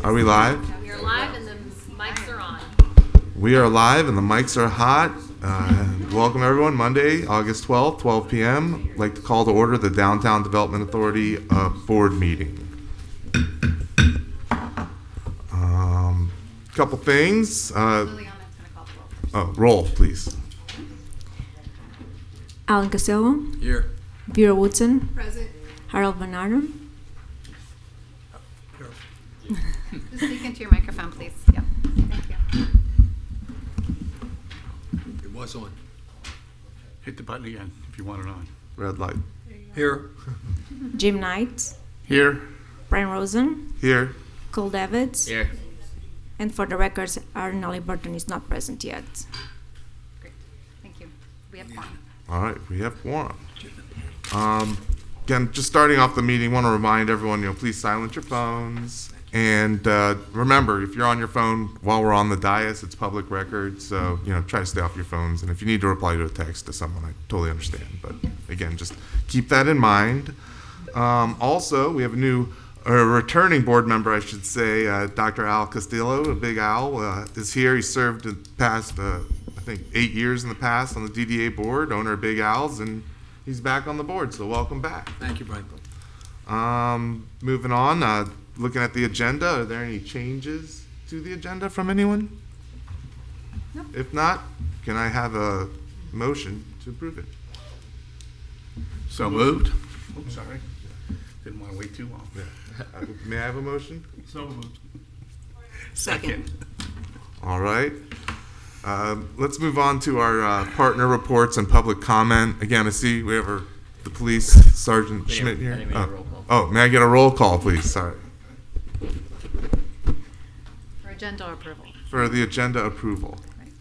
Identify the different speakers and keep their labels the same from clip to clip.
Speaker 1: Are we live?
Speaker 2: You're live and the mics are on.
Speaker 1: We are live and the mics are hot. Welcome everyone. Monday, August 12th, 12 p.m. I'd like to call to order the Downtown Development Authority board meeting. Couple things. Roll, please.
Speaker 3: Alan Casello.
Speaker 4: Here.
Speaker 3: Vera Woodson.
Speaker 2: Present.
Speaker 3: Harold Van Arnhem.
Speaker 2: Just speak into your microphone, please. Yep. Thank you.
Speaker 4: It was on.
Speaker 5: Hit the button again if you want it on.
Speaker 1: Red light.
Speaker 4: Here.
Speaker 3: Jim Knight.
Speaker 5: Here.
Speaker 3: Brian Rosen.
Speaker 1: Here.
Speaker 3: Cole Davids.
Speaker 5: Here.
Speaker 3: And for the records, Arnolly Burton is not present yet.
Speaker 2: Great. Thank you. We have one.
Speaker 1: All right, we have quorum. Again, just starting off the meeting, want to remind everyone, please silence your phones. And remember, if you're on your phone while we're on the dais, it's public record. So, try to stay off your phones. And if you need to reply to a text to someone, I totally understand. But again, just keep that in mind. Also, we have a returning board member, I should say, Dr. Al Castillo, Big Al, is here. He served the past, I think, 8 years in the past on the DDA board, owner of Big Al's, and he's back on the board. So welcome back.
Speaker 4: Thank you, Brian.
Speaker 1: Moving on, looking at the agenda, are there any changes to the agenda from anyone?
Speaker 2: No.
Speaker 1: If not, can I have a motion to approve it?
Speaker 5: So moved. Oh, sorry. Didn't want to wait too long.
Speaker 1: May I have a motion?
Speaker 5: So moved.
Speaker 4: Second.
Speaker 1: All right. Let's move on to our partner reports and public comment. Again, I see we have the police Sergeant Schmidt here. May I get a roll call, please? Sorry.
Speaker 2: For agenda approval.
Speaker 1: For the agenda approval.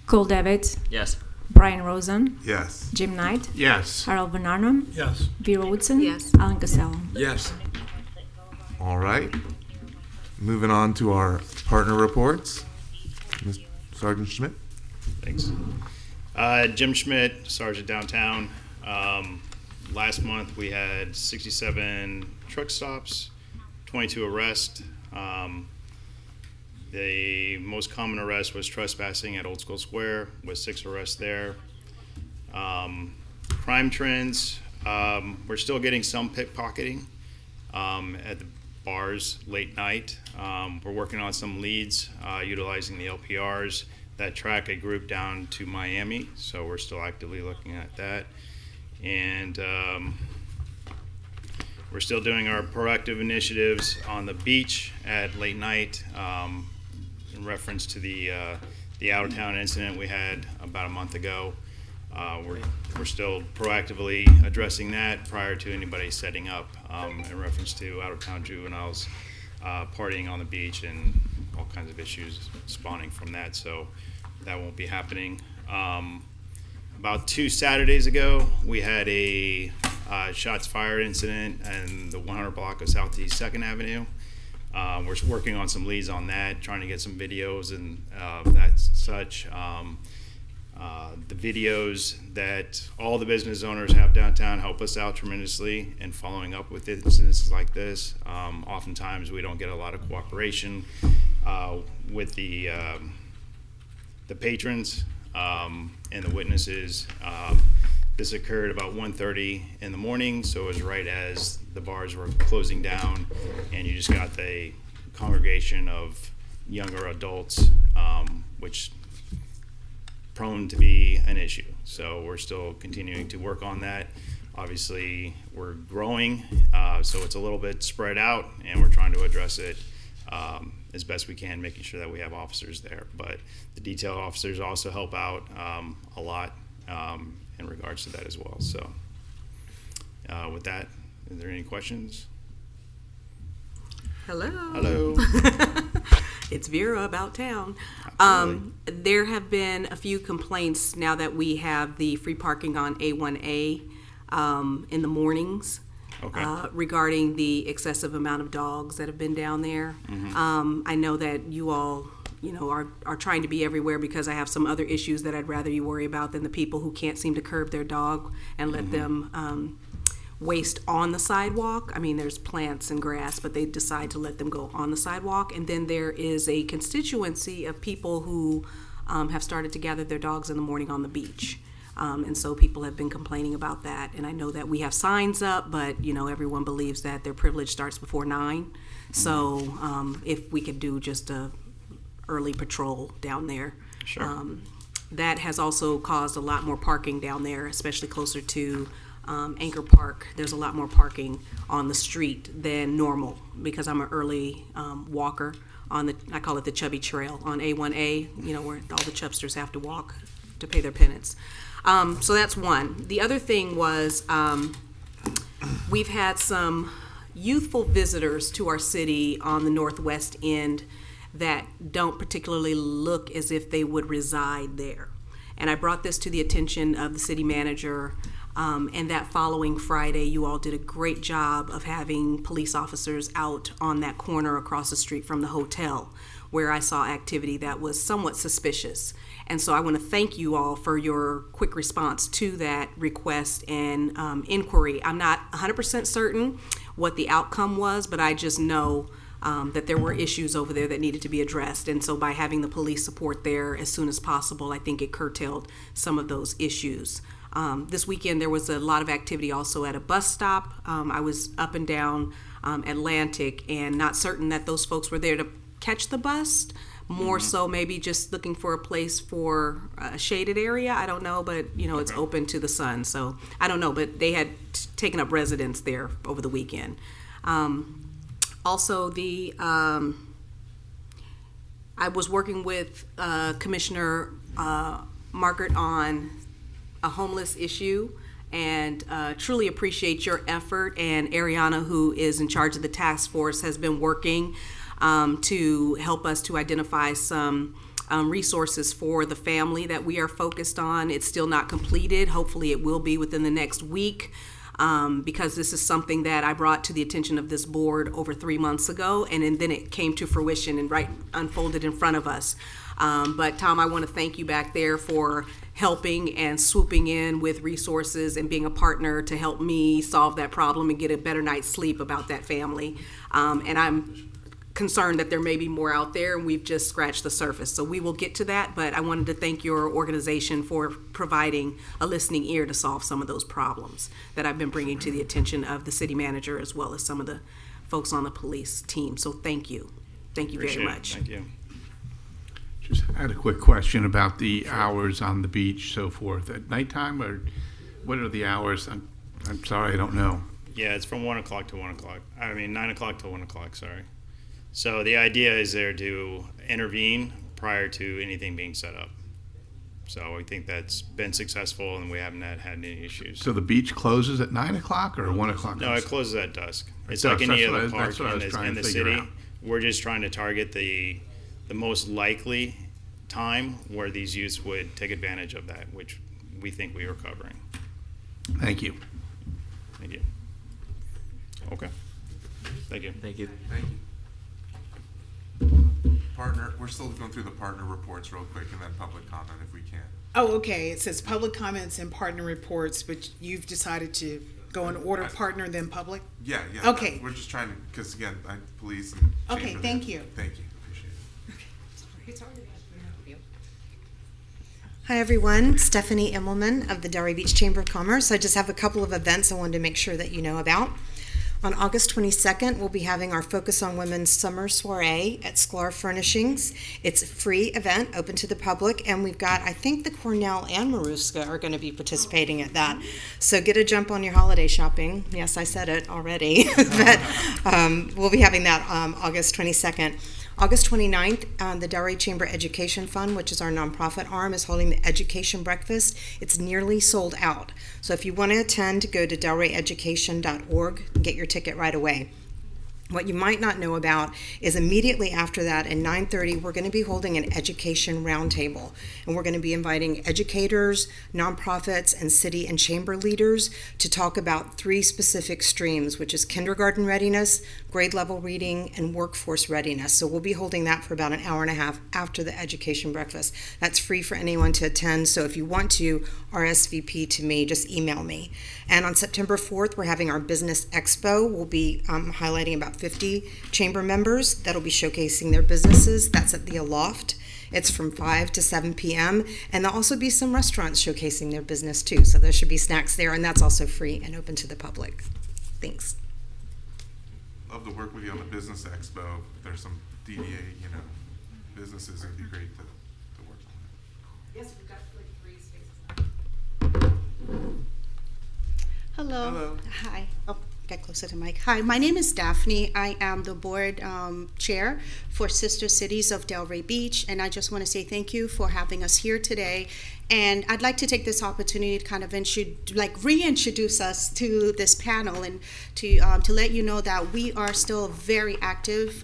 Speaker 3: Cole Davids.
Speaker 5: Yes.
Speaker 3: Brian Rosen.
Speaker 1: Yes.
Speaker 3: Jim Knight.
Speaker 5: Yes.
Speaker 3: Harold Van Arnhem.
Speaker 4: Yes.
Speaker 3: Vera Woodson.
Speaker 2: Yes.
Speaker 3: Alan Casello.
Speaker 4: Yes.
Speaker 1: All right. Moving on to our partner reports. Mr. Sergeant Schmidt.
Speaker 6: Thanks. Jim Schmidt, Sergeant Downtown. Last month we had 67 truck stops, 22 arrests. The most common arrest was trespassing at Old School Square, with 6 arrests there. Crime trends, we're still getting some pickpocketing at the bars late night. We're working on some leads utilizing the LPRs that track a group down to Miami, so we're still actively looking at that. And we're still doing our proactive initiatives on the beach at late night in reference to the out-of-town incident we had about a month ago. We're still proactively addressing that prior to anybody setting up in reference to out-of-town juveniles partying on the beach and all kinds of issues spawning from that, so that won't be happening. About 2 Saturdays ago, we had a shots fired incident in the 100 block of Southeast 2nd Avenue. We're working on some leads on that, trying to get some videos and that such. The videos that all the business owners have downtown help us out tremendously in following up with incidents like this. Oftentimes we don't get a lot of cooperation with the patrons and the witnesses. This occurred about 1:30 in the morning, so it was right as the bars were closing down, and you just got the congregation of younger adults, which prone to be an issue. So we're still continuing to work on that. Obviously, we're growing, so it's a little bit spread out, and we're trying to address it as best we can, making sure that we have officers there. But the detail officers also help out a lot in regards to that as well. So with that, are there any questions?
Speaker 7: Hello.
Speaker 6: Hello.
Speaker 7: It's Vera about town.
Speaker 6: Absolutely.
Speaker 7: There have been a few complaints now that we have the free parking on A1A in the mornings.
Speaker 6: Okay.
Speaker 7: Regarding the excessive amount of dogs that have been down there. I know that you all, are trying to be everywhere because I have some other issues that I'd rather you worry about than the people who can't seem to curb their dog and let them waste on the sidewalk. I mean, there's plants and grass, but they decide to let them go on the sidewalk. And then there is a constituency of people who have started to gather their dogs in the morning on the beach. And so people have been complaining about that. And I know that we have signs up, but, you know, everyone believes that their privilege starts before 9. So if we could do just a early patrol down there.
Speaker 6: Sure.
Speaker 7: That has also caused a lot more parking down there, especially closer to Anchor Park. There's a lot more parking on the street than normal because I'm an early walker on the, I call it the Chubby Trail on A1A, you know, where all the chubsters have to walk to pay their penance. So that's one. The other thing was we've had some youthful visitors to our city on the northwest end that don't particularly look as if they would reside there. And I brought this to the attention of the city manager, and that following Friday, you all did a great job of having police officers out on that corner across the street from the hotel, where I saw activity that was somewhat suspicious. And so I want to thank you all for your quick response to that request and inquiry. I'm not 100% certain what the outcome was, but I just know that there were issues over there that needed to be addressed. And so by having the police support there as soon as possible, I think it curtailed some of those issues. This weekend there was a lot of activity also at a bus stop. I was up and down Atlantic and not certain that those folks were there to catch the bus, more so maybe just looking for a place for a shaded area. I don't know, but you know, it's open to the sun, so I don't know, but they had taken up residence there over the weekend. Also, I was working with Commissioner Margaret on a homeless issue, and truly appreciate your effort. And Ariana, who is in charge of the task force, has been working to help us to identify some resources for the family that we are focused on. It's still not completed. Hopefully it will be within the next week. Because this is something that I brought to the attention of this board over 3 months ago, and then it came to fruition and unfolded in front of us. But Tom, I want to thank you back there for helping and swooping in with resources and being a partner to help me solve that problem and get a better night's sleep about that family. And I'm concerned that there may be more out there, and we've just scratched the surface. So we will get to that, but I wanted to thank your organization for providing a listening ear to solve some of those problems that I've been bringing to the attention of the city manager as well as some of the folks on the police team. So thank you. Thank you very much.
Speaker 6: Thank you.
Speaker 5: Just had a quick question about the hours on the beach, so forth. At nighttime, or what are the hours? I'm sorry, I don't know.
Speaker 6: Yeah, it's from 1 o'clock to 1 o'clock. I mean, 9 o'clock to 1 o'clock, sorry. So the idea is there to intervene prior to anything being set up. So I think that's been successful, and we haven't had any issues.
Speaker 5: So the beach closes at 9 o'clock or 1 o'clock?
Speaker 6: No, it closes at dusk. It's
Speaker 5: dusk,
Speaker 6: like any
Speaker 5: that's what
Speaker 6: other
Speaker 5: I-
Speaker 6: park
Speaker 5: that's what I was
Speaker 6: in
Speaker 5: trying
Speaker 6: the
Speaker 5: to figure
Speaker 6: city.
Speaker 5: out.
Speaker 6: We're just trying to target the most likely time where these youths would take advantage of that, which we think we are covering.
Speaker 5: Thank you.
Speaker 6: Thank you. Okay. Thank you.
Speaker 8: Thank you.
Speaker 1: Thank you. Partner, we're still going through the partner reports real quick and then public comment if we can.
Speaker 9: Oh, okay. It says public comments and partner reports, but you've decided to go in order partner then public?
Speaker 1: Yeah, yeah.
Speaker 9: Okay.
Speaker 1: We're just trying to, because again, police and
Speaker 9: Okay,
Speaker 1: chamber
Speaker 9: thank
Speaker 1: there.
Speaker 9: you.
Speaker 1: Thank you, appreciate it.
Speaker 10: Hi everyone, Stephanie Immelman of the Delray Beach Chamber of Commerce. I just have a couple of events I wanted to make sure that you know about. On August 22nd, we'll be having our Focus on Women's Summer Soiree at Sklar Furnishings. It's a free event, open to the public, and we've got, I think the Cornell and Maruska are going to be participating at that. So get a jump on your holiday shopping. Yes, I said it already, but we'll be having that August 22nd. August 29th, the Delray Chamber Education Fund, which is our nonprofit arm, is holding the education breakfast. It's nearly sold out. So if you want to attend, go to delrayeducation.org and get your ticket right away. What you might not know about is immediately after that at 9:30, we're going to be holding an education roundtable. And we're going to be inviting educators, nonprofits, and city and chamber leaders to talk about 3 specific streams, which is kindergarten readiness, grade level reading, and workforce readiness. So we'll be holding that for about an hour and a half after the education breakfast. That's free for anyone to attend. So if you want to RSVP to me, just email me. And on September 4th, we're having our Business Expo. We'll be highlighting about 50 chamber members that'll be showcasing their businesses. That's at the Aloft. It's from 5 to 7 p.m. And there'll also be some restaurants showcasing their business too. So there should be snacks there, and that's also free and open to the public. Thanks.
Speaker 1: Love to work with you on the Business Expo. If there's some DDA, businesses, it'd be great to work on it.
Speaker 7: Yes, we've got like 3 spaces.
Speaker 8: Hello.
Speaker 1: Hello.
Speaker 8: Hi. Oh, get closer to the mic. Hi, my name is Daphne. I am the board chair for Sister Cities of Delray Beach, and I just want to say thank you for having us here today. And I'd like to take this opportunity to kind of reintroduce us to this panel and to let you know that we are still a very active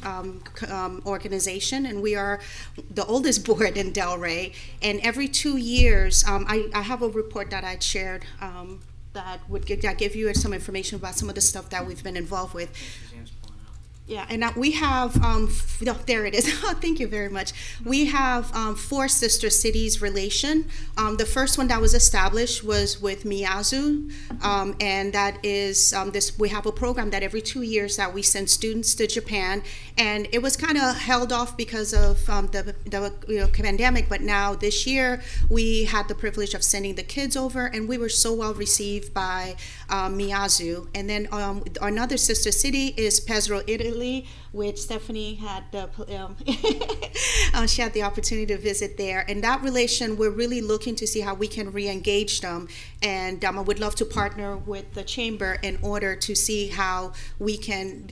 Speaker 8: organization, and we are the oldest board in Delray. And every 2 years, I have a report that I shared that would give you some information about some of the stuff that we've been involved with. Yeah, and we have, there it is. Thank you very much. We have 4 sister cities relation. The first one that was established was with Miyazu, and that is we have a program that every 2 years that we send students to Japan, and it was kind of held off because of the pandemic, but now this year we had the privilege of sending the kids over, and we were so well received by Miyazu. And then another sister city is Pesaro, Italy, which Stephanie had she had the opportunity to visit there. And that relation, we're really looking to see how we can re-engage them. And I would love to partner with the chamber in order to see how we can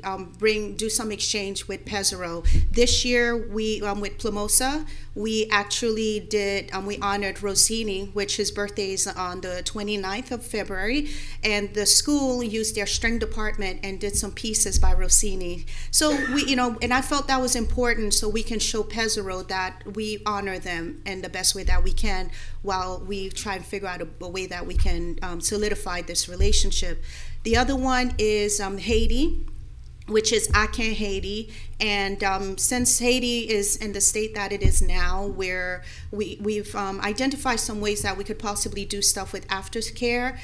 Speaker 8: do some exchange with Pesaro. This year, we with Plamosa, we actually did, we honored Rossini, which his birthday is on the 29th of February, and the school used their string department and did some pieces by Rossini. So we, and I felt that was important so we can show Pesaro that we honor them in the best way that we can while we try and figure out a way that we can solidify this relationship. The other one is Haiti, which is Akin Haiti. And since Haiti is in the state that it is now, where we've identified some ways that we could possibly do stuff with aftercare,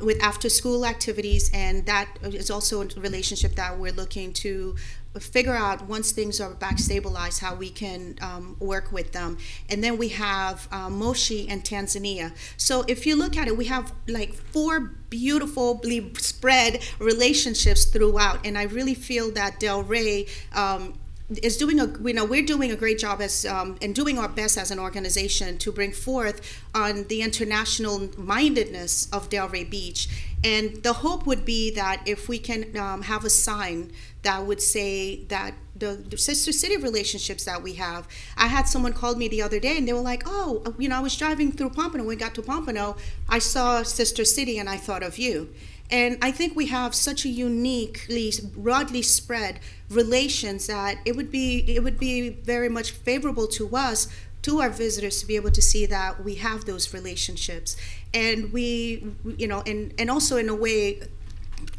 Speaker 8: with after-school activities, and that is also a relationship that we're looking to figure out once things are back stabilized how we can work with them. And then we have Moshi and Tanzania. So if you look at it, we have like 4 beautifully spread relationships throughout, and I really feel that Delray is doing we're doing a great job as and doing our best as an organization to bring forth on the international mindedness of Delray Beach. And the hope would be that if we can have a sign that would say that the sister city relationships that we have. I had someone call me the other day and they were like, oh, I was driving through Pompano. When we got to Pompano, I saw Sister City and I thought of you. And I think we have such a uniquely, broadly spread relations that it would be very much favorable to us, to our visitors, to be able to see that we have those relationships. And we, and also in a way,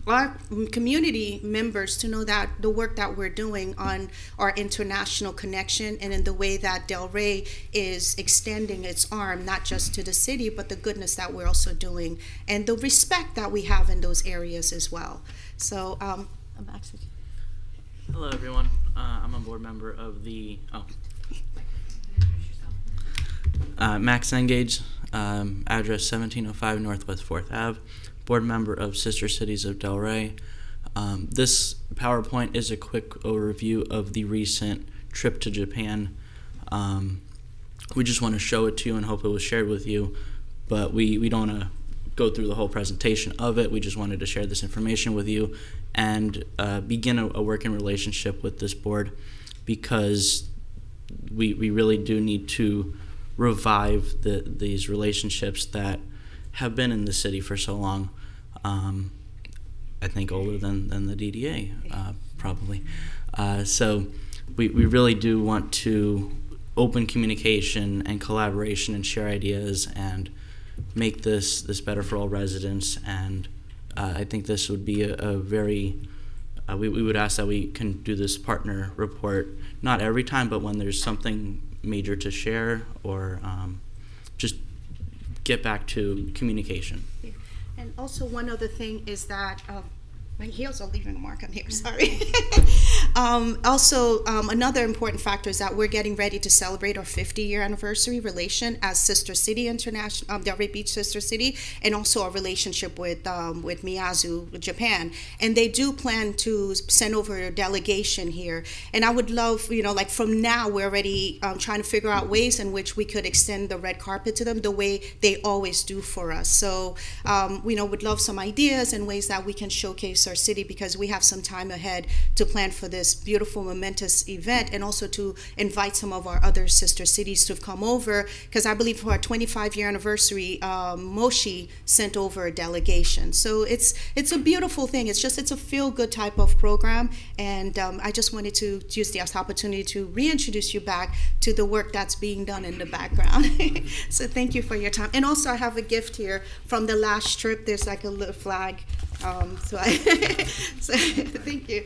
Speaker 8: our community members to know that the work that we're doing on our international connection and in the way that Delray is extending its arm, not just to the city, but the goodness that we're also doing and the respect that we have in those areas as well. So,
Speaker 11: Hello, everyone. I'm a board member of the, Max Engage, address 1705 Northwest 4th Ave. Board member of Sister Cities of Delray. This PowerPoint is a quick overview of the recent trip to Japan. We just want to show it to you and hope it was shared with you, but we don't want to go through the whole presentation of it. We just wanted to share this information with you and begin a working relationship with this board, because we really do need to revive these relationships that have been in the city for so long. I think older than the DDA, probably. So we really do want to open communication and collaboration and share ideas and make this better for all residents. And I think this would be a very, we would ask that we can do this partner report, not every time, but when there's something major to share, or just get back to communication.
Speaker 8: And also one other thing is that, my heels are leaving a mark on here, sorry. Another important factor is that we're getting ready to celebrate our 50-year anniversary relation as Sister City International, Delray Beach Sister City, and also our relationship with Miyazu, Japan. And they do plan to send over a delegation here. And I would love, like from now, we're already trying to figure out ways in which we could extend the red carpet to them the way they always do for us. So, would love some ideas and ways that we can showcase our city, because we have some time ahead to plan for this beautiful, momentous event, and also to invite some of our other sister cities to come over, because I believe for our 25-year anniversary, Moshi sent over a delegation. So it's a beautiful thing. It's a feel-good type of program, and I just wanted to use this opportunity to reintroduce you back to the work that's being done in the background. So thank you for your time. And also I have a gift here from the last trip. There's like a little flag. So thank you.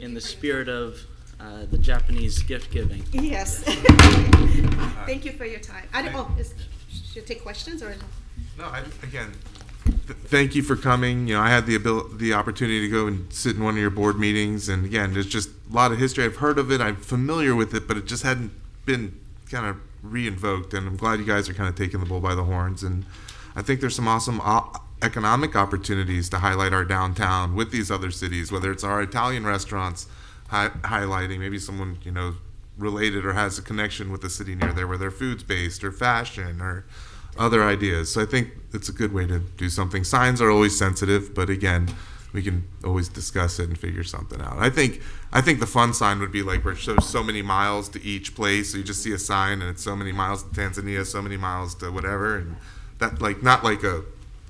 Speaker 11: In the spirit of the Japanese gift giving.
Speaker 8: Yes. Thank you for your time. Should I take questions or?
Speaker 1: No, thank you for coming. I had the opportunity to go and sit in one of your board meetings, and again, there's just a lot of history. I've heard of it. I'm familiar with it, but it just hadn't been kind of re-invoked, and I'm glad you guys are kind of taking the bull by the horns. And I think there's some awesome economic opportunities to highlight our downtown with these other cities, whether it's our Italian restaurants highlighting maybe someone, related or has a connection with the city near there where their food's based, or fashion, or other ideas. So I think it's a good way to do something. Signs are always sensitive, but again, we can always discuss it and figure something out. I think the fun sign would be like where it shows so many miles to each place, so you just see a sign and it's so many miles to Tanzania, so many miles to whatever, and that, like, not like a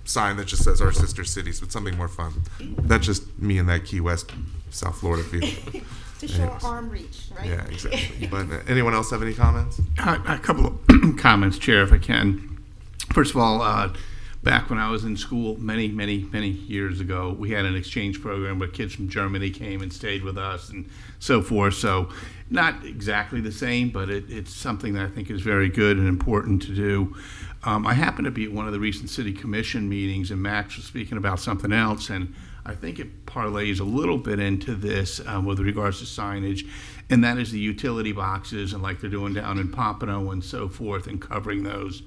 Speaker 1: sign that just says our sister cities, but something more fun. That's just me in that Key West, South Florida feel.
Speaker 8: To show arm reach, right?
Speaker 1: Yeah, exactly. But anyone else have any comments?
Speaker 5: A couple of comments, Chair, if I can. First of all, back when I was in school many, many, many years ago, we had an exchange program where kids from Germany came and stayed with us and so forth. So not exactly the same, but it's something that I think is very good and important to do. I happened to be at one of the recent city commission meetings, and Max was speaking about something else, and I think it parlays a little bit into this with regards to signage, and that is the utility boxes, and like they're doing down in Pompano and so forth, and covering those.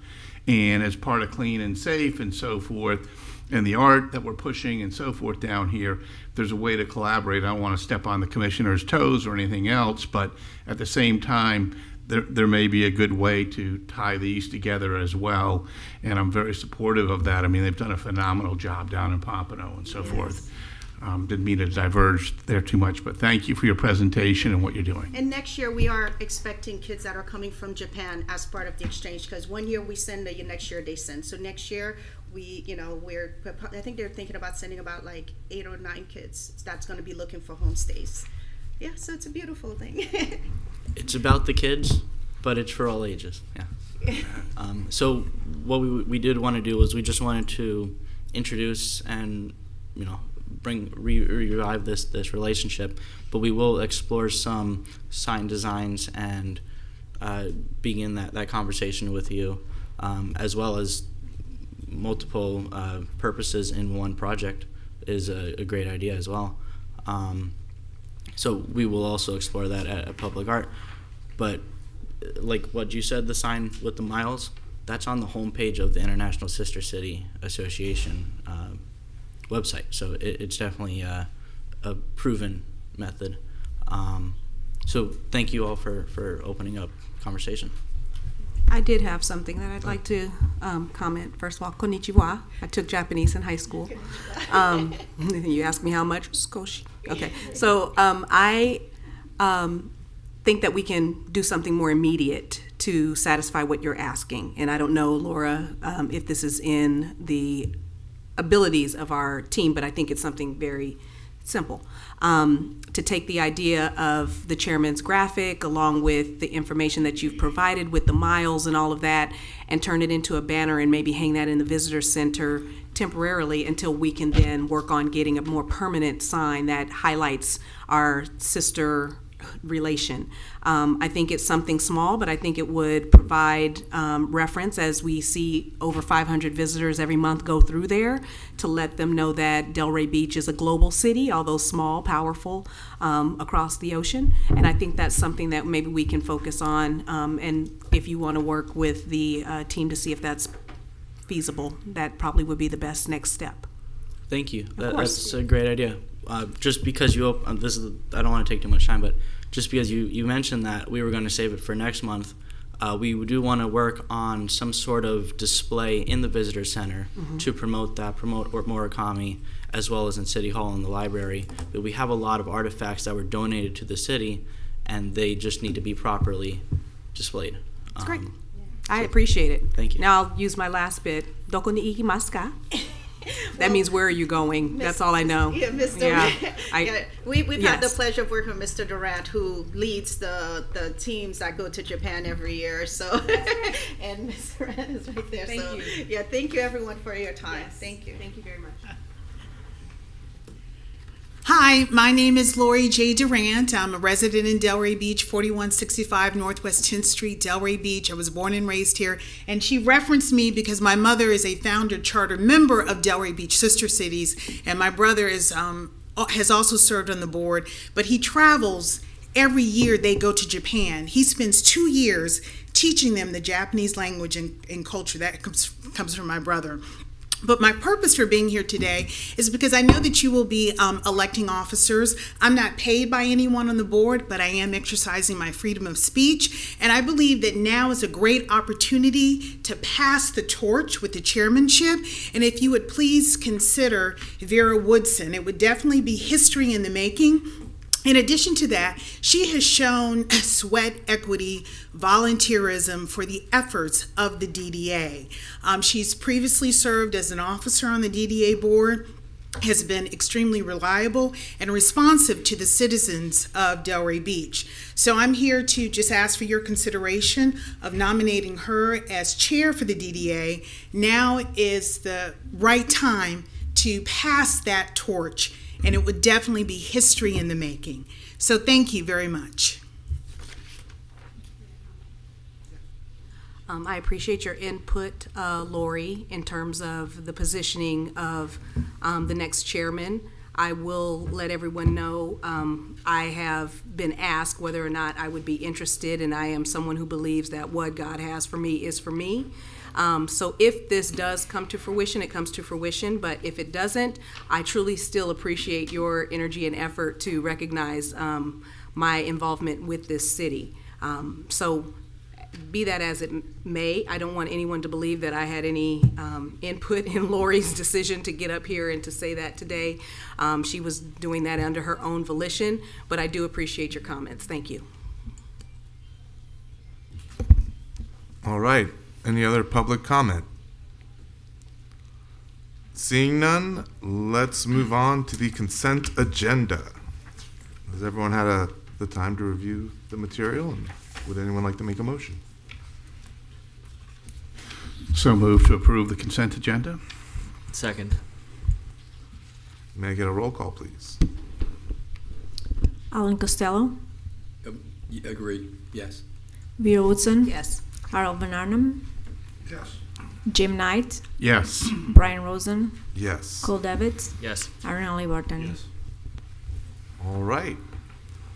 Speaker 5: And as part of Clean and Safe and so forth, and the art that we're pushing and so forth down here, if there's a way to collaborate. I don't want to step on the commissioner's toes or anything else, but at the same time, there may be a good way to tie these together as well, and I'm very supportive of that. I mean, they've done a phenomenal job down in Pompano and so forth. Didn't mean to diverge there too much, but thank you for your presentation and what you're doing.
Speaker 8: And next year, we are expecting kids that are coming from Japan as part of the exchange, because one year we send, the next year they send. So next year, I think they're thinking about sending about like 8 or 9 kids that's going to be looking for homestays. Yeah, so it's a beautiful thing.
Speaker 11: It's about the kids, but it's for all ages. Yeah. So what we did want to do was we just wanted to introduce and revive this relationship, but we will explore some sign designs and begin that conversation with you, as well as multiple purposes in one project is a great idea as well. So we will also explore that at Public Art. But like what you said, the sign with the miles, that's on the homepage of the International Sister City Association website. So it's definitely a proven method. So thank you all for opening up conversation.
Speaker 7: I did have something that I'd like to comment. First of all, konnichiwa. I took Japanese in high school. You asked me how much? Skoshi. Okay. So I think that we can do something more immediate to satisfy what you're asking. And I don't know, Laura, if this is in the abilities of our team, but I think it's something very simple. To take the idea of the chairman's graphic along with the information that you've provided with the miles and all of that, and turn it into a banner and maybe hang that in the visitor center temporarily until we can then work on getting a more permanent sign that highlights our sister relation. I think it's something small, but I think it would provide reference as we see over 500 visitors every month go through there, to let them know that Delray Beach is a global city, although small, powerful, across the ocean. And I think that's something that maybe we can focus on. And if you want to work with the team to see if that's feasible, that probably would be the best next step.
Speaker 11: Thank you.
Speaker 7: course.
Speaker 11: That's a great idea. Just because you, I don't want to take too much time, but just because you mentioned that we were going to save it for next month, we do want to work on some sort of display in the visitor center to promote Murakami, as well as in City Hall and the library. But we have a lot of artifacts that were donated to the city, and they just need to be properly displayed.
Speaker 7: That's great. I appreciate it.
Speaker 11: Thank you.
Speaker 7: Now I'll use my last bit. Doko ni ikimasu ka? That means where are you going? That's all I know.
Speaker 12: Yeah, Mr.
Speaker 7: Yeah,
Speaker 12: we've had the
Speaker 7: yes.
Speaker 12: pleasure of working with Mr. Durant, who leads the teams that go to Japan every year. So, and Ms. Durant is right there.
Speaker 7: Thank
Speaker 12: so,
Speaker 7: you.
Speaker 12: yeah, thank you everyone for your time.
Speaker 7: Yes.
Speaker 12: Thank you.
Speaker 7: Thank you very much.
Speaker 9: Hi, my name is Lori J. Durant. I'm a resident in Delray Beach, 4165 Northwest 10th Street, Delray Beach. I was born and raised here. And she referenced me because my mother is a founder charter member of Delray Beach Sister Cities, and my brother is has also served on the board. But he travels every year. They go to Japan. He spends 2 years teaching them the Japanese language and culture. That comes from my brother. But my purpose for being here today is because I know that you will be electing officers. I'm not paid by anyone on the board, but I am exercising my freedom of speech. And I believe that now is a great opportunity to pass the torch with the chairmanship. And if you would please consider Vera Woodson, it would definitely be history in the making. In addition to that, she has shown sweat equity, volunteerism for the efforts of the DDA. She's previously served as an officer on the DDA board, has been extremely reliable and responsive to the citizens of Delray Beach. So I'm here to just ask for your consideration of nominating her as chair for the DDA. Now is the right time to pass that torch, and it would definitely be history in the making. So thank you very much.
Speaker 7: I appreciate your input, Lori, in terms of the positioning of the next chairman. I will let everyone know I have been asked whether or not I would be interested, and I am someone who believes that what God has for me is for me. So if this does come to fruition, it comes to fruition. But if it doesn't, I truly still appreciate your energy and effort to recognize my involvement with this city. So be that as it may, I don't want anyone to believe that I had any input in Lori's decision to get up here and to say that today. She was doing that under her own volition, but I do appreciate your comments. Thank you.
Speaker 1: All right. Any other public comment? Seeing none, let's move on to the consent agenda. Has everyone had the time to review the material? And would anyone like to make a motion?
Speaker 5: So move to approve the consent agenda.
Speaker 11: Second.
Speaker 1: May I get a roll call, please?
Speaker 3: Alan Costello,
Speaker 4: Agreed, yes.
Speaker 3: Vera Woodson,
Speaker 7: Yes.
Speaker 3: Harold Van Arnhem,
Speaker 4: Yes.
Speaker 3: Jim Knight,
Speaker 5: Yes.
Speaker 3: Brian Rosen,
Speaker 1: Yes.
Speaker 3: Cole Davids,
Speaker 11: Yes.
Speaker 3: Aaron Ollie Barton.
Speaker 1: All right.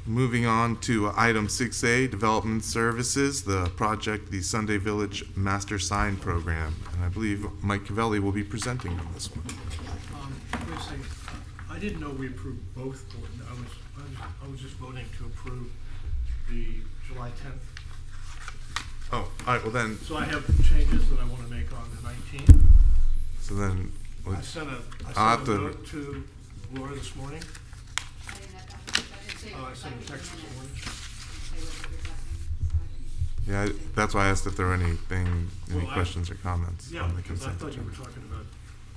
Speaker 1: Moving on to item 6A, Development Services, the project, the Sunday Village Master Sign Program. And I believe Mike Cavelli will be presenting on this one.
Speaker 13: I didn't know we approved both. I was just voting to approve the July 10th.
Speaker 1: Oh, all right, well then,
Speaker 13: So I have changes that I want to make on the 19th.
Speaker 1: so then,
Speaker 13: I sent
Speaker 1: I'll have
Speaker 13: a
Speaker 1: to-
Speaker 13: note to Laura this morning. Oh, I sent a text this morning.
Speaker 1: yeah, that's why I asked if there were any
Speaker 13: Well,
Speaker 1: questions or comments
Speaker 13: Yeah,
Speaker 1: on the
Speaker 13: because I
Speaker 1: consent
Speaker 13: thought you were
Speaker 1: agenda.
Speaker 13: talking about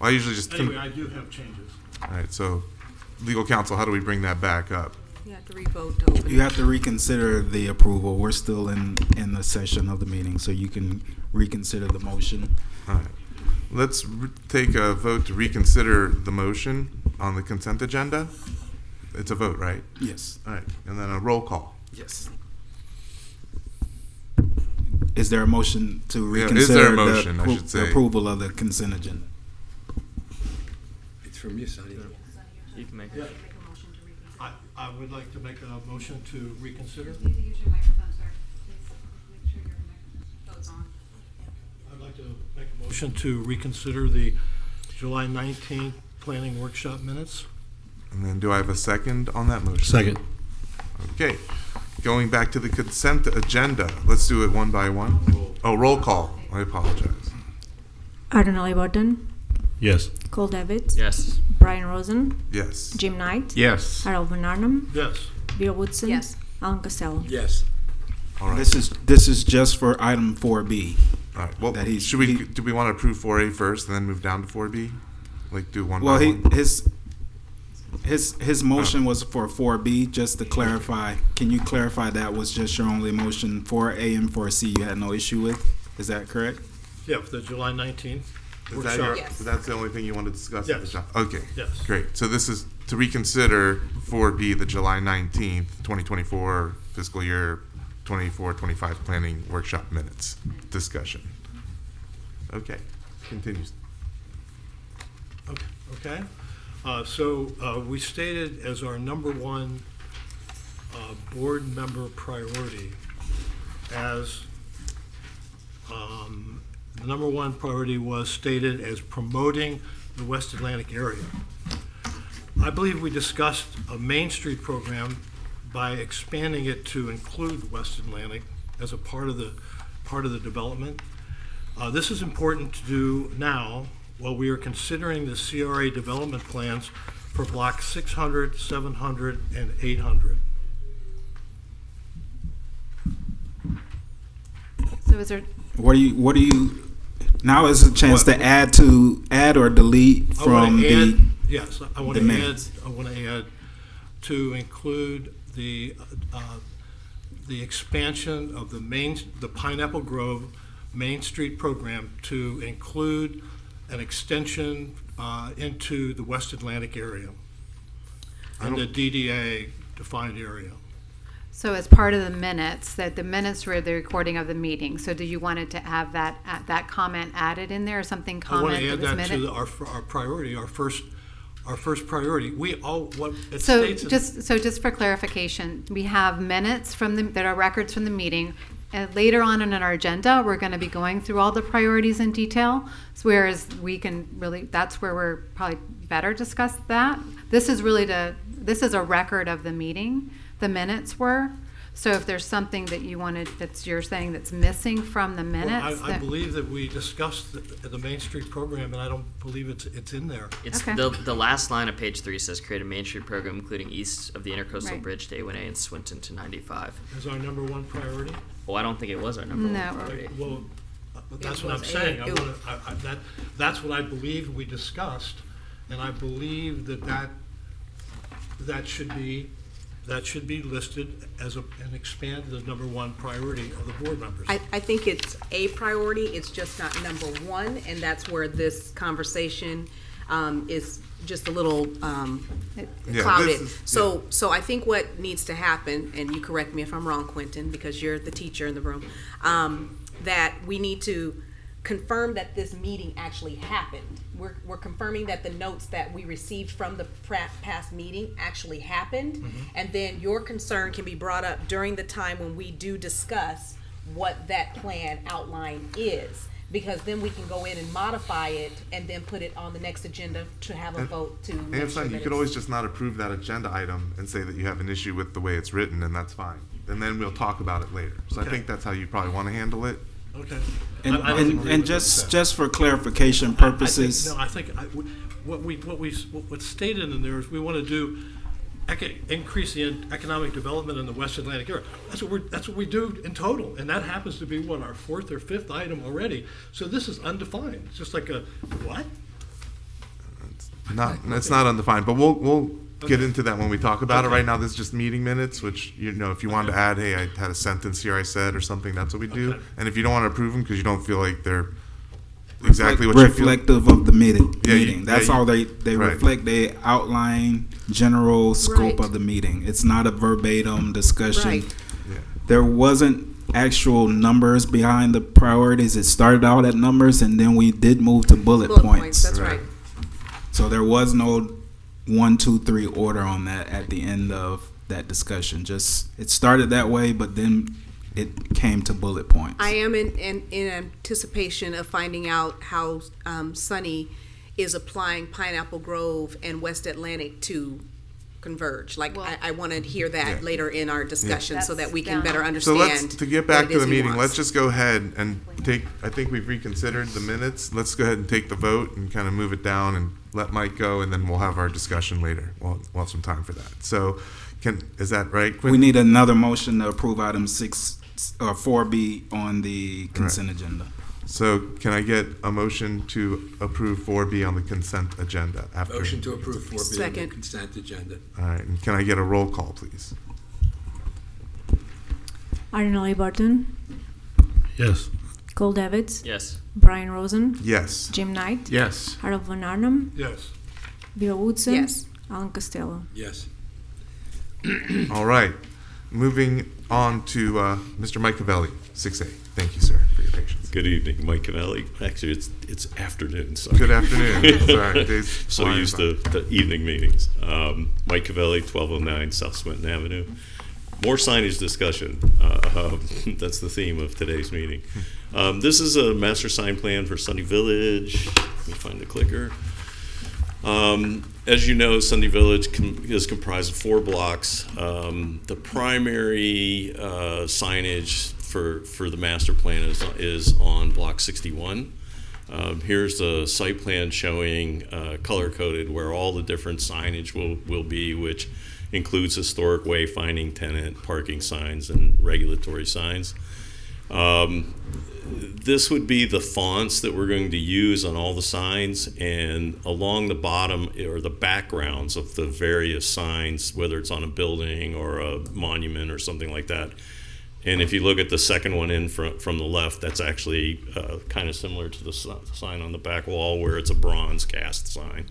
Speaker 1: Well, I usually just.
Speaker 13: Anyway, I do have changes.
Speaker 1: All right, so legal counsel, how do we bring that back up?
Speaker 7: You have to revote to open.
Speaker 14: You have to reconsider the approval. We're still in the session of the meeting, so you can reconsider the motion.
Speaker 1: All right. Let's take a vote to reconsider the motion on the consent agenda. It's a vote, right?
Speaker 14: Yes.
Speaker 1: All right, and then a roll call.
Speaker 14: Yes. Is there a motion to
Speaker 1: Yeah,
Speaker 14: reconsider
Speaker 1: is there a motion, I should
Speaker 14: the
Speaker 1: say.
Speaker 14: approval of the consent agenda?
Speaker 4: It's from you, Sonny.
Speaker 11: You can make
Speaker 13: Yeah.
Speaker 11: it.
Speaker 13: I would like to make a motion to reconsider.
Speaker 2: You need to use your microphone, sir. Please make sure your microphone's on.
Speaker 13: I'd like to make a motion to reconsider the July 19th planning workshop minutes.
Speaker 1: And then do I have a second on that motion?
Speaker 13: Second.
Speaker 1: Okay, going back to the consent agenda, let's do it one by one. Oh, roll call, I apologize.
Speaker 3: Arden Burton,
Speaker 13: Yes.
Speaker 3: Cole Davids,
Speaker 11: Yes.
Speaker 3: Brian Rosen,
Speaker 1: Yes.
Speaker 3: Jim Knight,
Speaker 5: Yes.
Speaker 3: Harold Van Arnhem,
Speaker 13: Yes.
Speaker 3: Bill Woodson,
Speaker 7: Yes.
Speaker 3: Alan Costello.
Speaker 4: Yes.
Speaker 1: All right.
Speaker 14: This is just for item 4B.
Speaker 1: All right, well,
Speaker 14: that he's-
Speaker 1: should we,
Speaker 14: he-
Speaker 1: do we want to approve 4A first and then move down to 4B? Like do one
Speaker 14: Well,
Speaker 1: by one?
Speaker 14: his motion was for 4B. Just to clarify, can you clarify that was just your only motion? 4A and 4C you had no issue with? Is that correct?
Speaker 13: Yeah, for the July 19th
Speaker 1: Is that your,
Speaker 13: workshop.
Speaker 1: that's the only thing you want to discuss at the
Speaker 13: Yes.
Speaker 1: shop? Okay.
Speaker 13: Yes.
Speaker 1: Great. So this is to reconsider 4B, the July 19th, 2024 fiscal year 24-25 planning workshop minutes discussion. Okay, continues.
Speaker 13: Okay. So we stated as our number one board member priority as the number one priority was stated as promoting the West Atlantic area. I believe we discussed a Main Street program by expanding it to include West Atlantic as a part of the development. This is important to do now while we are considering the CRA development plans for Block 600, 700, and 800.
Speaker 2: So is there,
Speaker 14: What do you, now is a chance to add or delete
Speaker 13: I wanna
Speaker 14: from
Speaker 13: add-
Speaker 14: the,
Speaker 13: Yes, I want
Speaker 14: the
Speaker 13: to add,
Speaker 14: minutes.
Speaker 13: to include the expansion of the Pineapple Grove Main Street program to include an extension into the West Atlantic area and the DDA defined area.
Speaker 2: so as part of the minutes, that the minutes were the recording of the meeting, so do you want it to have that comment added in there, or something
Speaker 13: I want
Speaker 2: comment
Speaker 13: to
Speaker 2: that
Speaker 13: add
Speaker 2: was
Speaker 13: that to
Speaker 2: minute?
Speaker 13: our priority, our first priority. What it
Speaker 2: So
Speaker 13: states in-
Speaker 2: just for clarification, we have minutes that are records from the meeting. And later on in our agenda, we're going to be going through all the priorities in detail. So whereas we can really, that's where we're probably better discuss that. This is this is a record of the meeting. The minutes were. So if there's something that you wanted, you're saying that's missing from the minutes.
Speaker 13: Well, I believe that we discussed the Main Street program, and I don't believe it's in there.
Speaker 15: It's
Speaker 2: Okay.
Speaker 15: the last line of page 3 says create a Main Street program including east of the Intercoastal
Speaker 2: Right.
Speaker 15: Bridge to A1A and Swinton to 95.
Speaker 13: Is our number one priority?
Speaker 15: Well, I don't think it was our number
Speaker 2: No.
Speaker 15: one priority.
Speaker 13: Well, that's
Speaker 7: It
Speaker 13: what I'm
Speaker 7: was
Speaker 13: saying.
Speaker 7: a-
Speaker 13: That's what I believe we discussed, and I believe that should be listed as and expand the number one priority of the board members.
Speaker 7: I think it's a priority, it's just not number one, and that's where this conversation is just a little
Speaker 1: Yeah,
Speaker 7: clouded.
Speaker 1: this is-
Speaker 7: So I think what needs to happen, and you correct me if I'm wrong, Quentin, because you're the teacher in the room, that we need to confirm that this meeting actually happened. We're confirming that the notes that we received from the past meeting actually happened, and then your concern can be brought up during the time when we do discuss what that plan outline is, because then we can go in and modify it and then put it on the next agenda to have a vote to make
Speaker 1: And
Speaker 7: sure
Speaker 1: son,
Speaker 7: that
Speaker 1: you could always just not approve that agenda item and say that you have an issue with the way it's written, and that's fine. And then we'll talk about it later. So I
Speaker 13: Okay.
Speaker 1: think that's how you probably want to handle it.
Speaker 13: Okay.
Speaker 14: and,
Speaker 13: I don't agree
Speaker 14: and,
Speaker 13: with
Speaker 14: and
Speaker 13: what you said.
Speaker 14: just for clarification purposes.
Speaker 13: I think what's stated in there is we want to do increase the economic development in the West Atlantic area. That's what we do in total, and that happens to be our fourth or fifth item already. So this is undefined. It's just like a what?
Speaker 1: It's not undefined, but we'll get into that when we talk about it. Right now, this is just meeting minutes, which, if you wanted to add, hey, I had a sentence here I said or something, that's what we do.
Speaker 13: Okay.
Speaker 1: And if you don't want to approve them because you don't feel like they're exactly what you feel.
Speaker 14: Reflective of the meeting.
Speaker 1: Yeah,
Speaker 14: That's all they
Speaker 1: right.
Speaker 14: reflect. They outline general scope
Speaker 12: Right.
Speaker 14: of the meeting. It's not a verbatim discussion.
Speaker 12: Right.
Speaker 14: There wasn't actual numbers behind the priorities. It started out at numbers, and then we did move to bullet points.
Speaker 12: That's right.
Speaker 14: So there was no 1, 2, 3 order on that at the end of that discussion. Just it started that way, but then it came to bullet points.
Speaker 7: I am in anticipation of finding out how Sunny is applying Pineapple Grove and West Atlantic to converge. Like,
Speaker 2: Well-
Speaker 7: I want to hear that
Speaker 1: Yeah.
Speaker 7: later in our discussion so that we can
Speaker 2: That's
Speaker 7: better
Speaker 2: down.
Speaker 1: So
Speaker 7: understand.
Speaker 1: to get
Speaker 7: what
Speaker 1: back
Speaker 7: it
Speaker 1: to
Speaker 7: is
Speaker 1: the
Speaker 7: he
Speaker 1: meeting,
Speaker 7: wants.
Speaker 1: let's just go ahead and I think we've reconsidered the minutes. Let's go ahead and take the vote and kind of move it down and let Mike go, and then we'll have our discussion later. We'll have some time for that. So is that right, Quinn?
Speaker 14: We need another motion to approve item 4B on the consent agenda.
Speaker 1: So can I get a motion to approve 4B on the consent agenda? After?
Speaker 4: Motion to approve 4B on the
Speaker 7: Second.
Speaker 4: consent agenda.
Speaker 1: All right, and can I get a roll call, please?
Speaker 3: Ardenali Barton,
Speaker 13: Yes.
Speaker 3: Cole Davids,
Speaker 15: Yes.
Speaker 3: Brian Rosen,
Speaker 1: Yes.
Speaker 3: Jim Knight,
Speaker 5: Yes.
Speaker 3: Harold Van Arnhem,
Speaker 13: Yes.
Speaker 3: Vera Woodson,
Speaker 7: Yes.
Speaker 3: Alan Costello.
Speaker 4: Yes.
Speaker 1: All right. Moving on to Mr. Mike Cavelli, 6A. Thank you, sir, for your patience.
Speaker 16: Good evening, Mike Cavalli. Actually, it's afternoon. So.
Speaker 1: Good afternoon. Sorry, days
Speaker 16: So
Speaker 1: flying
Speaker 16: used
Speaker 1: by.
Speaker 16: to the evening meetings. Mike Cavelli, 1209 South Swinton Avenue. More signage discussion. That's the theme of today's meeting. This is a master sign plan for Sunny Village. Let me find the clicker. As you know, Sunny Village is comprised of 4 blocks. The primary signage for the master plan is on block 61. Here's the site plan showing color-coded where all the different signage will be, which includes historic wayfinding, tenant, parking signs, and regulatory signs. This would be the fonts that we're going to use on all the signs, and along the bottom are the backgrounds of the various signs, whether it's on a building or a monument or something like that. And if you look at the second one in from the left, that's actually kind of similar to the sign on the back wall where it's a bronze cast sign.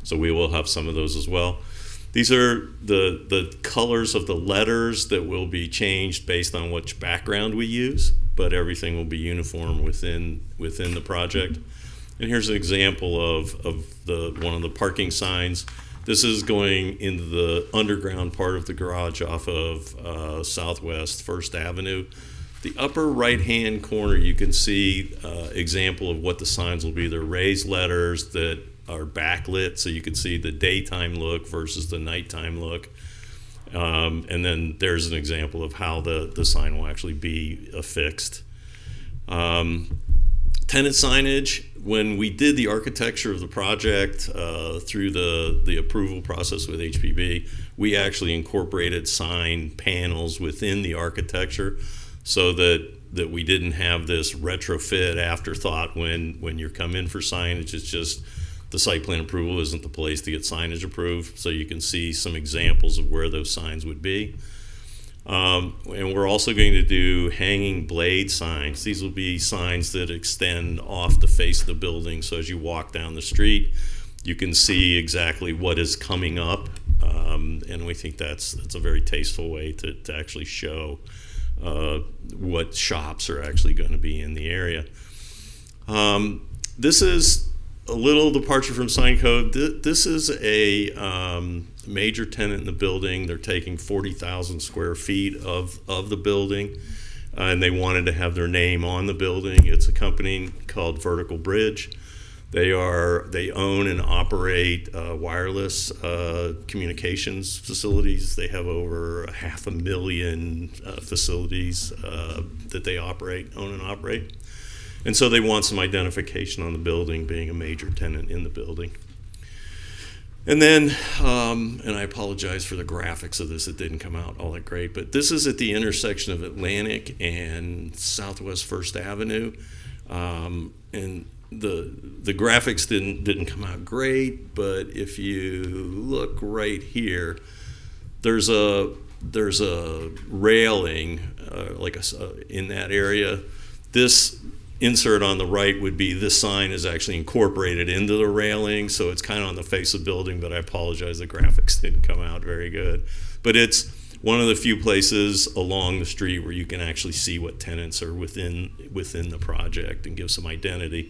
Speaker 16: So we will have some of those as well. These are the colors of the letters that will be changed based on which background we use, but everything will be uniform within the project. And here's an example of one of the parking signs. This is going into the underground part of the garage off of Southwest 1st Avenue. The upper right-hand corner, you can see example of what the signs will be. They're raised letters that are backlit, so you can see the daytime look versus the nighttime look. And then there's an example of how the sign will actually be affixed. Tenant signage, when we did the architecture of the project through the approval process with HPB, we actually incorporated sign panels within the architecture so that we didn't have this retrofit afterthought when you come in for signage. It's just the site plan approval isn't the place to get signage approved, so you can see some examples of where those signs would be. And we're also going to do hanging blade signs. These will be signs that extend off the face of the building, so as you walk down the street, you can see exactly what is coming up. And we think that's a very tasteful way to actually show what shops are actually going to be in the area. This is a little departure from sign code. This is a major tenant in the building. They're taking 40,000 square feet of the building, and they wanted to have their name on the building. It's a company called Vertical Bridge. They own and operate wireless communications facilities. They have over 500,000 facilities that they own and operate. And so they want some identification on the building, being a major tenant in the building. And then, and I apologize for the graphics of this, it didn't come out all that great, but this is at the intersection of Atlantic and Southwest 1st Avenue. And the graphics didn't come out great, but if you look right here, there's a railing in that area. This insert on the right would be this sign is actually incorporated into the railing, so it's kind of on the face of the building, but I apologize, the graphics didn't come out very good. But it's one of the few places along the street where you can actually see what tenants are within the project and give some identity.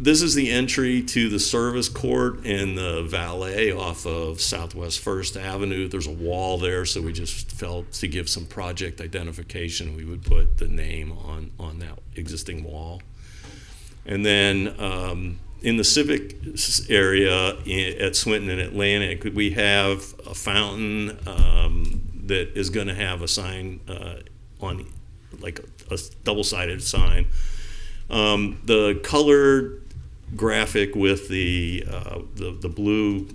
Speaker 16: This is the entry to the service court and the valet off of Southwest 1st Avenue. There's a wall there, so we just felt to give some project identification, we would put the name on that existing wall. And then in the civic area at Swinton and Atlantic, we have a fountain that is going to have a sign on, like a double-sided sign. The colored graphic with the blue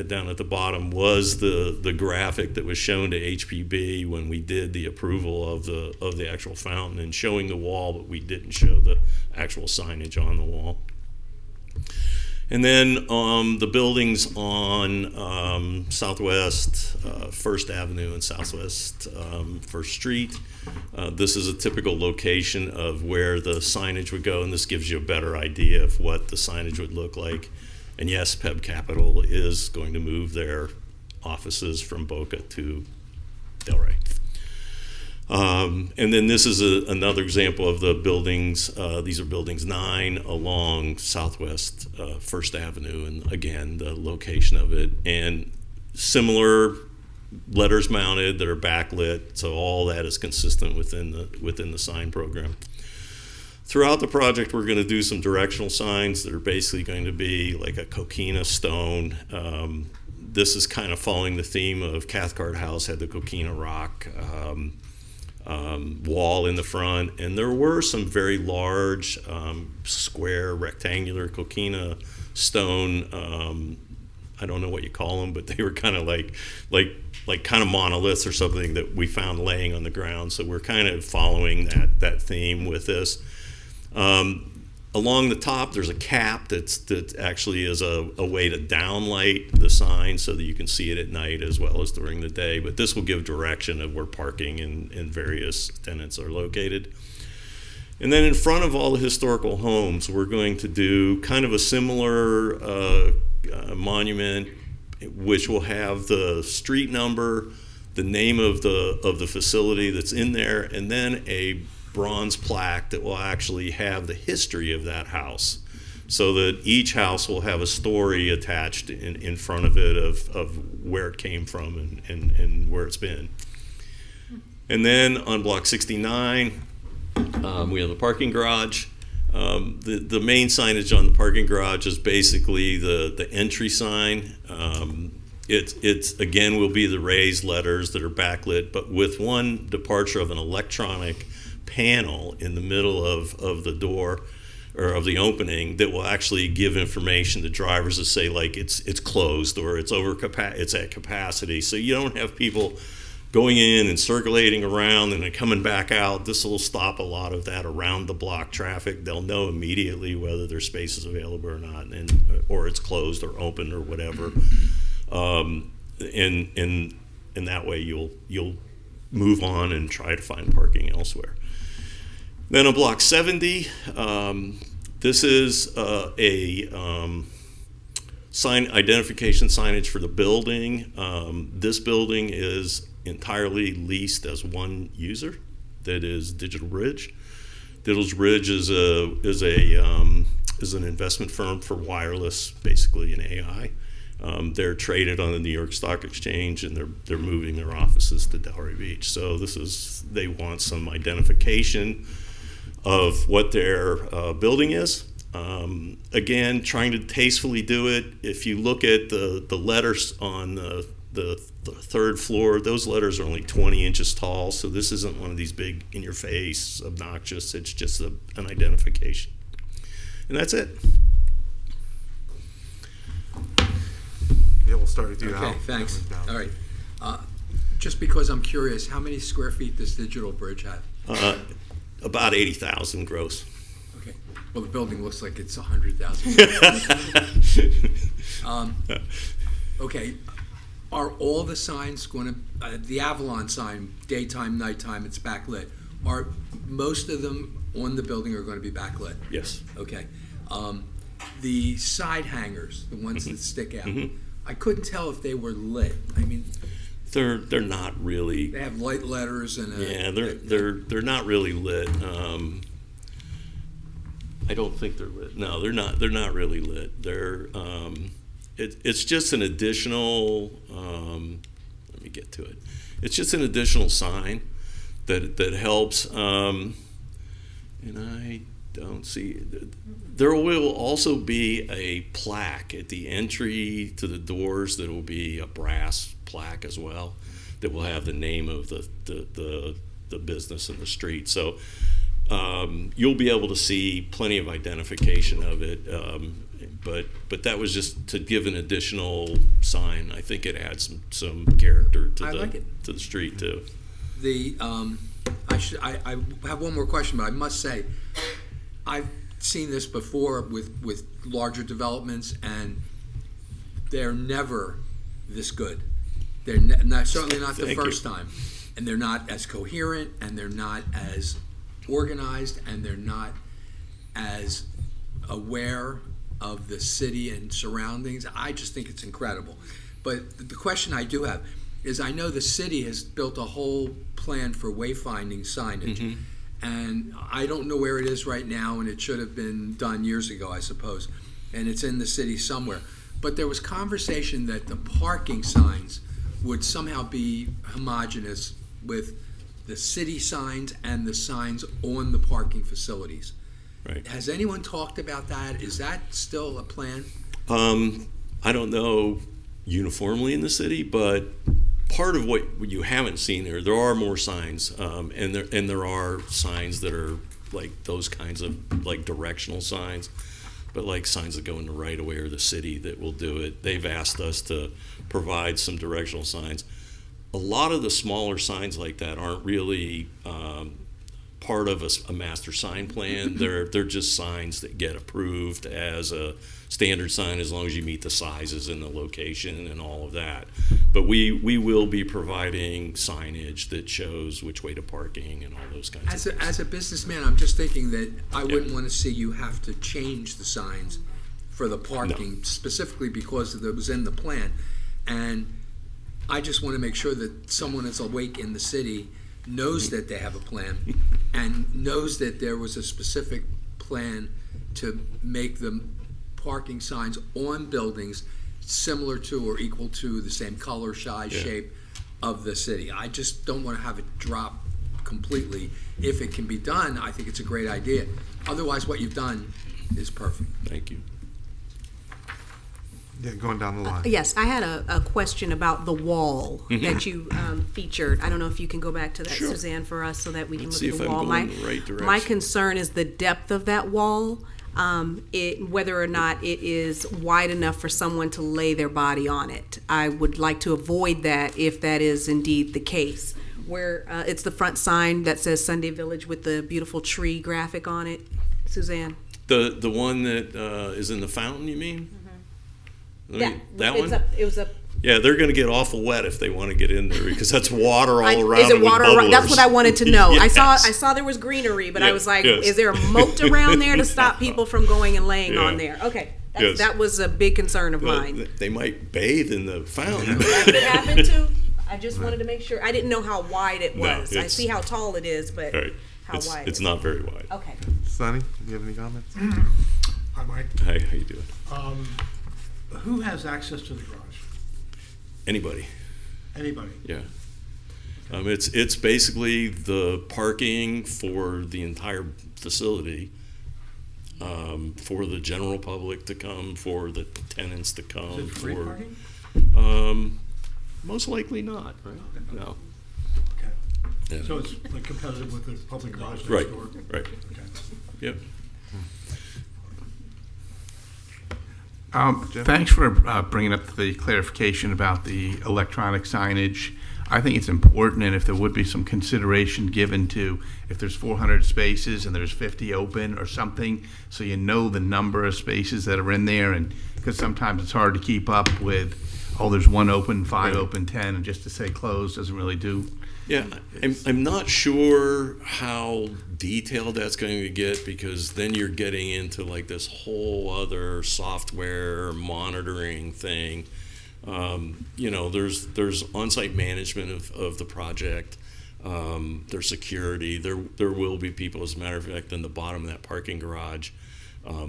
Speaker 16: down at the bottom was the graphic that was shown to HPB when we did the approval of the actual fountain and showing the wall, but we didn't show the actual signage on the wall. And then the buildings on Southwest 1st Avenue and Southwest 1st Street. This is a typical location of where the signage would go, and this gives you a better idea of what the signage would look like. And yes, Peb Capital is going to move their offices from Boca to Delray. And then this is another example of the buildings. These are buildings 9 along Southwest 1st Avenue, and again, the location of it. And similar letters mounted that are backlit, so all that is consistent within the sign program. Throughout the project, we're going to do some directional signs that are basically going to be like a coquina stone. This is kind of following the theme of Cathcart House had the coquina rock wall in the front, and there were some very large square rectangular coquina stone, I don't know what you call them, but they were kind of like kind of monoliths or something that we found laying on the ground. So we're kind of following that theme with this. Along the top, there's a cap that actually is a way to downlight the sign so that you can see it at night as well as during the day. But this will give direction of where parking and various tenants are located. And then in front of all the historical homes, we're going to do kind of a similar monument, which will have the street number, the name of the facility that's in there, and then a bronze plaque that will actually have the history of that house, so that each house will have a story attached in front of it of where it came from and where it's been. And then on block 69, we have the parking garage. The main signage on the parking garage is basically the entry sign. It's again will be the raised letters that are backlit, but with one departure of an electronic panel in the middle of the door or of the opening that will actually give information to drivers to say like it's closed or it's it's at capacity, so you don't have people going in and circulating around and then coming back out. This will stop a lot of that around the block traffic. They'll know immediately whether there's spaces available or not, or it's closed or open or whatever. And that way you'll move on and try to find parking elsewhere. Then on block 70, this is a sign identification signage for the building. This building is entirely leased as one user, that is Digital Bridge. Digital Bridge is an investment firm for wireless, basically, and AI. They're traded on the New York Stock Exchange, and they're moving their offices to Delray Beach. So they want some identification of what their building is. Again, trying to tastefully do it. If you look at the letters on the third floor, those letters are only 20 inches tall, so this isn't one of these big in-your-face, obnoxious. It's just an identification. And that's it.
Speaker 1: Yeah, we'll start with you, Al.
Speaker 4: Okay, thanks. All right. Just because I'm curious, how many square feet does Digital Bridge have?
Speaker 16: About 80,000 gross.
Speaker 4: Okay. Well, the building looks like it's 100,000. Okay, are all the signs going to, the Avalon sign, daytime, nighttime, it's backlit. Are most of them on the building are going to be backlit?
Speaker 16: Yes.
Speaker 4: Okay. The side hangers, the ones that stick out, I couldn't tell if they were lit. I mean,
Speaker 16: They're not really.
Speaker 4: they have light letters and
Speaker 16: They're not really lit. I don't think they're lit. No, they're not. They're not really lit. It's just an additional. Let me get to it. It's just an additional sign that helps. And I don't see. There will also be a plaque at the entry to the doors that will be a brass plaque as well, that will have the name of the business and the street. So you'll be able to see plenty of identification of it. But that was just to give an additional sign. I think it adds some character to the street too.
Speaker 4: I have one more question, but I must say, I've seen this before with larger developments, and they're never this good. They're certainly not the first time, and they're not as coherent, and they're not as organized, and they're not as aware of the city and surroundings. I just think it's incredible. But the question I do have is, I know the city has built a whole plan for wayfinding signage, and I don't know where it is right now, and it should have been done years ago, I suppose, and it's in the city somewhere. But there was conversation that the parking signs would somehow be homogeneous with the city signs and the signs on the parking facilities.
Speaker 16: Right.
Speaker 4: Has anyone talked about that? Is that still a plan?
Speaker 16: I don't know uniformly in the city, but part of what you haven't seen there are more signs, and there are signs that are like those kinds of like directional signs, but like signs that go in the right of way or the city that will do it. They've asked us to provide some directional signs. A lot of the smaller signs like that aren't really part of a master sign plan. They're just signs that get approved as a standard sign as long as you meet the sizes and the location and all of that. But we will be providing signage that shows which way to parking and all those kinds of things.
Speaker 4: As a businessman, I'm just thinking that I wouldn't want to see you have to change the signs for the parking, specifically because it was in the plan. And I just want to make sure that someone that's awake in the city knows that they have a plan and knows that there was a specific plan to make the parking signs on buildings similar to or equal to the same color, size, shape of the city. I just don't want to have it drop completely. If it can be done, I think it's a great idea. Otherwise, what you've done is perfect.
Speaker 16: Thank you.
Speaker 1: Yeah, going down the line.
Speaker 7: Yes, I had a question about the wall that you featured. I don't know if you can go back to that, Suzanne, for us so that we can
Speaker 16: Let's
Speaker 7: look
Speaker 16: see
Speaker 7: at the
Speaker 16: if
Speaker 7: wall.
Speaker 16: I'm going in the right direction.
Speaker 7: My concern is the depth of that wall, whether or not it is wide enough for someone to lay their body on it. I would like to avoid that if that is indeed the case. Where it's the front sign that says Sunday Village with the beautiful tree graphic on it, Suzanne?
Speaker 16: The one that is in the fountain, you mean? That one?
Speaker 7: It was up.
Speaker 16: Yeah, they're going to get awful wet if they want to get in there because that's water all around.
Speaker 7: Is it water
Speaker 16: with
Speaker 7: around? That's what I wanted to know.
Speaker 16: Yes.
Speaker 7: I saw there was greenery, but I was like, is there a moat around there to stop people from going and laying on there? Okay, that was a big concern of mine.
Speaker 16: They might bathe in the fountain.
Speaker 7: That could happen too. I just wanted to make sure. I didn't know how wide it was. I see how tall it is, but how wide?
Speaker 16: It's not very wide.
Speaker 7: Okay.
Speaker 1: Sonny, do you have any comments?
Speaker 13: Hi, Mike.
Speaker 16: Hi, how you doing?
Speaker 13: Who has access to the garage?
Speaker 16: Anybody.
Speaker 13: Anybody?
Speaker 16: Yeah. It's basically the parking for the entire facility, for the general public to come, for the tenants to come.
Speaker 13: Is it free
Speaker 16: parking? Most likely not, right? No.
Speaker 13: Okay.
Speaker 16: Yeah.
Speaker 13: So it's like competitive with the public garage next
Speaker 16: Right.
Speaker 13: door?
Speaker 16: Right.
Speaker 13: Okay.
Speaker 16: Yep.
Speaker 5: Thanks for bringing up the clarification about the electronic signage. I think it's important, and if there would be some consideration given to if there's 400 spaces and there's 50 open or something, so you know the number of spaces that are in there, and because sometimes it's hard to keep up with, oh, there's 1 open, 5 open, 10, and just to say closed doesn't really do.
Speaker 16: Yeah, I'm not sure how detailed that's going to get, because then you're getting into like this whole other software monitoring thing. There's on-site management of the project. There's security. There will be people, as a matter of fact, in the bottom of that parking garage.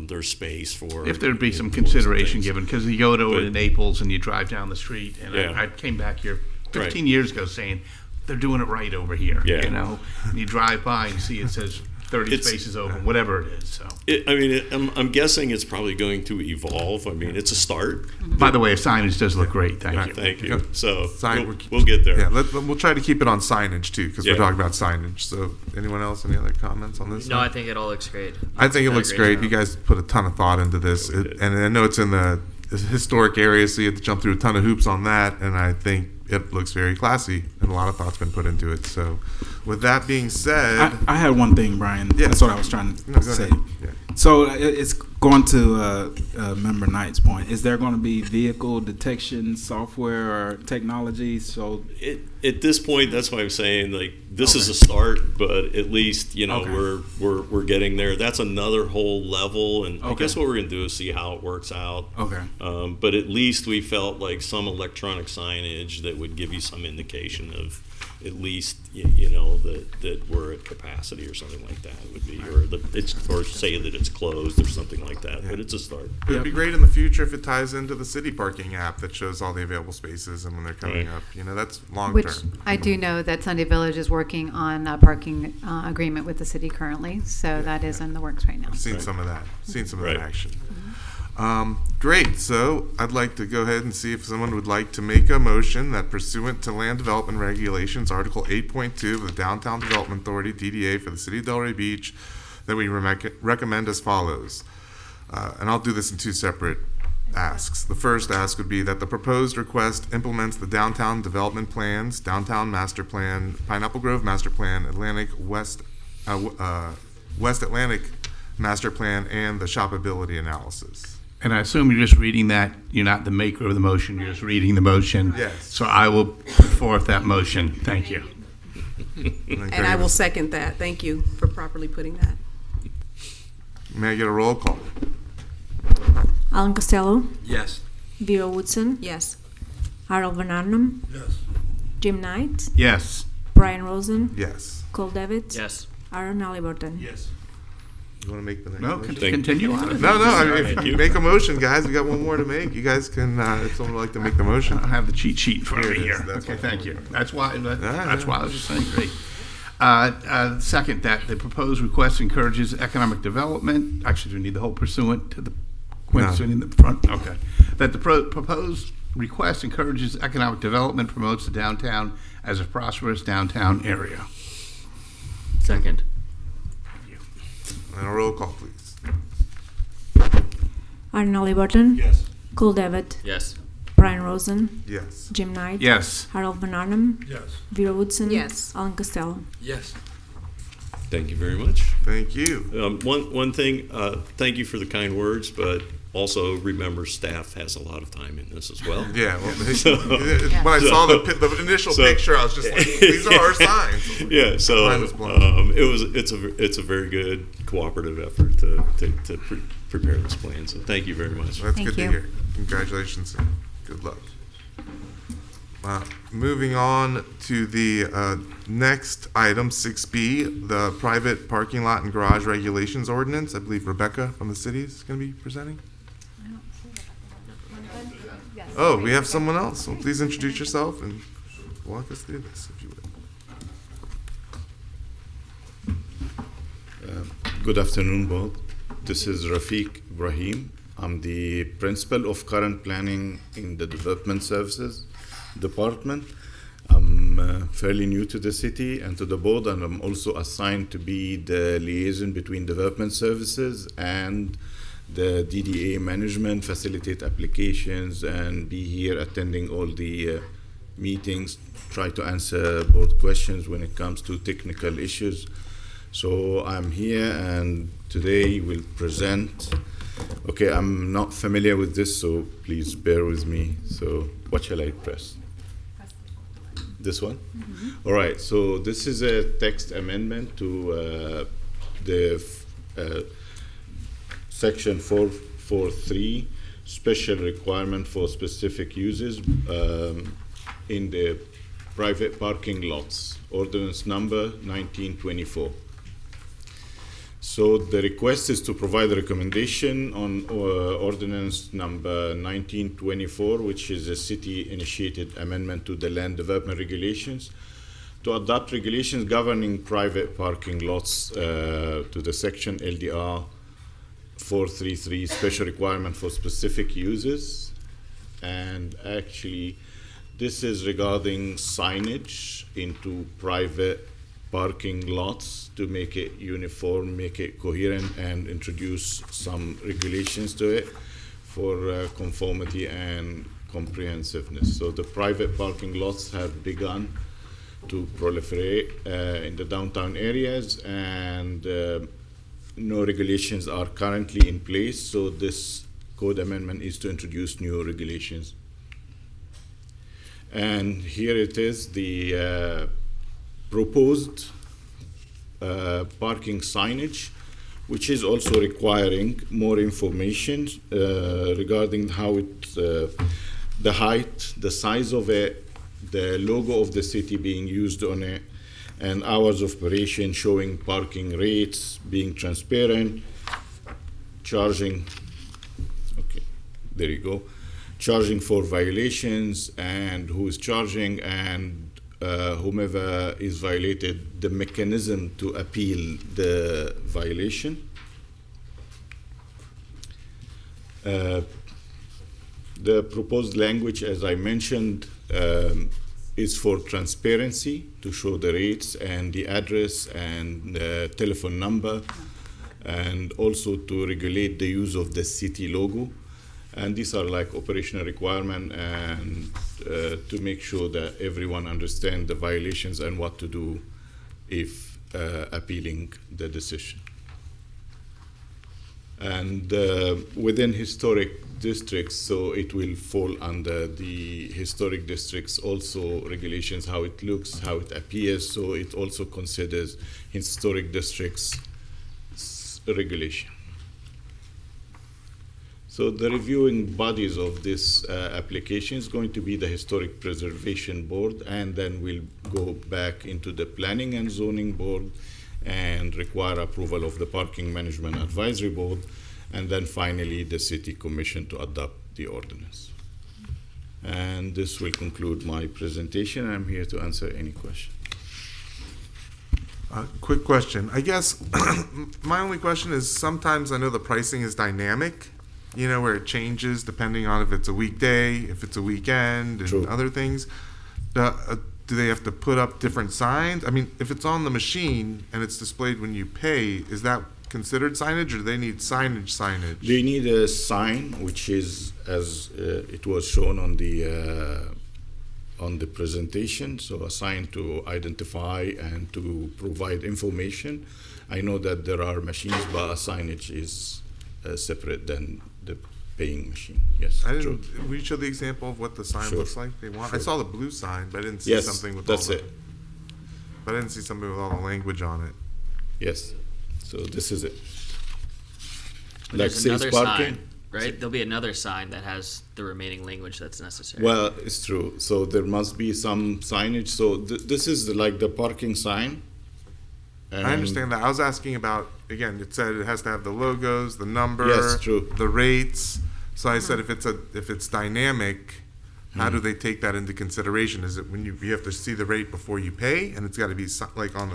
Speaker 16: There's space for.
Speaker 5: If there'd be some consideration given, because you go to Naples and you drive down the street, and I came back here 15 years ago saying, they're doing it right over here, And you drive by and see it says 30 spaces open, whatever it is. So,
Speaker 16: I'm guessing it's probably going to evolve. I mean, it's a start.
Speaker 5: By the way, signage does look great. Thank you.
Speaker 16: Thank you. So
Speaker 1: Sign-
Speaker 16: we'll get there.
Speaker 1: Yeah, we'll try to keep it on signage too, because we're talking about signage. So, anyone else? Any other comments on this?
Speaker 15: No, I think it all looks great.
Speaker 1: I think it
Speaker 15: Done a
Speaker 1: looks great.
Speaker 15: job.
Speaker 1: You guys put a ton of thought into this, and I know it's in the historic area, so you have to jump through a ton of hoops on that. And I think it looks very classy, and a lot of thought's been put into it. So, with that being said,
Speaker 14: I had one thing, Brian.
Speaker 1: Yeah.
Speaker 14: That's what I was trying to
Speaker 1: No, go
Speaker 14: say.
Speaker 1: ahead. Yeah.
Speaker 14: So it's going to Member Knight's point. Is there going to be vehicle detection software or technology? So
Speaker 16: At this point, that's why I'm saying, like, this is a start, but at least we're getting there. That's another whole level, and I guess what we're going to do is see how it works out.
Speaker 14: Okay.
Speaker 16: But at least we felt like some electronic signage that would give you some indication of at least that we're at capacity or something like that would be, or say that it's closed or something like that. But it's a start.
Speaker 1: It'd be great in the future if it ties into the city parking app that shows all the available spaces and when they're coming up. That's long
Speaker 2: Which
Speaker 1: term.
Speaker 2: I do know that Sunday Village is working on a parking agreement with the city currently, so that is in the works right now.
Speaker 1: I've seen some of that. Seen some of that action.
Speaker 2: Mm-hmm.
Speaker 1: Great. So I'd like to go ahead and see if someone would like to make a motion that pursuant to Land Development Regulations, Article 8.2 of the Downtown Development Authority, DDA, for the City of Delray Beach, that we recommend as follows. And I'll do this in 2 separate asks. The first ask would be that the proposed request implements the Downtown Development Plans, Downtown Master Plan, Pineapple Grove Master Plan, West Atlantic Master Plan, and the shoppability analysis.
Speaker 5: And I assume you're just reading that, you're not the maker of the motion, you're just reading the motion.
Speaker 1: Yes.
Speaker 5: So I will put forth that motion. Thank you.
Speaker 7: And I will second that. Thank you for properly putting that.
Speaker 1: May I get a roll call?
Speaker 3: Alan Costello,
Speaker 4: Yes.
Speaker 3: Vera Woodson,
Speaker 7: Yes.
Speaker 3: Harold Van Arnhem,
Speaker 13: Yes.
Speaker 3: Jim Knight,
Speaker 5: Yes.
Speaker 3: Brian Rosen,
Speaker 1: Yes.
Speaker 3: Cole Devitt,
Speaker 15: Yes.
Speaker 3: Aaron Halliburton.
Speaker 13: Yes.
Speaker 1: You want to make the next
Speaker 5: No,
Speaker 1: motion?
Speaker 5: continue on.
Speaker 1: No, I mean, if
Speaker 16: Thank
Speaker 1: you
Speaker 16: you.
Speaker 1: make a motion, guys, we got one more to make. You guys can, if someone would like to make the motion.
Speaker 5: I have the cheat sheet in front of me
Speaker 1: Here it is.
Speaker 5: here.
Speaker 1: That's
Speaker 5: Okay,
Speaker 1: what-
Speaker 5: thank you. That's why
Speaker 1: yeah.
Speaker 5: I was just saying, great. Second, that the proposed request encourages economic development. Actually, do we need the whole pursuant to the quince in the front? Okay. That the proposed request encourages economic development, promotes the downtown as a prosperous downtown area.
Speaker 15: Second.
Speaker 1: And a roll call, please.
Speaker 3: Aaron Halliburton,
Speaker 13: Yes.
Speaker 3: Cole Devitt,
Speaker 15: Yes.
Speaker 3: Brian Rosen,
Speaker 1: Yes.
Speaker 3: Jim Knight,
Speaker 5: Yes.
Speaker 3: Harold Van Arnhem,
Speaker 13: Yes.
Speaker 3: Vera Woodson,
Speaker 7: Yes.
Speaker 3: Alan Costello.
Speaker 4: Yes.
Speaker 16: Thank you very much.
Speaker 1: Thank you.
Speaker 16: One thing, thank you for the kind words, but also remember staff has a lot of time in this as well.
Speaker 1: Yeah, well, when I saw the initial picture, I was just like, these are our signs.
Speaker 16: Yeah, so
Speaker 1: Mine was blown.
Speaker 16: it's a very good cooperative effort to prepare this plan. So thank you very much.
Speaker 1: That's
Speaker 2: Thank
Speaker 1: good
Speaker 2: you.
Speaker 1: to hear. Congratulations and good luck. Moving on to the next item, 6B, the private parking lot and garage regulations ordinance. I believe Rebecca from the city is going to be presenting. Oh, we have someone else. Well, please introduce yourself and walk us through this, if you would.
Speaker 17: Good afternoon, both. This is Rafiq Ibrahim. I'm the principal of current planning in the Development Services Department. I'm fairly new to the city and to the board, and I'm also assigned to be the liaison between Development Services and the DDA management, facilitate applications, and be here attending all the meetings, try to answer board questions when it comes to technical issues. So I'm here and today we'll present. Okay, I'm not familiar with this, so please bear with me. So what shall I press? This one? Mm-hmm. All right, so this is a text amendment to section 443, special requirement for specific uses in the private parking lots, ordinance number 1924. So the request is to provide a recommendation on ordinance number 1924, which is a city-initiated amendment to the land development regulations, to adopt regulations governing private parking lots to the section LDR 433, special requirement for specific uses. And actually, this is regarding signage into private parking lots to make it uniform, make it coherent, and introduce some regulations to it for conformity and comprehensiveness. So the private parking lots have begun to proliferate in the downtown areas, and no regulations are currently in place. So this code amendment is to introduce new regulations. And here it is, the proposed parking signage, which is also requiring more information regarding how it, the height, the size of it, the logo of the city being used on it, and hours of operation, showing parking rates, being transparent, charging, okay, there you go, charging for violations and who is charging, and whomever is violated, the mechanism to appeal the violation. The proposed language, as I mentioned, is for transparency, to show the rates and the address and the telephone number, and also to regulate the use of the city logo. And these are like operational requirements, and to make sure that everyone understands the violations and what to do if appealing the decision. And within historic districts, so it will fall under the historic districts also regulations, how it looks, how it appears, so it also considers historic districts regulation. So the reviewing bodies of this application is going to be the Historic Preservation Board, and then we'll go back into the Planning and Zoning Board and require approval of the Parking Management Advisory Board, and then finally the City Commission to adopt the ordinance. And this will conclude my presentation. I'm here to answer any question.
Speaker 1: Quick question. I guess my only question is, sometimes I know the pricing is dynamic, you know, where it changes depending on if it's a weekday, if it's a weekend, and
Speaker 17: True.
Speaker 1: other things. Do they have to put up different signs? I mean, if it's on the machine and it's displayed when you pay, is that considered signage, or do they need signage?
Speaker 17: They need a sign, which is as it was shown on the presentation. So a sign to identify and to provide information. I know that there are machines, but a signage is separate than the paying machine. Yes, true.
Speaker 1: We show the example of what the sign
Speaker 17: Sure.
Speaker 1: looks like they want.
Speaker 17: Sure.
Speaker 1: I saw the blue sign, but I didn't see
Speaker 17: Yes,
Speaker 1: something with
Speaker 17: that's
Speaker 1: all the,
Speaker 17: it.
Speaker 1: But I didn't see something with all the language on it.
Speaker 17: Yes. So this is it.
Speaker 15: But
Speaker 17: Like
Speaker 15: there's
Speaker 17: safe
Speaker 15: another
Speaker 17: parking.
Speaker 15: sign, right? There'll be another sign that has the remaining language that's necessary.
Speaker 17: Well, it's true. So there must be some signage. So this is like the parking sign.
Speaker 1: I understand that. I was asking about, again, it said it has to have the logos, the number,
Speaker 17: Yes, true.
Speaker 1: the rates. So I said if it's dynamic, how do they take that into consideration? Is it when you have to see the rate before you pay, and it's got to be like on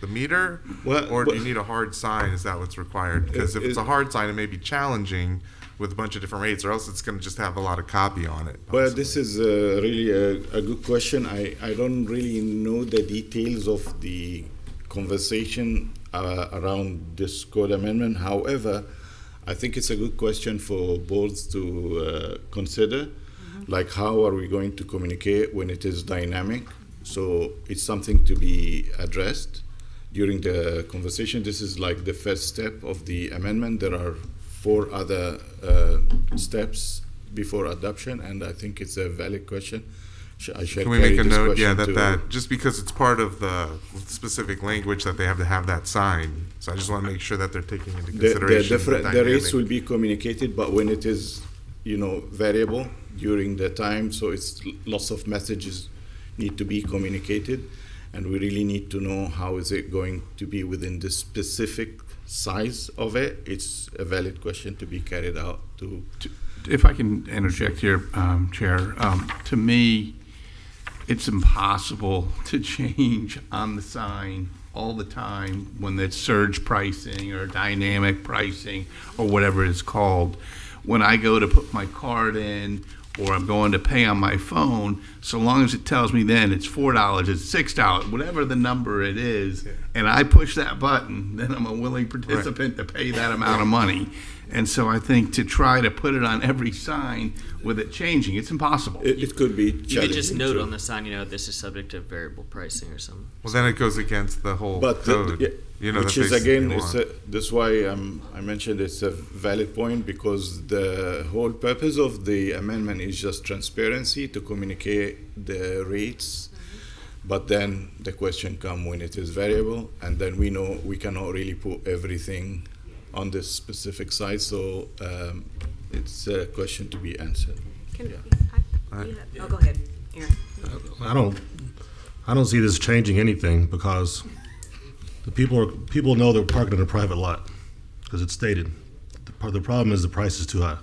Speaker 1: the meter, or do you need a hard sign? Is that what's required? Because if it's a hard sign, it may be challenging with a bunch of different rates, or else it's going to just have a lot of copy on it.
Speaker 17: Well, this is really a good question. I don't really know the details of the conversation around this code amendment. However, I think it's a good question for boards to consider. like how are we going to communicate when it is dynamic? So it's something to be addressed during the conversation. This is like the first step of the amendment. There are 4 other steps before adoption, and I think it's a valid question. I shall
Speaker 1: Can we
Speaker 17: carry
Speaker 1: make a
Speaker 17: this
Speaker 1: note? Yeah,
Speaker 17: question
Speaker 1: that just because it's part of the specific language that they have to have that sign. So I just want to make sure that they're taking into consideration
Speaker 17: the rates will be communicated, but when it is, variable during the time, so it's lots of messages need to be communicated, and we really need to know how is it going to be within the specific size of it. It's a valid question to be carried out to.
Speaker 5: If I can interject here, Chair, to me, it's impossible to change on the sign all the time when it's surge pricing or dynamic pricing or whatever it's called. When I go to put my card in or I'm going to pay on my phone, so long as it tells me then it's $4, it's $6, whatever the number it is, and I push that button, then I'm a willing participant to pay that amount of money. And so I think to try to put it on every sign with it changing, it's impossible.
Speaker 17: It could be challenging.
Speaker 15: You could just note on the sign, this is subject to variable pricing or something.
Speaker 1: Well, then it goes against the whole code.
Speaker 17: Which is again, that's why I mentioned it's a valid point, because the whole purpose of the amendment is just transparency to communicate the rates. But then the question comes when it is variable, and then we know we cannot really put everything on this specific site, so it's a question to be answered.
Speaker 7: Go ahead, Aaron.
Speaker 18: I don't see this changing anything, because the people know they're parking in a private lot because it's stated. The problem is the price is too high.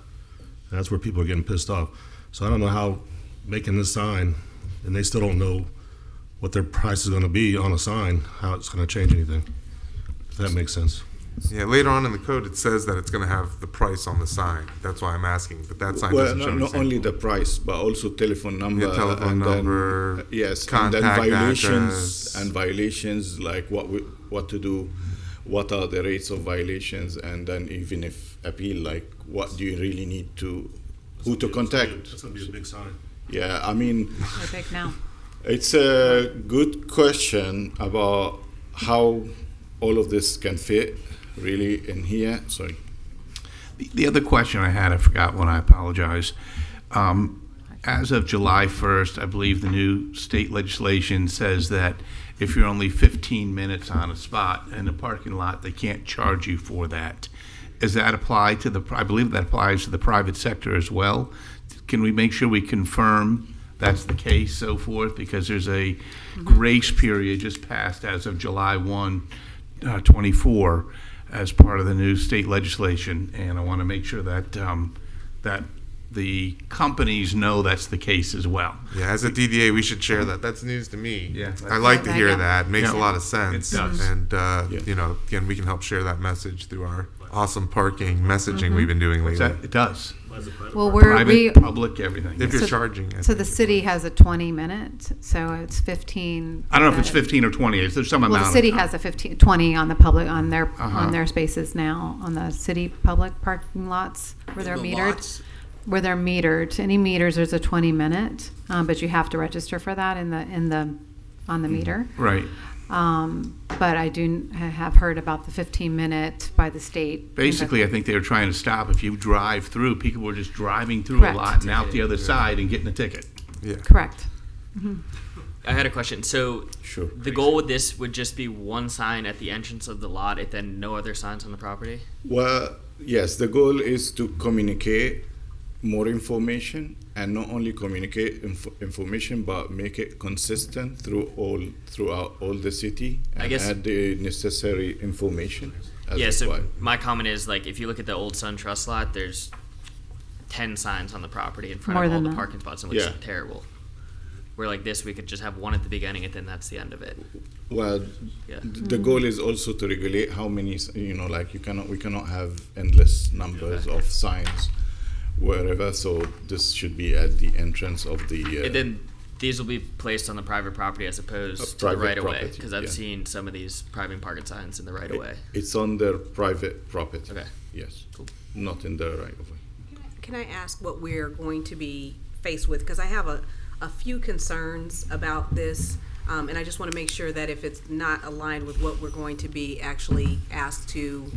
Speaker 18: And that's where people are getting pissed off. So I don't know how making this sign, and they still don't know what their price is going to be on a sign, how it's going to change anything. If that makes sense.
Speaker 1: Yeah, later on in the code, it says that it's going to have the price on the sign. That's why I'm asking. But that sign doesn't show
Speaker 17: not only the price, but also telephone number.
Speaker 1: Yeah, telephone number.
Speaker 17: Yes,
Speaker 1: contact
Speaker 17: and then
Speaker 1: address.
Speaker 17: violations like what to do, what are the rates of violations, and then even if appeal, like what do you really need to, who to contact.
Speaker 18: That's going to be a big sign.
Speaker 17: Yeah, I mean,
Speaker 2: They're big now.
Speaker 17: It's a good question about how all of this can fit really in here. Sorry.
Speaker 5: The other question I had, I forgot one, I apologize. As of July 1st, I believe the new state legislation says that if you're only 15 minutes on a spot in a parking lot, they can't charge you for that. Does that apply to I believe that applies to the private sector as well. Can we make sure we confirm that's the case, so forth? Because there's a grace period just passed as of July 1, 24, as part of the new state legislation, and I want to make sure that that the companies know that's the case as well.
Speaker 1: Yeah, as a DDA, we should share that. That's news to me.
Speaker 5: Yeah,
Speaker 1: I like to hear that. It makes
Speaker 5: Yeah.
Speaker 1: a lot of sense.
Speaker 5: It does.
Speaker 1: And, again, we can help share that message through our awesome parking messaging we've been doing lately.
Speaker 5: It does.
Speaker 2: Well,
Speaker 5: Private, public, everything.
Speaker 1: If you're charging.
Speaker 2: So the city has a 20-minute, so it's 15.
Speaker 5: I don't know if it's 15 or 20. There's some amount.
Speaker 2: Well, the city has a 20 on the public, on their spaces now, on the city public parking lots where they're metered.
Speaker 4: Lots.
Speaker 2: Where they're metered. Any meters, there's a 20-minute, but you have to register for that on the meter.
Speaker 5: Right.
Speaker 2: But I do have heard about the 15-minute by the state.
Speaker 5: Basically, I think they were trying to stop if you drive through. People were just driving through
Speaker 2: Correct.
Speaker 5: a lot and out the other side and getting a ticket.
Speaker 1: Yeah.
Speaker 2: Correct.
Speaker 15: I had a question. So
Speaker 17: Sure.
Speaker 15: the goal with this would just be one sign at the entrance of the lot, and then no other signs on the property?
Speaker 17: Well, yes, the goal is to communicate more information, and not only communicate information, but make it consistent throughout all the city, and
Speaker 15: I guess-
Speaker 17: add the necessary information as
Speaker 15: Yeah, so
Speaker 17: required.
Speaker 15: my comment is, like, if you look at the old Sun Trust lot, there's 10 signs on the property in front
Speaker 2: More
Speaker 15: of all
Speaker 2: than
Speaker 15: the
Speaker 2: that.
Speaker 15: parking spots, and it looks
Speaker 17: Yeah.
Speaker 15: terrible. Where like this, we could just have one at the beginning, and then that's the end of it.
Speaker 17: Well,
Speaker 15: Yeah.
Speaker 17: the goal is also to regulate how many, like we cannot have endless numbers of signs wherever, so this should be at the entrance of the.
Speaker 15: And then these will be placed on the private property as opposed to the
Speaker 17: private
Speaker 15: right of way,
Speaker 17: property,
Speaker 15: because I've
Speaker 17: yeah.
Speaker 15: seen some of these private parking signs in the right of way.
Speaker 17: It's on their private property.
Speaker 15: Okay.
Speaker 17: Yes.
Speaker 15: Cool.
Speaker 17: Not in the right of way.
Speaker 7: Can I ask what we're going to be faced with, because I have a few concerns about this, and I just want to make sure that if it's not aligned with what we're going to be actually asked to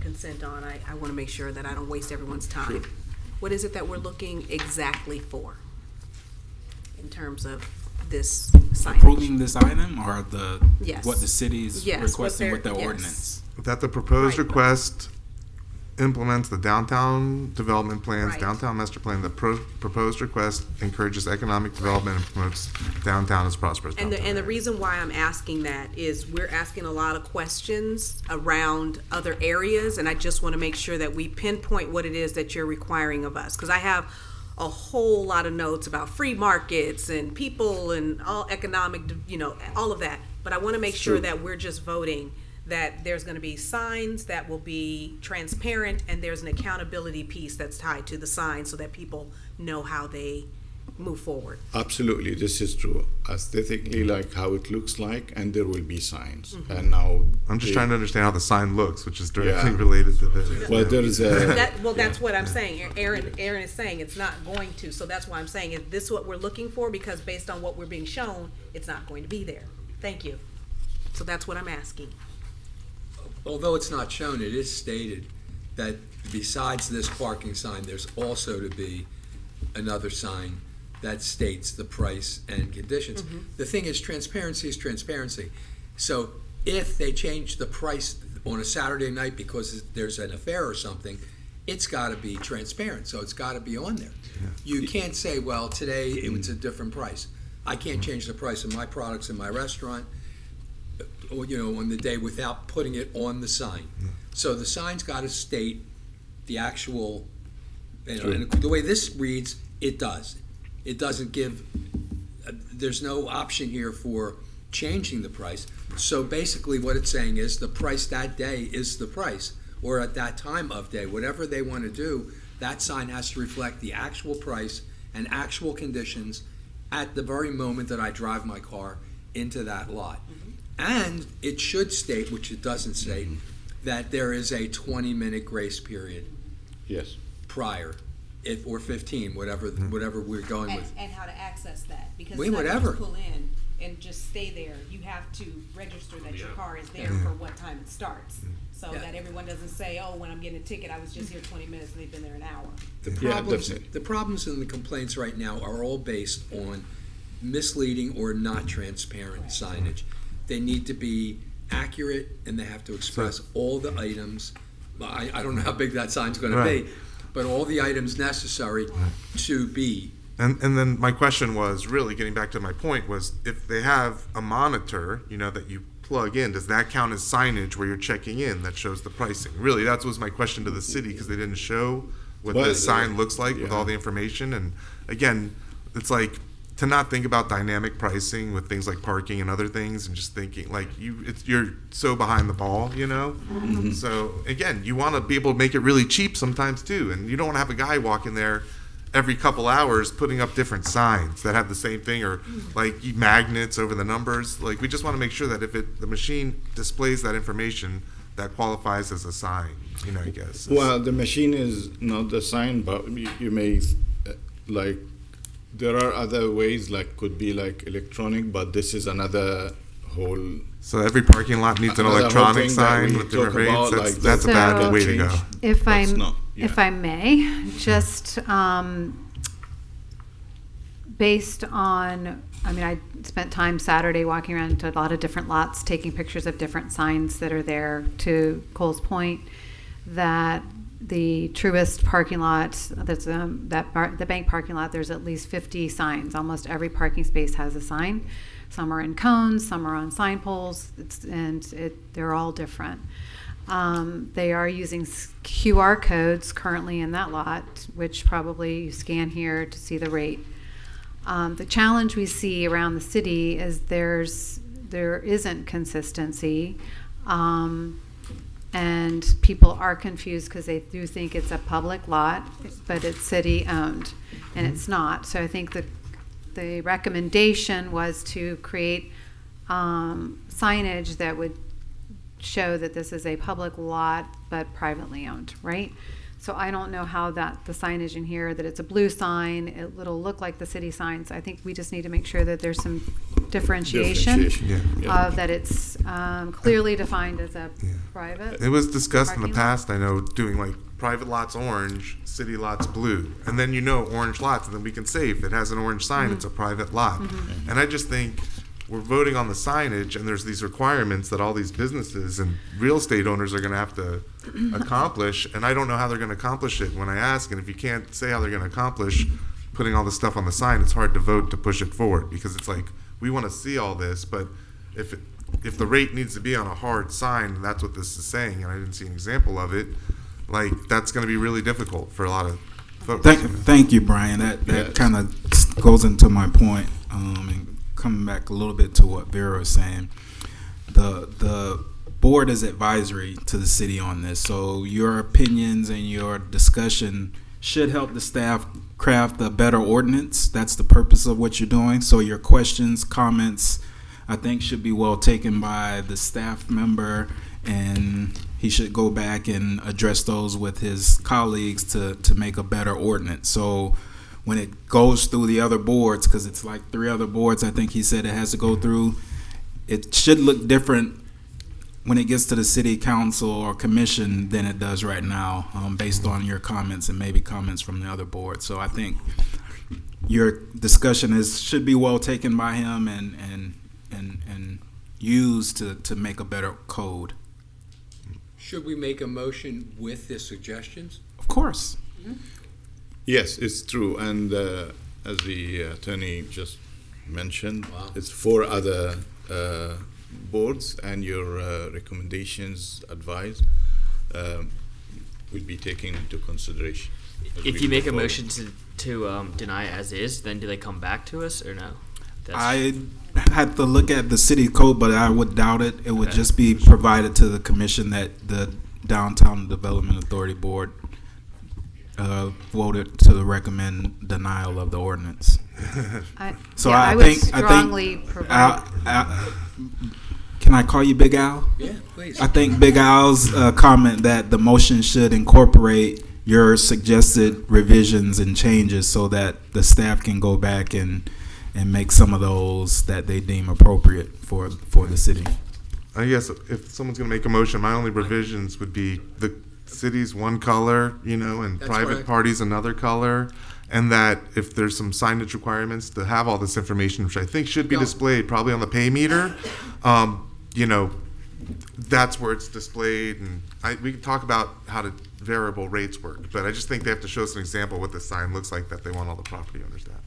Speaker 7: consent on, I want to make sure that I don't waste everyone's time.
Speaker 16: Sure.
Speaker 7: What is it that we're looking exactly for in terms of this signage?
Speaker 14: Approving this item or
Speaker 7: Yes.
Speaker 14: what the city is
Speaker 7: Yes, what
Speaker 14: requesting with
Speaker 7: they're-
Speaker 14: their
Speaker 7: yes.
Speaker 14: ordinance?
Speaker 1: That the proposed
Speaker 7: Right.
Speaker 1: request implements the downtown development plans,
Speaker 7: Right.
Speaker 1: downtown master plan. The proposed request encourages economic development and promotes downtown as prosperous
Speaker 7: And
Speaker 1: downtown
Speaker 7: the
Speaker 1: area.
Speaker 7: reason why I'm asking that is we're asking a lot of questions around other areas, and I just want to make sure that we pinpoint what it is that you're requiring of us. Because I have a whole lot of notes about free markets and people and all economic, all of that. But I want to make sure
Speaker 16: Sure.
Speaker 7: that we're just voting that there's going to be signs that will be transparent, and there's an accountability piece that's tied to the sign so that people know how they move forward.
Speaker 17: Absolutely, this is true. Aesthetically, like how it looks like, and there will be signs. And now
Speaker 1: I'm just trying to understand how the sign looks, which is directly
Speaker 17: Yeah.
Speaker 1: related to this.
Speaker 17: Well, there is a
Speaker 7: That's what I'm saying. Aaron is saying it's not going to, so that's why I'm saying, is this what we're looking for? Because based on what we're being shown, it's not going to be there. Thank you. So that's what I'm asking.
Speaker 4: Although it's not shown, it is stated that besides this parking sign, there's also to be another sign that states the price and conditions. The thing is, transparency is transparency. So if they change the price on a Saturday night because there's an affair or something, it's got to be transparent, so it's got to be on there. You can't say, well, today it was a different price. I can't change the price of my products in my restaurant, or, on the day without putting it on the sign. So the sign's got to state the actual, and the way this reads, it does. It doesn't give, there's no option here for changing the price. So basically what it's saying is the price that day is the price, or at that time of day, whatever they want to do, that sign has to reflect the actual price and actual conditions at the very moment that I drive my car into that lot. And it should state, which it doesn't state, that there is a 20-minute grace period
Speaker 17: yes.
Speaker 4: prior, or 15, whatever we're going with.
Speaker 7: And how to access that, because
Speaker 4: Wait,
Speaker 7: it's not
Speaker 4: whatever.
Speaker 7: just pull in and just stay there. You have to register that your car is there for what time it starts, so that everyone doesn't say, oh, when I'm getting a ticket, I was just here 20 minutes and they've been there an hour.
Speaker 4: The problems and the complaints right now are all based on misleading or not transparent signage. They need to be accurate, and they have to express all the items. I don't know how big that sign's going to be, but all the items necessary to be.
Speaker 1: And then my question was, really getting back to my point, was if they have a monitor, that you plug in, does that count as signage where you're checking in that shows the pricing? Really, that was my question to the city, because they didn't show what
Speaker 17: Well,
Speaker 1: the sign looks like with all the information. And again, it's like to not think about dynamic pricing with things like parking and other things, and just thinking like you're so behind the ball, So again, you want to be able to make it really cheap sometimes too, and you don't want to have a guy walking there every couple hours putting up different signs that have the same thing, or like magnets over the numbers. Like, we just want to make sure that if the machine displays that information, that qualifies as a sign, I guess.
Speaker 17: Well, the machine is not the sign, but you may like. There are other ways, like could be like electronic, but this is another whole.
Speaker 1: So every parking lot needs an
Speaker 17: another whole
Speaker 1: electronic
Speaker 17: thing that
Speaker 1: sign
Speaker 17: we
Speaker 1: with different
Speaker 17: talk
Speaker 1: rates.
Speaker 17: about,
Speaker 1: That's a
Speaker 17: like
Speaker 1: bad
Speaker 2: So-
Speaker 1: way to go.
Speaker 2: If
Speaker 17: That's
Speaker 2: I'm,
Speaker 17: not- yeah.
Speaker 2: if I may, just based on, I spent time Saturday walking around to a lot of different lots, taking pictures of different signs that are there. To Cole's point, that the Truist parking lot, that's the bank parking lot, there's at least 50 signs. Almost every parking space has a sign. Some are in cones, some are on sign poles, they're all different. They are using QR codes currently in that lot, which probably you scan here to see the rate. The challenge we see around the city is there isn't consistency, and people are confused because they do think it's a public lot, but it's city owned, and it's not. So I think the recommendation was to create signage that would show that this is a public lot but privately owned, right? So I don't know how the signage in here, that it's a blue sign, it'll look like the city signs. I think we just need to make sure that there's some differentiation, of that it's clearly defined as a private.
Speaker 1: It was discussed in the
Speaker 2: parking lot.
Speaker 1: past, I know, doing like private lots orange, city lots blue. And then orange lots, and then we can say if it has an orange sign, it's a private lot. And I just think we're voting on the signage, and there's these requirements that all these businesses and real estate owners are gonna have to accomplish, and I don't know how they're gonna accomplish it when I ask, and if you can't say how they're gonna accomplish putting all this stuff on the sign, it's hard to vote to push it forward, because it's like, we wanna see all this, but if the rate needs to be on a hard sign, and that's what this is saying, and I didn't see an example of it, like, that's gonna be really difficult for a lot of folks.
Speaker 14: Thank you, Brian. That kind of goes into my point, and coming back a little bit to what Vera was saying. The board is advisory to the city on this, so your opinions and your discussion should help the staff craft a better ordinance. That's the purpose of what you're doing. So your questions, comments, I think should be well taken by the staff member, and he should go back and address those with his colleagues to make a better ordinance. So when it goes through the other boards, because it's like 3 other boards, I think he said it has to go through, it should look different when it gets to the city council or commission than it does right now, based on your comments and maybe comments from the other boards. So I think your discussion should be well taken by him and used to make a better code.
Speaker 4: Should we make a motion with the suggestions?
Speaker 14: Of course.
Speaker 17: Yes, it's true. And as the attorney just mentioned, it's 4 other boards, and your recommendations, advice, will be taken into consideration.
Speaker 15: If you make a motion to deny as is, then do they come back to us or no?
Speaker 14: I had to look at the city code, but I would doubt it. It would just be provided to the commission that the Downtown Development Authority Board voted to recommend denial of the ordinance.
Speaker 2: I would strongly provide.
Speaker 14: Can I call you Big Al?
Speaker 4: Yeah, please.
Speaker 14: I think Big Al's comment that the motion should incorporate your suggested revisions and changes so that the staff can go back and make some of those that they deem appropriate for the city.
Speaker 1: I guess if someone's gonna make a motion, my only revisions would be the city's one color, and
Speaker 4: That's
Speaker 1: private
Speaker 4: correct.
Speaker 1: parties another color, and that if there's some signage requirements to have all this information, which I think should be displayed probably on the pay meter, that's where it's displayed, and we can talk about how the variable rates work, but I just think they have to show us an example of what the sign looks like that they want all the property owners to have.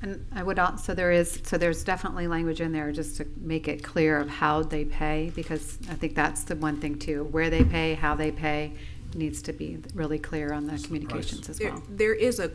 Speaker 2: And I would also, there's definitely language in there just to make it clear of how they pay, because I think that's the one thing too, where they pay, how they pay, needs to be really clear on the communications as well.
Speaker 7: There is an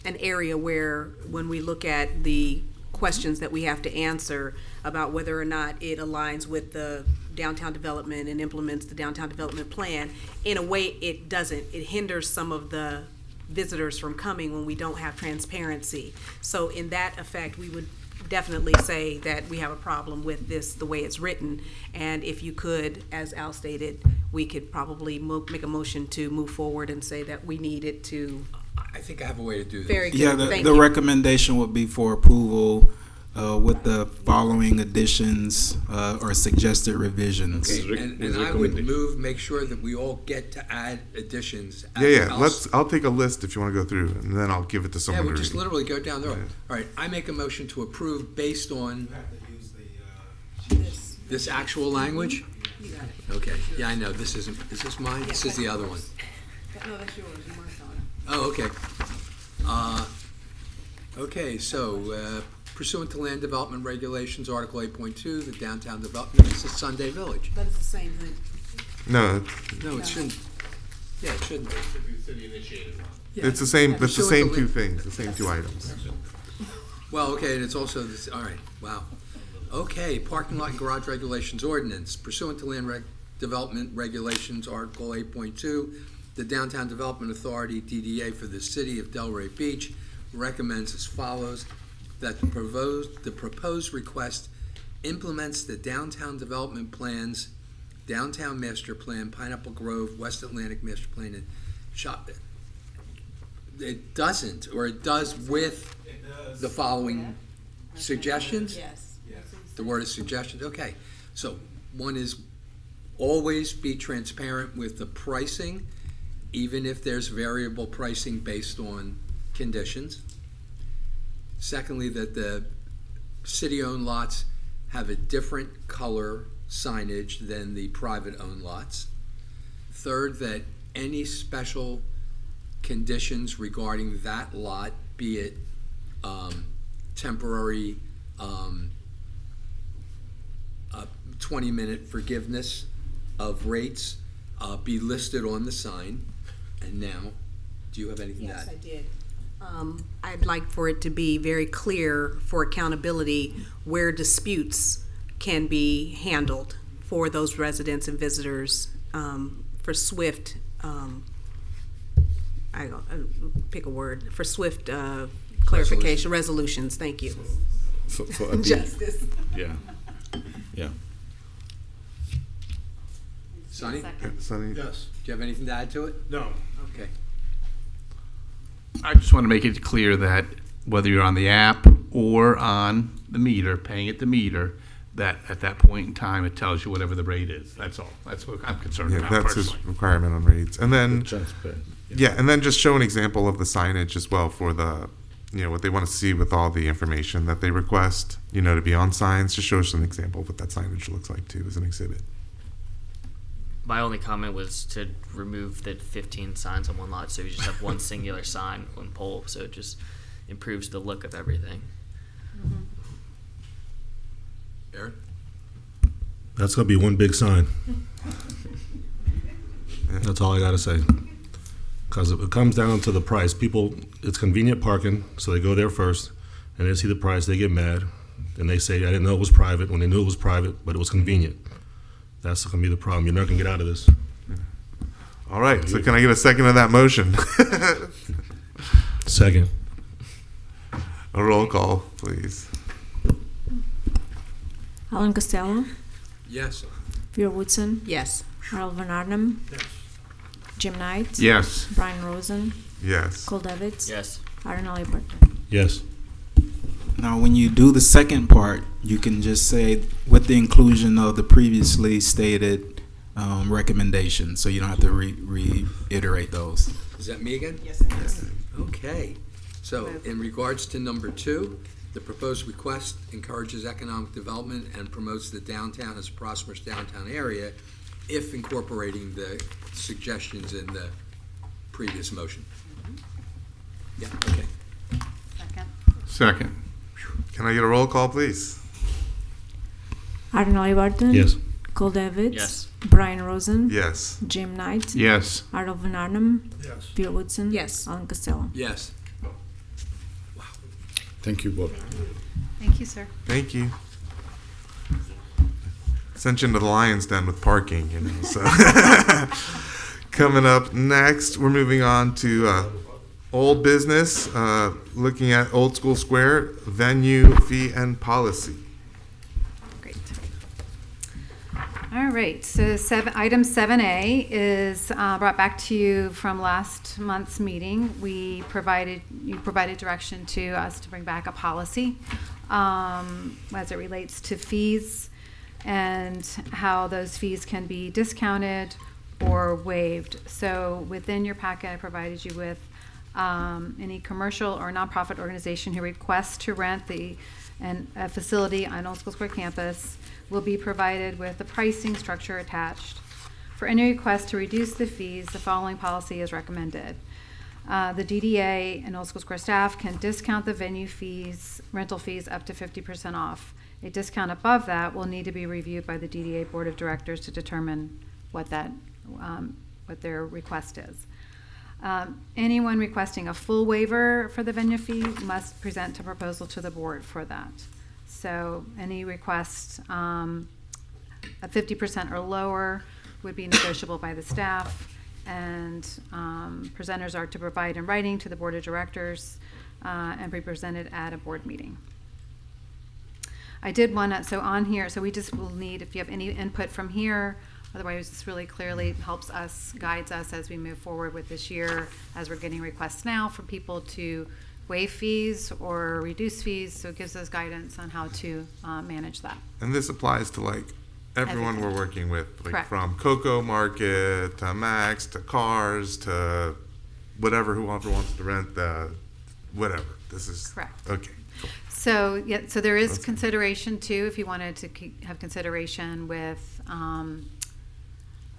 Speaker 7: area where when we look at the questions that we have to answer about whether or not it aligns with the downtown development and implements the downtown development plan, in a way it doesn't. It hinders some of the visitors from coming when we don't have transparency. So in that effect, we would definitely say that we have a problem with this, the way it's written. And if you could, as Al stated, we could probably make a motion to move forward and say that we need it to.
Speaker 4: I think I have a way to do this.
Speaker 7: Very good.
Speaker 14: Yeah,
Speaker 7: Thank
Speaker 14: the
Speaker 7: you.
Speaker 14: recommendation would be for approval with the following additions or suggested revisions.
Speaker 4: Okay, and I would make sure that we all get to add additions.
Speaker 1: I'll take a list if you want to go through, and then I'll give it to someone
Speaker 4: Yeah, we'll
Speaker 1: to
Speaker 4: just
Speaker 1: read.
Speaker 4: literally go down the road. All right, I make a motion to approve based on this actual language? Okay, yeah, I know, this isn't, is this mine? This is the other one.
Speaker 7: No, that's yours. You marked
Speaker 4: Oh,
Speaker 7: on it.
Speaker 4: okay. Okay, so pursuant to land development regulations, Article 8.2, the downtown development, this is Sunday Village.
Speaker 7: But it's the same thing.
Speaker 1: No,
Speaker 4: No, it shouldn't. Yeah, it shouldn't. Yeah.
Speaker 1: it's the same. It's the
Speaker 4: Pursuant
Speaker 1: same
Speaker 4: to
Speaker 1: two
Speaker 4: land-
Speaker 1: things, the same 2 items.
Speaker 4: Well, okay, and it's also this, all right, wow. Okay, parking lot and garage regulations ordinance pursuant to land development regulations, Article 8.2, the Downtown Development Authority, DDA, for the city of Delray Beach recommends as follows, that the proposed request implements the downtown development plans Downtown Master Plan, Pineapple Grove, West Atlantic Master Plan, and Shop. It doesn't, or it does with the following suggestions?
Speaker 12: Yes.
Speaker 4: The word is suggestions, okay. So one is always be transparent with the pricing, even if there's variable pricing based on conditions. Secondly, that the city-owned lots have a different color signage than the private-owned lots. Third, that any special conditions regarding that lot, be it temporary 20-minute forgiveness of rates, be listed on the sign. And now, do you have anything to add?
Speaker 7: Yes, I did. I'd like for it to be very clear for accountability where disputes can be handled for those residents and visitors, for swift, pick a word, for swift clarification, resolutions. Thank you.
Speaker 17: For appeal.
Speaker 7: Justice.
Speaker 17: Yeah. Yeah.
Speaker 4: Sonny?
Speaker 1: Sonny?
Speaker 13: Yes.
Speaker 4: Do you have anything to add to it?
Speaker 13: No.
Speaker 4: Okay.
Speaker 5: I just want to make it clear that whether you're on the app or on the meter, paying at the meter, that at that point in time, it tells you whatever the rate is. That's all. That's what I'm concerned
Speaker 1: Yeah,
Speaker 5: about
Speaker 1: that's
Speaker 5: personally.
Speaker 1: his requirement on rates. And then,
Speaker 17: Transparent.
Speaker 1: yeah, and then just show an example of the signage as well for the, what they want to see with all the information that they request, to be on signs. Just show us an example of what that signage looks like too as an exhibit.
Speaker 15: My only comment was to remove the 15 signs on one lot, so you just have one singular sign, one pole, so it just improves the look of everything.
Speaker 4: Aaron?
Speaker 18: That's gonna be one big sign. That's all I gotta say. Because it comes down to the price. People, it's convenient parking, so they go there first, and they see the price, they get mad, and they say, I didn't know it was private, when they knew it was private, but it was convenient. That's gonna be the problem. You're not gonna get out of this.
Speaker 1: All right, so can I get a second of that motion?
Speaker 18: Second.
Speaker 1: A roll call, please.
Speaker 3: Alan Costello,
Speaker 4: Yes.
Speaker 3: Vera Woodson,
Speaker 7: Yes.
Speaker 3: Harold Van Arnhem,
Speaker 13: Yes.
Speaker 3: Jim Knight,
Speaker 5: Yes.
Speaker 3: Brian Rosen,
Speaker 1: Yes.
Speaker 3: Cole Davids,
Speaker 15: Yes.
Speaker 3: Aaron Burton.
Speaker 18: Yes.
Speaker 14: Now, when you do the second part, you can just say with the inclusion of the previously stated recommendations, so you don't have to reiterate those.
Speaker 4: Is that me again?
Speaker 7: Yes, it is.
Speaker 4: Okay. So in regards to number 2, the proposed request encourages economic development and promotes the downtown as a prosperous downtown area if incorporating the suggestions in the previous motion. Yeah, okay.
Speaker 2: Second.
Speaker 5: Second.
Speaker 1: Can I get a roll call, please?
Speaker 3: Aaron Burton.
Speaker 18: Yes.
Speaker 3: Cole Davids.
Speaker 15: Yes.
Speaker 3: Brian Rosen.
Speaker 1: Yes.
Speaker 3: Jim Knight.
Speaker 5: Yes.
Speaker 3: Harold Van Arnhem.
Speaker 13: Yes.
Speaker 3: Vera Woodson.
Speaker 7: Yes.
Speaker 3: Alan Costello.
Speaker 4: Yes.
Speaker 17: Thank you, Bob.
Speaker 2: Thank you, sir.
Speaker 1: Thank you. Sent you into the lion's den with parking, so. Coming up next, we're moving on to old business, looking at Old School Square, venue, fee, and policy.
Speaker 2: Great. All right, so item 7A is brought back to you from last month's meeting. You provided direction to us to bring back a policy as it relates to fees and how those fees can be discounted or waived. So within your packet, I provided you with any commercial or nonprofit organization who requests to rent a facility on Old School Square campus will be provided with the pricing structure attached. For any request to reduce the fees, the following policy is recommended. The DDA and Old School Square staff can discount the venue fees, rental fees up to 50% off. A discount above that will need to be reviewed by the DDA Board of Directors to determine what their request is. Anyone requesting a full waiver for the venue fee must present a proposal to the board for that. So any request at 50% or lower would be negotiable by the staff, and presenters are to provide in writing to the board of directors and be presented at a board meeting. I did want to, so on here, so we just will need, if you have any input from here Otherwise, this really clearly helps us, guides us as we move forward with this year, as we're getting requests now from people to waive fees or reduce fees. So it gives us guidance on how to manage that.
Speaker 1: And this applies to like everyone
Speaker 2: Everything.
Speaker 1: we're working with, like
Speaker 2: Correct.
Speaker 1: from Cocoa Market to Max to Cars to whatever, whoever wants to rent the whatever. This is
Speaker 2: Correct.
Speaker 1: Okay. Cool.
Speaker 2: So, yeah, so there is consideration too, if you wanted to have consideration with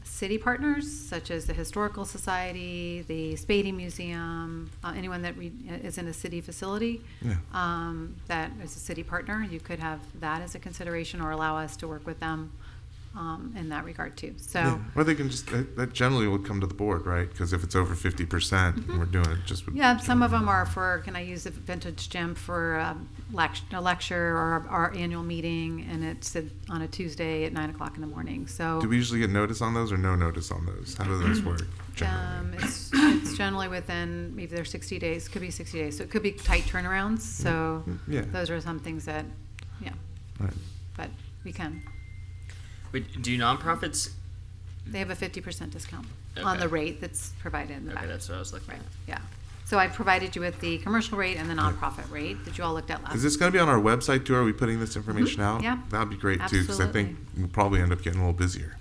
Speaker 2: city partners, such as the Historical Society, the Spady Museum, anyone that is in a city facility, that is a city partner. You could have that as a consideration or allow us to work with them in that regard too. So,
Speaker 1: Yeah. Or they can just, that generally would come to the board, right? Because if it's over 50%, we're doing it just with.
Speaker 2: yeah, some of them are for, can I use the vintage gym for a lecture or our annual meeting, and it's on a Tuesday at 9:00 in the morning. So
Speaker 1: Do we usually get notice on those or no notice on those? How do those work?
Speaker 2: it's generally within either 60 days, could be 60 days. So it could be tight turnarounds. So
Speaker 1: Yeah.
Speaker 2: those are some things that, yeah,
Speaker 1: Right.
Speaker 2: but we can.
Speaker 15: Wait, do nonprofits?
Speaker 2: They have a 50% discount on the rate that's provided in the back.
Speaker 15: Okay, that's what I was looking at.
Speaker 2: Yeah. So I provided you with the commercial rate and the nonprofit rate that you all looked at last.
Speaker 1: Is this going to be on our website too? Are we putting this information out?
Speaker 2: Yeah.
Speaker 1: That'd be great too, because I think we'll probably end up getting a little busier.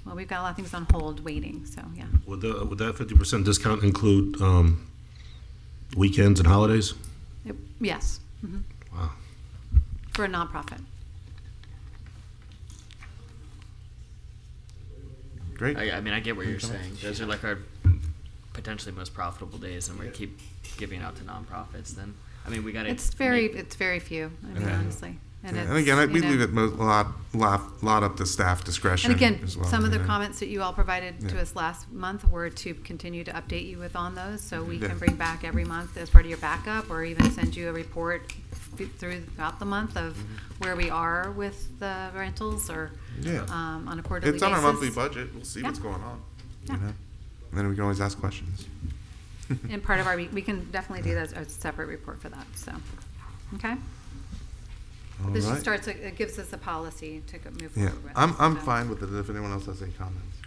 Speaker 2: Well, we've got a lot of things on hold waiting, so yeah.
Speaker 18: Would that 50% discount include weekends and holidays?
Speaker 2: Yes.
Speaker 18: Wow.
Speaker 2: For a nonprofit.
Speaker 1: Great.
Speaker 15: I mean, I get what you're saying. Those are like our potentially most profitable days, and we keep giving out to nonprofits. Then, I mean, we got to.
Speaker 2: It's very few. I mean, honestly.
Speaker 1: And again, we leave it a lot up to staff discretion.
Speaker 2: And again,
Speaker 1: as well,
Speaker 2: some of the
Speaker 1: you know?
Speaker 2: comments that you all provided to us last month were to continue to update you with on those, so we can bring back every month as part of your backup, or even send you a report throughout the month of where we are with the rentals, or on a quarterly basis.
Speaker 1: It's on our monthly budget. We'll see what's going on.
Speaker 2: Yeah.
Speaker 1: You know? And then we can always ask questions.
Speaker 2: And part of our, we can definitely do that as a separate report for that, so, okay?
Speaker 1: All
Speaker 2: This
Speaker 1: right.
Speaker 2: just starts, it gives us a policy to move
Speaker 1: Yeah,
Speaker 2: forward with.
Speaker 1: I'm
Speaker 2: so.
Speaker 1: fine with it if anyone else has any comments.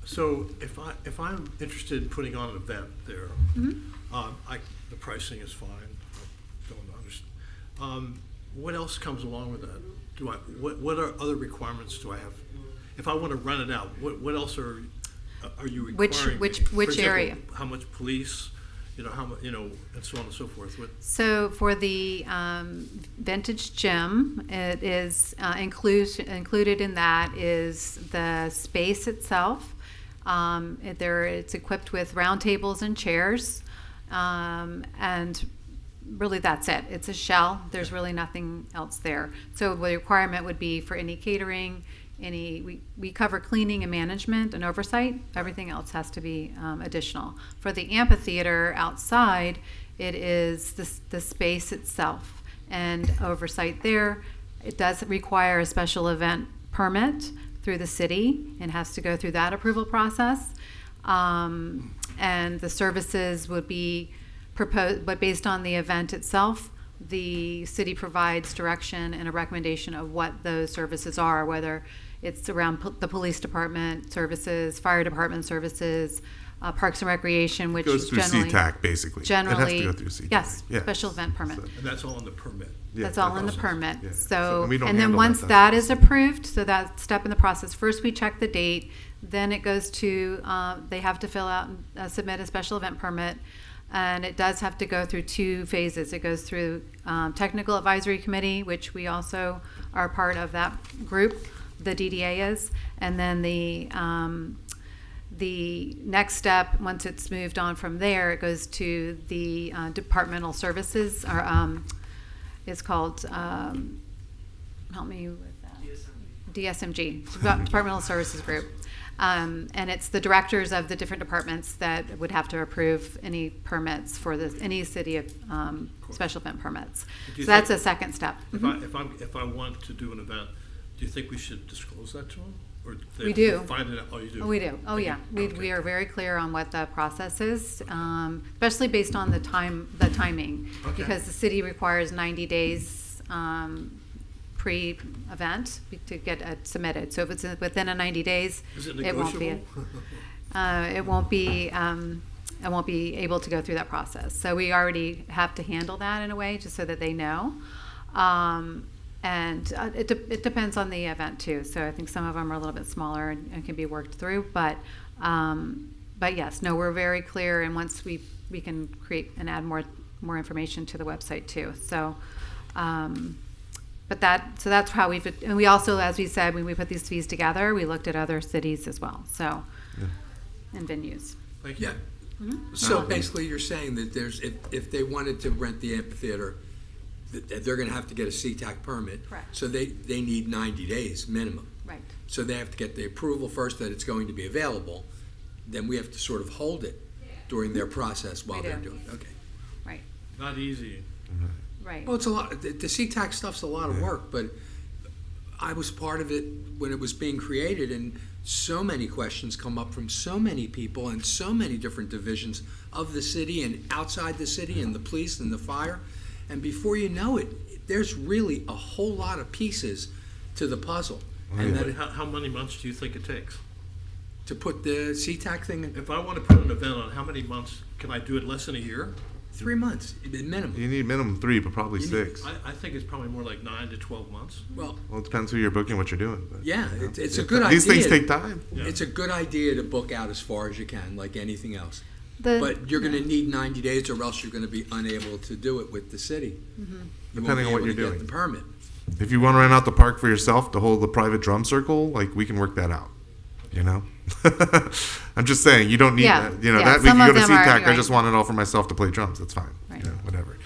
Speaker 13: So if I'm interested in putting on an event there, the pricing is fine. I don't understand. What else comes along with that? What are other requirements do I have? If I want to rent it out, what else are you requiring?
Speaker 2: Which
Speaker 13: For example,
Speaker 2: area?
Speaker 13: How much police? How much? And so on and so forth.
Speaker 2: So for the vintage gym, it is included in that is the space itself. It's equipped with round tables and chairs, and really that's it. It's a shell. There's really nothing else there. So the requirement would be for any catering, we cover cleaning and management and oversight. Everything else has to be additional. For the amphitheater outside, it is the space itself and oversight there. It does require a special event permit through the city and has to go through that approval process. And the services would be proposed, but based on the event itself, the city provides direction and a recommendation of what those services are, whether it's around the police department services, fire department services, Parks and Recreation, which
Speaker 1: Goes
Speaker 2: is
Speaker 1: through
Speaker 2: generally
Speaker 1: CTAC, basically.
Speaker 2: Generally,
Speaker 1: it has to go through CTAC.
Speaker 2: yes,
Speaker 1: Yeah.
Speaker 2: special event permit.
Speaker 13: And that's all in the permit.
Speaker 1: Yeah,
Speaker 2: That's all in the
Speaker 1: process.
Speaker 2: permit.
Speaker 1: Yeah.
Speaker 2: So,
Speaker 1: we don't
Speaker 2: and then
Speaker 1: handle
Speaker 2: once
Speaker 1: that.
Speaker 2: that is approved, so that step in the process, first we check the date, then it goes to, they have to fill out and submit a special event permit. And it does have to go through 2 phases. It goes through Technical Advisory Committee, which we also are part of that group, the DDA is. And then the next step, once it's moved on from there, it goes to the departmental services, or it's called, help me with that. DSMG, Departmental Services Group. And it's the directors of the different departments that would have to approve any permits for any city of special event permits. So that's a second step.
Speaker 13: If I want to do an event, do you think we should disclose that to them? Or they
Speaker 2: We do.
Speaker 13: Find it out? Oh, you do?
Speaker 2: We do. Oh, yeah. We are very clear on what the process is, especially based on the timing.
Speaker 13: Okay.
Speaker 2: Because the city requires 90 days pre-event to get it submitted. So if it's within a 90 days,
Speaker 13: Is it
Speaker 2: it won't be.
Speaker 13: negotiable?
Speaker 2: It won't be. I won't be able to go through that process. So we already have to handle that in a way, just so that they know. And it depends on the event too. So I think some of them are a little bit smaller and can be worked through. But yes, no, we're very clear. And once we can create and add more information to the website too. So. So that's how and we also, as we said, when we put these fees together, we looked at other cities as well. So, and venues.
Speaker 13: Thank you.
Speaker 4: Yeah. So basically, you're saying that if they wanted to rent the amphitheater, that they're going to have to get a CTAC permit.
Speaker 2: Correct.
Speaker 4: So they need 90 days minimum.
Speaker 2: Right.
Speaker 4: So they have to get the approval first that it's going to be available. Then we have to sort of hold it during their process while
Speaker 2: We
Speaker 4: they're
Speaker 2: do.
Speaker 4: doing it. Okay.
Speaker 2: Right.
Speaker 13: Not easy.
Speaker 2: Right.
Speaker 4: Well, it's a lot. The CTAC stuff's a lot of work, but I was part of it when it was being created, and so many questions come up from so many people and so many different divisions of the city and outside the city and the police and the fire. And before you know it, there's really a whole lot of pieces to the puzzle. And that
Speaker 13: How many months do you think it takes?
Speaker 4: to put the CTAC thing in
Speaker 13: If I want to put an event on, how many months? Can I do it less than a year?
Speaker 4: 3 months, minimum.
Speaker 1: You need minimum 3, but probably
Speaker 4: You need-
Speaker 1: 6.
Speaker 13: I think it's probably more like 9 to 12 months.
Speaker 4: Well,
Speaker 1: Well, it depends who you're booking, what you're doing. But,
Speaker 4: yeah,
Speaker 1: you know,
Speaker 4: it's a good idea.
Speaker 1: These things take time.
Speaker 13: Yeah.
Speaker 4: It's a good idea to book out as far as you can, like anything else.
Speaker 2: The-
Speaker 4: But you're going to need 90 days, or else you're going to be unable to do it with the city. You won't
Speaker 1: Depending
Speaker 4: be
Speaker 1: on what
Speaker 4: able
Speaker 1: you're
Speaker 4: to get
Speaker 1: doing.
Speaker 4: the permit.
Speaker 1: If you want to rent out the park for yourself to hold the private drum circle, like we can work that out. You know, I'm just saying you don't need
Speaker 2: Yeah,
Speaker 1: that. You know
Speaker 2: yeah,
Speaker 1: that we
Speaker 2: some
Speaker 1: can go
Speaker 2: of
Speaker 1: to
Speaker 2: them are,
Speaker 1: CTAC. I
Speaker 2: right.
Speaker 1: just want it all for myself to play drums. That's fine.
Speaker 2: Right.
Speaker 1: You know, whatever.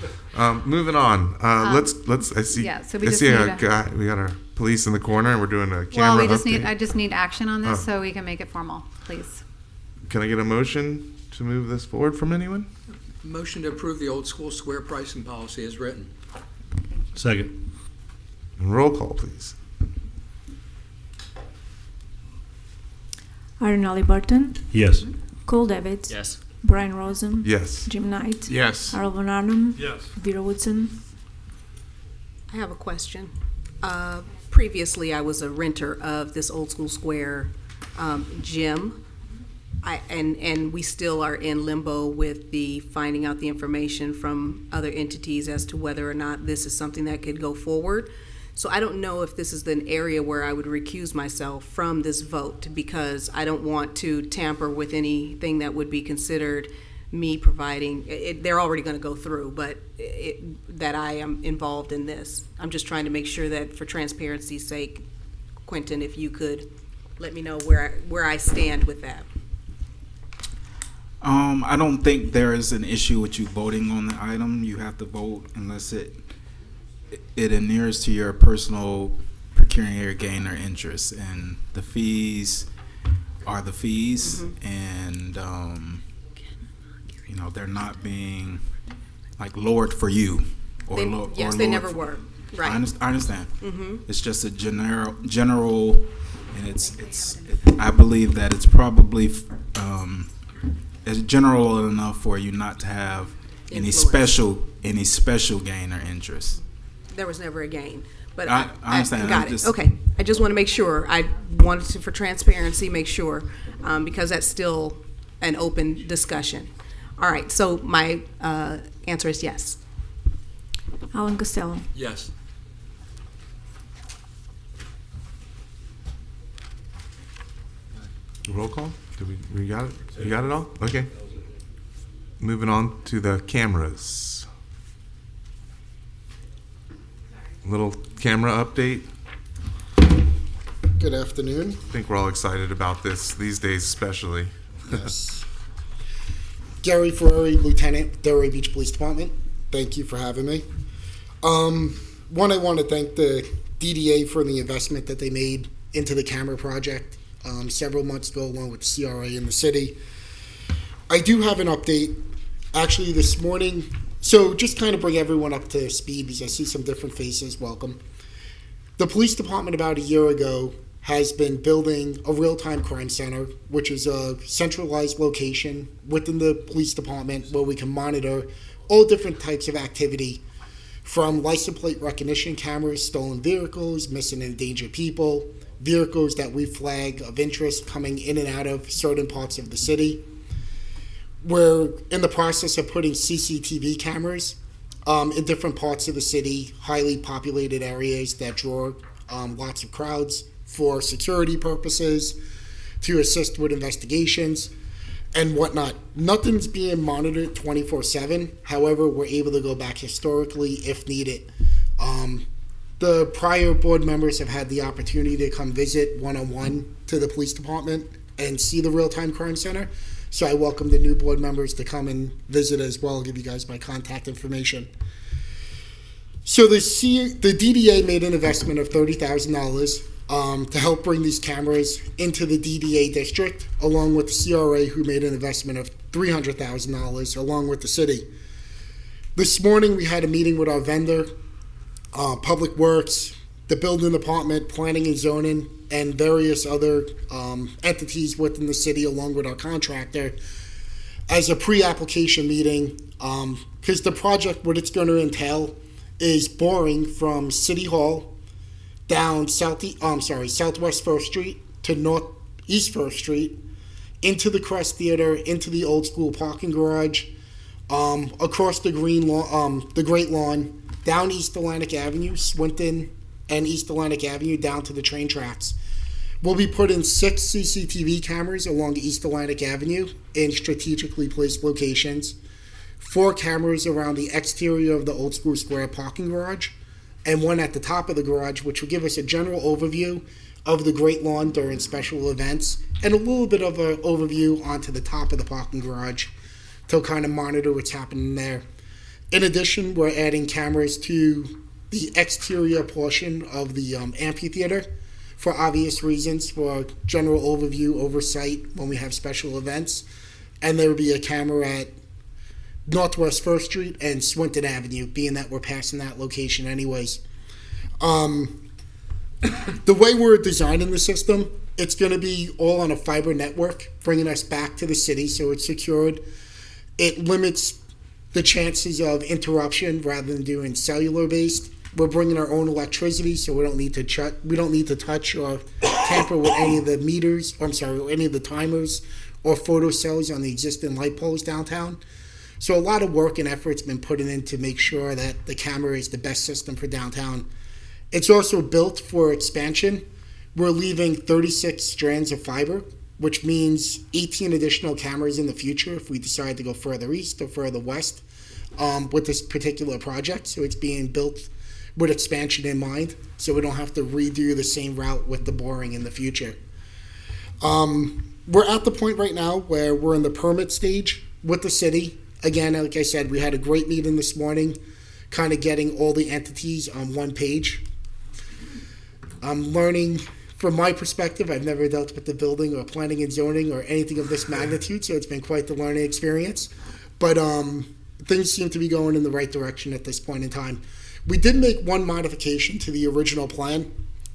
Speaker 1: Moving on. Let's. I see.
Speaker 2: yeah, so we
Speaker 1: I
Speaker 2: just
Speaker 1: see
Speaker 2: need
Speaker 1: a
Speaker 2: a-
Speaker 1: guy. We got our police in the corner, and we're doing a
Speaker 2: Well,
Speaker 1: camera
Speaker 2: we just
Speaker 1: update.
Speaker 2: I just need action on this
Speaker 1: Oh.
Speaker 2: so we can make it formal, please.
Speaker 1: Can I get a motion to move this forward from anyone?
Speaker 4: Motion to approve the old school square pricing policy as written.
Speaker 18: Second.
Speaker 1: And roll call, please.
Speaker 3: Arnolly Burton,
Speaker 18: Yes.
Speaker 3: Cole Davids,
Speaker 15: Yes.
Speaker 3: Brian Rosen,
Speaker 1: Yes.
Speaker 3: Jim Knight,
Speaker 5: Yes.
Speaker 3: Harold Van Arnhem,
Speaker 13: Yes.
Speaker 3: Vera Woodson.
Speaker 7: I have a question. Previously, I was a renter of this Old School Square gym. And we still are in limbo with the finding out the information from other entities as to whether or not this is something that could go forward. So I don't know if this is an area where I would recuse myself from this vote, because I don't want to tamper with anything that would be considered me providing. They're already going to go through, but that I am involved in this. I'm just trying to make sure that, for transparency's sake, Quentin, if you could let me know where I stand with that.
Speaker 14: I don't think there is an issue with you voting on the item. You have to vote unless it inures to your personal pecuniary gain or interest, and the fees are the fees, and they're not being like lowered for you or
Speaker 7: Yes,
Speaker 14: or
Speaker 7: they
Speaker 14: lowered
Speaker 7: never
Speaker 14: for-
Speaker 7: were. Right.
Speaker 14: I understand.
Speaker 7: Mhm.
Speaker 14: It's just a general, and I believe that it's probably it's general enough for you not to have any
Speaker 7: Influence.
Speaker 14: special gain or interest.
Speaker 7: There was never a gain. But
Speaker 14: I understand.
Speaker 7: Got
Speaker 14: I'm
Speaker 7: it.
Speaker 14: just-
Speaker 7: Okay. I just want to make sure. I wanted to, for transparency, make sure, because that's still an open discussion. All right. So my answer is yes.
Speaker 3: Alan Costello.
Speaker 4: Yes.
Speaker 1: Roll call. We got it? You got it all? Okay. Moving on to the cameras. Little camera update.
Speaker 19: Good afternoon.
Speaker 1: I think we're all excited about this these days, especially.
Speaker 19: Yes. Gary Ferrari, Lieutenant, Delray Beach Police Department. Thank you for having me. One, I want to thank the DDA for the investment that they made into the camera project several months ago, along with the CRA in the city. I do have an update, actually, this morning. So just kind of bring everyone up to speed, because I see some different faces. Welcome. The police department about a year ago has been building a real-time crime center, which is a centralized location within the police department where we can monitor all different types of activity from license plate recognition cameras, stolen vehicles, missing and endangered people, vehicles that we flag of interest coming in and out of certain parts of the city. We're in the process of putting CCTV cameras in different parts of the city, highly populated areas that draw lots of crowds for security purposes, to assist with investigations and whatnot. Nothing's being monitored 24/7. However, we're able to go back historically if needed. The prior board members have had the opportunity to come visit one-on-one to the police department and see the real-time crime center. So I welcome the new board members to come and visit as well. I'll give you guys my contact information. So the DDA made an investment of $30,000 to help bring these cameras into the DDA district, along with the CRA, who made an investment of $300,000 along with the city. This morning we had a meeting with our vendor, Public Works, the building department, planning and zoning, and various other entities within the city, along with our contractor, as a pre-application meeting, because the project, what it's going to entail is boring from City Hall down Southwest 1st Street to Northeast 1st Street, into the Crest Theater, into the old school parking garage, across the Great Lawn, down East Atlantic Avenue, Swinton, and East Atlantic Avenue down to the train tracks. We'll be putting 6 CCTV cameras along East Atlantic Avenue in strategically placed locations, 4 cameras around the exterior of the Old School Square parking garage, and 1 at the top of the garage, which will give us a general overview of the Great Lawn during special events, and a little bit of an overview onto the top of the parking garage to kind of monitor what's happening there. In addition, we're adding cameras to the exterior portion of the amphitheater for obvious reasons, for general overview, oversight when we have special events. And there will be a camera at Northwest 1st Street and Swinton Avenue, being that we're passing that location anyways. The way we're designing the system, it's going to be all on a fiber network, bringing us back to the city, so it's secured. It limits the chances of interruption rather than doing cellular based. We're bringing our own electricity, so we don't need to touch or tamper with any of the meters. Any of the timers or photo cells on the existing light poles downtown. So a lot of work and effort's been put in to make sure that the camera is the best system for downtown. It's also built for expansion. We're leaving 36 strands of fiber, which means 18 additional cameras in the future if we decide to go further east or further west with this particular project. So it's being built with expansion in mind, so we don't have to redo the same route with the boring in the future. We're at the point right now where we're in the permit stage with the city. Again, like I said, we had a great meeting this morning, kind of getting all the entities on one page. I'm learning, from my perspective, I've never dealt with the building or planning and zoning or anything of this magnitude, so it's been quite the learning experience. But things seem to be going in the right direction at this point in time. We did make one modification to the original plan.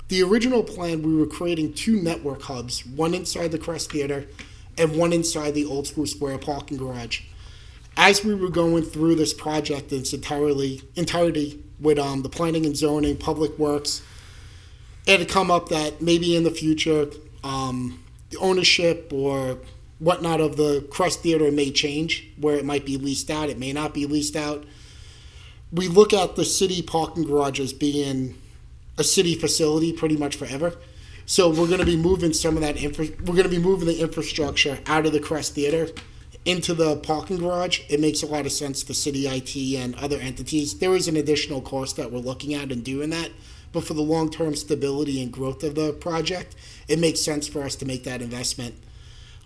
Speaker 19: The original plan, we were creating 2 network hubs, one inside the Crest Theater and one inside the Old School Square parking garage. As we were going through this project in its entirety with the planning and zoning, Public Works, it had come up that maybe in the future, the ownership or whatnot of the Crest Theater may change, where it might be leased out, it may not be leased out. We look at the city parking garage as being a city facility pretty much forever. So we're going to be moving some of that we're going to be moving the infrastructure out of the Crest Theater into the parking garage. It makes a lot of sense to city IT and other entities. There is an additional cost that we're looking at in doing that, but for the long-term stability and growth of the project, it makes sense for us to make that investment.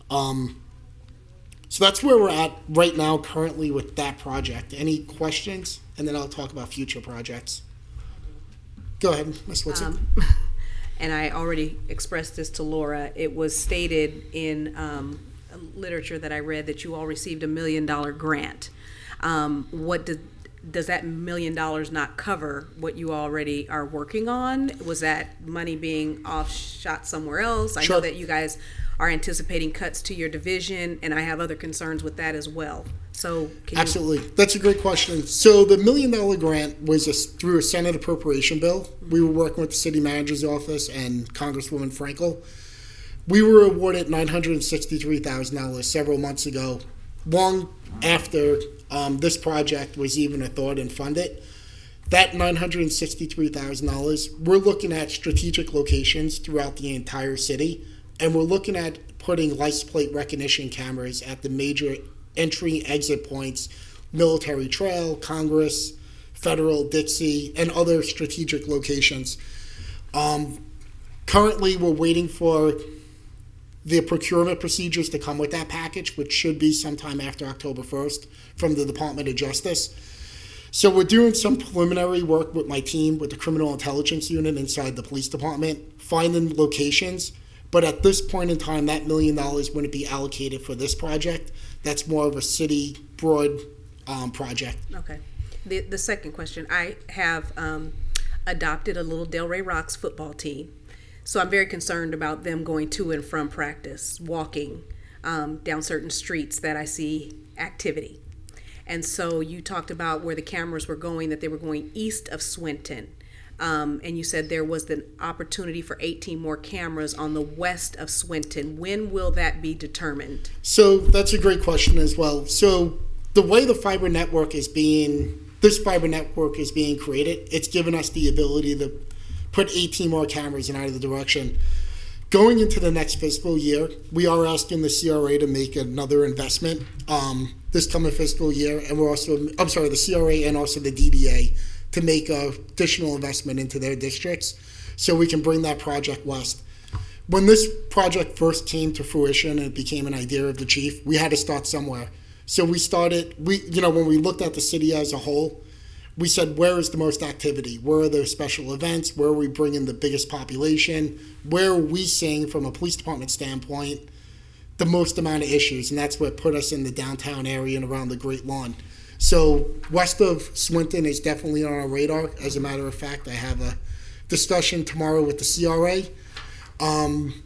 Speaker 19: So that's where we're at right now currently with that project. Any questions? And then I'll talk about future projects. Go ahead, Ms. Woodson.
Speaker 7: And I already expressed this to Laura. It was stated in literature that I read that you all received $1 million grant. Does that $1 million not cover what you already are working on? Was that money being offshot somewhere else? I know that you guys are anticipating cuts to your division, and I have other concerns with that as well. So can
Speaker 19: Absolutely. That's a great question. So the $1 million grant was through a Senate appropriation bill. We were working with the city manager's office and Congresswoman Frankel. We were awarded $963,000 several months ago, long after this project was even a thought and funded. That $963,000, we're looking at strategic locations throughout the entire city, and we're looking at putting license plate recognition cameras at the major entry exit points, Military Trail, Congress, Federal, Dixie, and other strategic locations. Currently, we're waiting for the procurement procedures to come with that package, which should be sometime after October 1st from the Department of Justice. So we're doing some preliminary work with my team, with the criminal intelligence unit inside the police department, finding locations. But at this point in time, that $1 million wouldn't be allocated for this project. That's more of a city broad project.
Speaker 7: Okay. The second question, I have adopted a little Delray Rocks football team. So I'm very concerned about them going to and from practice, walking down certain streets that I see activity. And so you talked about where the cameras were going, that they were going east of Swinton. And you said there was the opportunity for 18 more cameras on the west of Swinton. When will that be determined?
Speaker 19: So that's a great question as well. So the way this fiber network is being created, it's given us the ability to put 18 more cameras in either direction. Going into the next fiscal year, we are asking the CRA to make another investment this coming fiscal year, and the CRA and also the DDA to make additional investment into their districts so we can bring that project west. When this project first came to fruition and it became an idea of the chief, we had to start somewhere. So when we looked at the city as a whole, we said, where is the most activity? Where are the special events? Where are we bringing the biggest population? Where are we seeing, from a police department standpoint, the most amount of issues? And that's what put us in the downtown area and around the Great Lawn. So west of Swinton is definitely on our radar. As a matter of fact, I have a discussion tomorrow with the CRA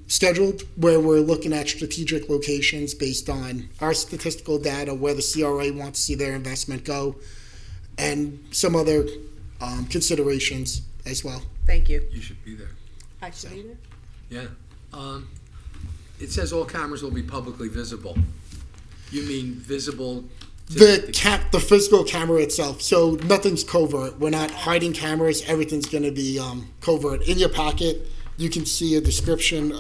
Speaker 19: scheduled, where we're looking at strategic locations based on our statistical data, where the CRA wants to see their investment go, and some other considerations as well.
Speaker 7: Thank you.
Speaker 4: You should be there.
Speaker 7: I should be there?
Speaker 4: Yeah. It says all cameras will be publicly visible. You mean visible to
Speaker 19: The physical camera itself, so nothing's covert. We're not hiding cameras. Everything's going to be covert. In your packet, you can see a description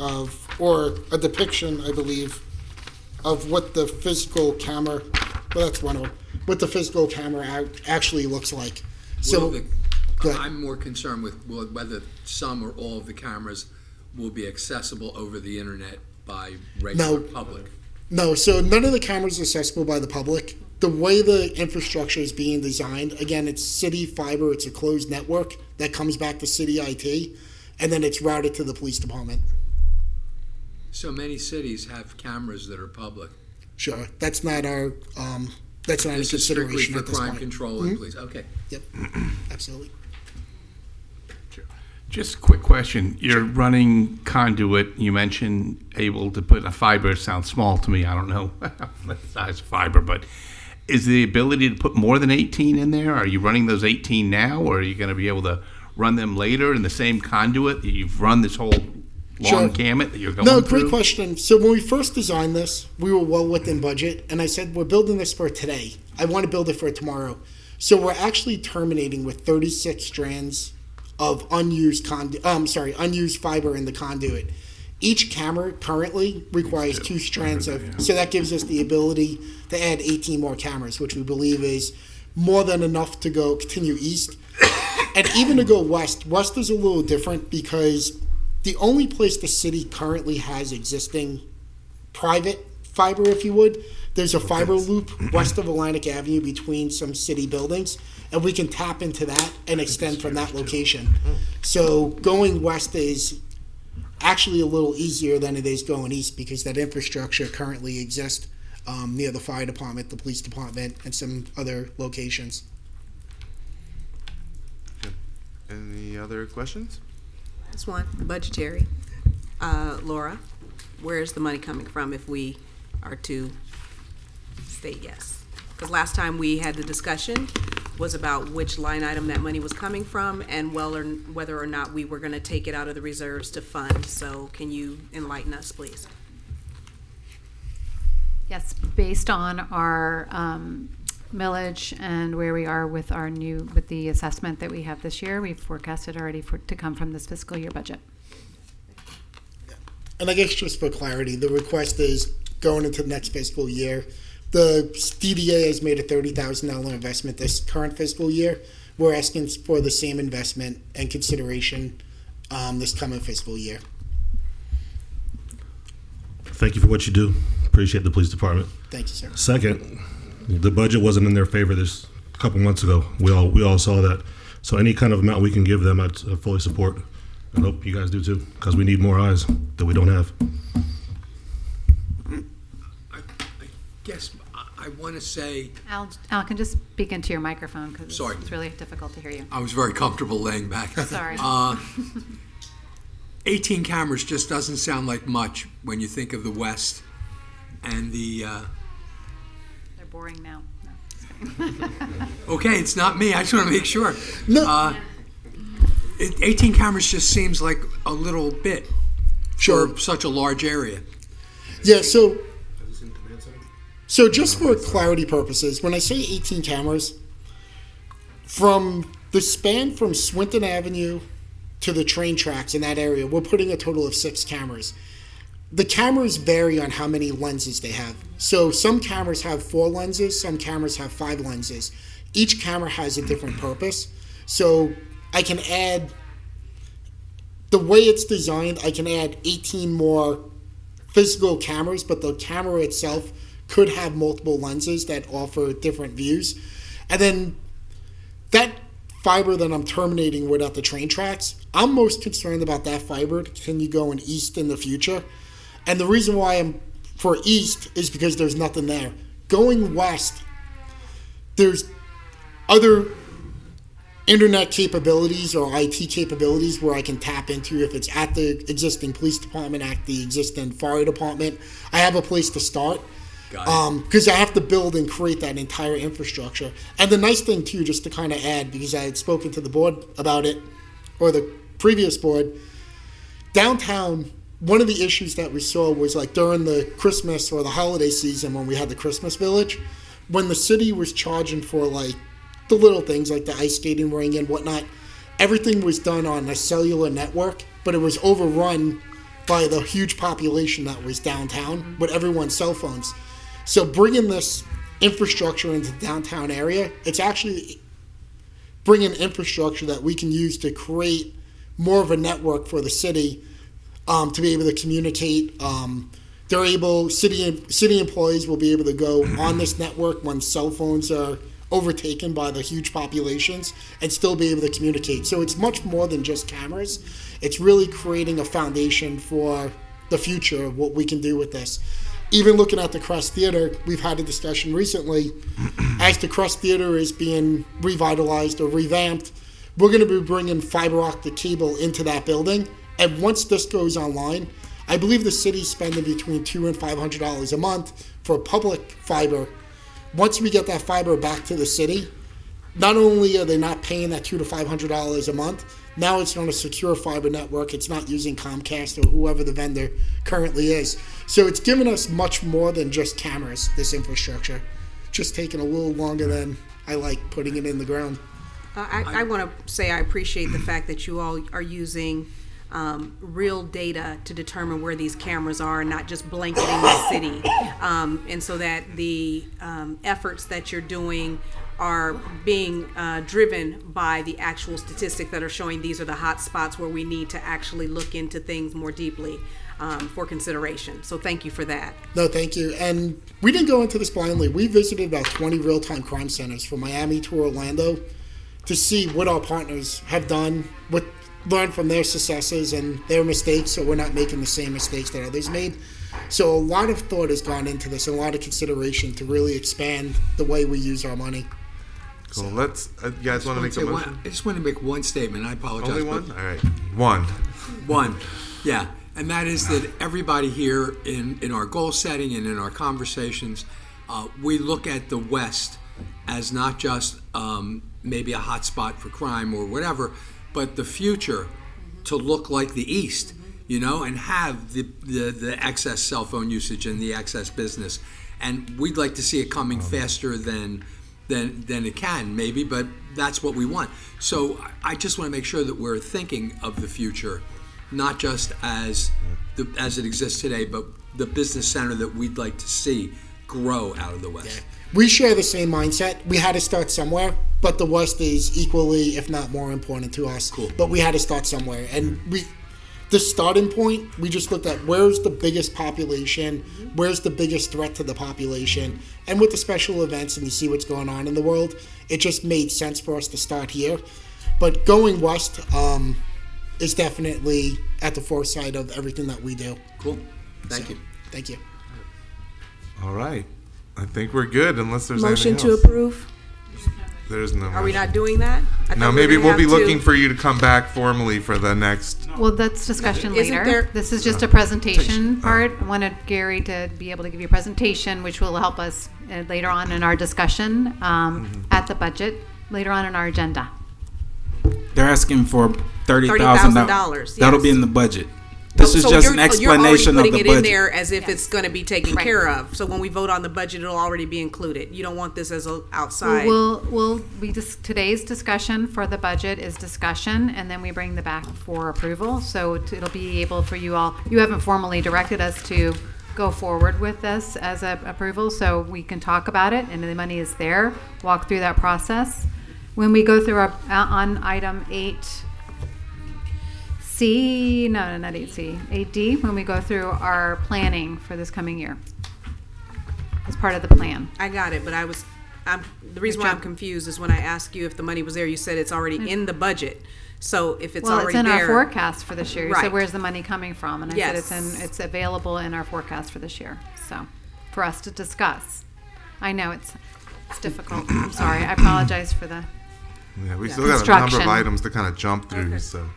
Speaker 19: or a depiction, I believe, of what the physical camera, well, that's one of them, what the physical camera actually looks like. So
Speaker 4: I'm more concerned with whether some or all of the cameras will be accessible over the internet by regular public.
Speaker 19: No, so none of the cameras are accessible by the public. The way the infrastructure is being designed, again, it's city fiber, it's a closed network that comes back to city IT, and then it's routed to the police department.
Speaker 4: So many cities have cameras that are public.
Speaker 19: Sure, that's not our, that's not a
Speaker 4: This is strictly
Speaker 19: consideration
Speaker 4: for
Speaker 19: at this
Speaker 4: crime
Speaker 19: point.
Speaker 4: control and police. Okay.
Speaker 19: Yep, absolutely.
Speaker 5: Just a quick question. You're running conduit. You mentioned able to put a fiber. It sounds small to me. I don't know the size of fiber, but is the ability to put more than 18 in there? Are you running those 18 now, or are you going to be able to run them later in the same conduit that you've run this whole long gamut that you're going through?
Speaker 19: No, great question. So when we first designed this, we were well within budget, and I said, we're building this for today. I want to build it for tomorrow. So we're actually terminating with 36 strands of unused fiber in the conduit. Each camera currently requires 2 strands so that gives us the ability to add 18 more cameras, which we believe is more than enough to continue east. And even to go west is a little different because the only place the city currently has existing private fiber, if you would, there's a fiber loop west of Atlantic Avenue between some city buildings, and we can tap into that and extend from that location. So going west is actually a little easier than it is going east because that infrastructure currently exists near the fire department, the police department, and some other locations.
Speaker 1: Any other questions?
Speaker 7: Last one, budgetary. Laura, where is the money coming from if we are to state yes? Because last time we had the discussion was about which line item that money was coming from and whether or not we were going to take it out of the reserves to fund. So can you enlighten us, please?
Speaker 2: Yes, based on our millage and where we are with with the assessment that we have this year, we've forecasted already to come from this fiscal year budget.
Speaker 19: And I guess just for clarity, the request is going into the next fiscal year. The DDA has made a $30,000 investment this current fiscal year. We're asking for the same investment and consideration this coming fiscal year.
Speaker 18: Thank you for what you do. Appreciate the police department.
Speaker 19: Thank you, sir.
Speaker 18: Second, the budget wasn't in their favor this a couple months ago. We all saw that. So any kind of amount we can give them, I fully support. And hope you guys do too, because we need more eyes that we don't have.
Speaker 4: I guess I want to say
Speaker 2: Al can just speak into your microphone because
Speaker 4: Sorry.
Speaker 2: it's really difficult to hear you.
Speaker 4: I was very comfortable laying back.
Speaker 2: Sorry.
Speaker 4: 18 cameras just doesn't sound like much when you think of the West and the.
Speaker 2: They're boring now. No, just kidding.
Speaker 4: Okay, it's not me. I just want to make sure.
Speaker 19: No.
Speaker 4: 18 cameras just seems like a little bit
Speaker 19: Sure.
Speaker 4: for such a large area.
Speaker 19: Yeah, so just for clarity purposes, when I say 18 cameras, from the span from Swinton Avenue to the train tracks in that area, we're putting a total of 6 cameras. The cameras vary on how many lenses they have. So some cameras have 4 lenses, some cameras have 5 lenses. Each camera has a different purpose. So I can add, the way it's designed, I can add 18 more physical cameras, but the camera itself could have multiple lenses that offer different views. And then that fiber that I'm terminating without the train tracks, I'm most concerned about that fiber to continue going east in the future. And the reason why I'm for east is because there's nothing there. Going west, there's other internet capabilities or IT capabilities where I can tap into if it's at the existing police department, at the existing fire department. I have a place to start because I have to build and create that entire infrastructure. And the nice thing too, just to kind of add, because I had spoken to the board about it, or the previous board, downtown, one of the issues that we saw was like during the Christmas or the holiday season when we had the Christmas Village, when the city was charging for like the little things like the ice skating ring and whatnot, everything was done on a cellular network, but it was overrun by the huge population that was downtown with everyone's cell phones. So bringing this infrastructure into the downtown area, it's actually bringing infrastructure that we can use to create more of a network for the city to be able to communicate. They're able, city employees will be able to go on this network when cell phones are overtaken by the huge populations and still be able to communicate. So it's much more than just cameras. It's really creating a foundation for the future of what we can do with this. Even looking at the Crest Theater, we've had a discussion recently as the Crest Theater is being revitalized or revamped, we're going to be bringing fiber optic cable into that building. And once this goes online, I believe the city's spending between $200 and $500 a month for public fiber. Once we get that fiber back to the city, not only are they not paying that $200 to $500 a month, now it's on a secure fiber network. It's not using Comcast or whoever the vendor currently is. So it's given us much more than just cameras, this infrastructure. Just taking a little longer than I like putting it in the ground.
Speaker 7: I want to say I appreciate the fact that you all are using real data to determine where these cameras are, not just blanketing the city, and so that the efforts that you're doing are being driven by the actual statistics that are showing these are the hot spots where we need to actually look into things more deeply for consideration. So thank you for that.
Speaker 19: No, thank you. And we didn't go into this blindly. We visited about 20 real-time crime centers from Miami to Orlando to see what our partners have done, what learn from their successes and their mistakes, so we're not making the same mistakes that others made. So a lot of thought has gone into this, and a lot of consideration to really expand the way we use our money.
Speaker 1: Cool. Let's. You guys want to make a motion?
Speaker 4: I just want to make one statement. I apologize.
Speaker 1: Only one? All right. One.
Speaker 4: One. Yeah. And that is that everybody here in our goal setting and in our conversations we look at the West as not just maybe a hot spot for crime or whatever, but the future to look like the East, and have the excess cell phone usage and the excess business. And we'd like to see it coming faster than it can, maybe, but that's what we want. So I just want to make sure that we're thinking of the future, not just as it exists today, but the business center that we'd like to see grow out of the West.
Speaker 19: We share the same mindset. We had to start somewhere, but the West is equally, if not more important to us.
Speaker 4: Cool.
Speaker 19: But we had to start somewhere. And the starting point, we just looked at where's the biggest population, where's the biggest threat to the population. And with the special events and you see what's going on in the world, it just made sense for us to start here. But going west is definitely at the foresight of everything that we do.
Speaker 4: Cool. Thank you.
Speaker 19: Thank you.
Speaker 1: All right. I think we're good unless there's
Speaker 7: Motion
Speaker 1: anything
Speaker 7: to
Speaker 1: else.
Speaker 7: approve?
Speaker 1: There's no
Speaker 7: Are we
Speaker 1: motion.
Speaker 7: not doing that? I
Speaker 1: No,
Speaker 7: thought we were
Speaker 1: maybe
Speaker 7: gonna
Speaker 1: we'll be
Speaker 7: have
Speaker 1: looking for you to come back formally for the next.
Speaker 2: Well, that's discussion
Speaker 7: Isn't
Speaker 2: later.
Speaker 7: there-
Speaker 2: This is just a presentation part. I wanted Gary to be able to give you a presentation, which will help us later on in our discussion at the budget, later on in our agenda.
Speaker 14: They're asking for $30,000.
Speaker 7: $30,000,
Speaker 14: That'll be
Speaker 7: yes.
Speaker 14: in the budget. This is
Speaker 7: So
Speaker 14: just an
Speaker 7: you're already
Speaker 14: explanation of
Speaker 7: putting
Speaker 14: the
Speaker 7: it in
Speaker 14: budget.
Speaker 7: there as if it's going to be taken care of. So when we vote on the budget, it'll already be included. You don't want this as a outside.
Speaker 2: Today's discussion for the budget is discussion, and then we bring the back for approval. So it'll be able for you all. You haven't formally directed us to go forward with this as a approval, so we can talk about it, and the money is there. Walk through that process. When we go through on item 8C, no, not 8C, 8D, when we go through our planning for this coming year as part of the plan.
Speaker 7: I got it, but the reason why I'm confused is when I asked you if the money was there, you said it's already in the budget. So if it's already there.
Speaker 2: Well, it's in our forecast for this year. You
Speaker 7: Right.
Speaker 2: said, where's the money coming from? And I
Speaker 7: Yes.
Speaker 2: said it's available in our forecast for this year. So, for us to discuss. I know it's difficult. I'm sorry. I apologize for the
Speaker 1: Yeah, we still got a number of
Speaker 2: construction.
Speaker 1: items to kind of jump through. So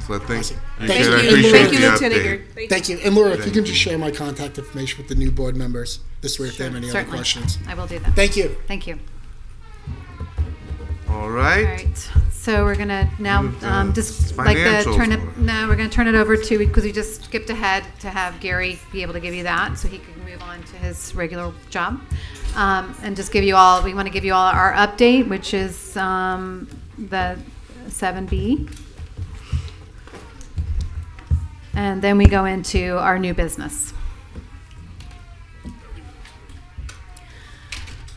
Speaker 1: I think
Speaker 19: Thank
Speaker 1: I
Speaker 19: you.
Speaker 1: appreciate
Speaker 19: Thank you,
Speaker 1: the
Speaker 19: Lieutenant
Speaker 1: update.
Speaker 19: Thank you. And Laura, if you
Speaker 1: Thank
Speaker 19: can just share my contact information with the new board members, this way if they have any other
Speaker 2: Certainly.
Speaker 19: questions.
Speaker 2: I will do that.
Speaker 19: Thank you.
Speaker 2: Thank you.
Speaker 1: All right.
Speaker 2: All right. So we're gonna now just like the
Speaker 1: financials.
Speaker 2: turn it. No, we're gonna turn it over to because we just skipped ahead to have Gary be able to give you that, so he can move on to his regular job, and just give you all. We want to give you all our update, which is the 7B, and then we go into our new business.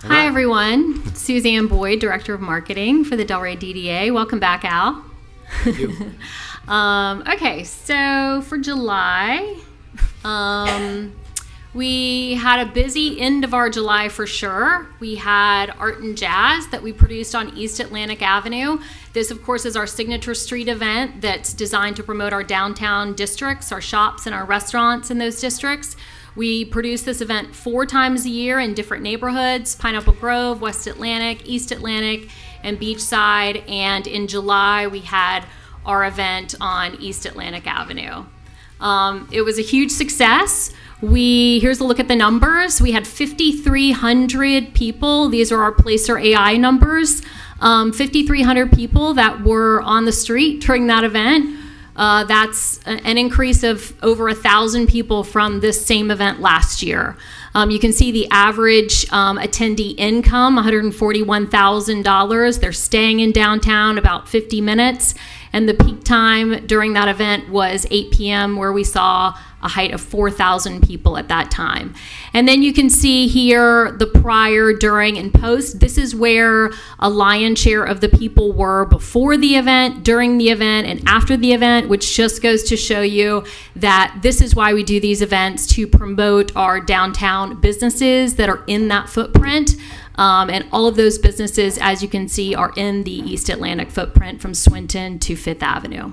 Speaker 20: Hi, everyone. Suzanne Boyd, Director of Marketing for the Delray DDA. Welcome back, Al.
Speaker 4: Thank you.
Speaker 20: Okay, so for July, we had a busy end of our July for sure. We had Art and Jazz that we produced on East Atlantic Avenue. This, of course, is our signature street event that's designed to promote our downtown districts, our shops, and our restaurants in those districts. We produce this event 4 times a year in different neighborhoods: Pineapple Grove, West Atlantic, East Atlantic, and Beachside. And in July, we had our event on East Atlantic Avenue. It was a huge success. Here's a look at the numbers. We had 5,300 people. These are our Placer AI numbers. 5,300 people that were on the street during that event. That's an increase of over 1,000 people from this same event last year. You can see the average attendee income, $141,000. They're staying in downtown about 50 minutes. And the peak time during that event was 8 p.m., where we saw a height of 4,000 people at that time. And then you can see here the prior, during, and post. This is where a lion's share of the people were before the event, during the event, and after the event, which just goes to show you that this is why we do these events, to promote our downtown businesses that are in that footprint. And all of those businesses, as you can see, are in the East Atlantic footprint from Swinton to Fifth Avenue.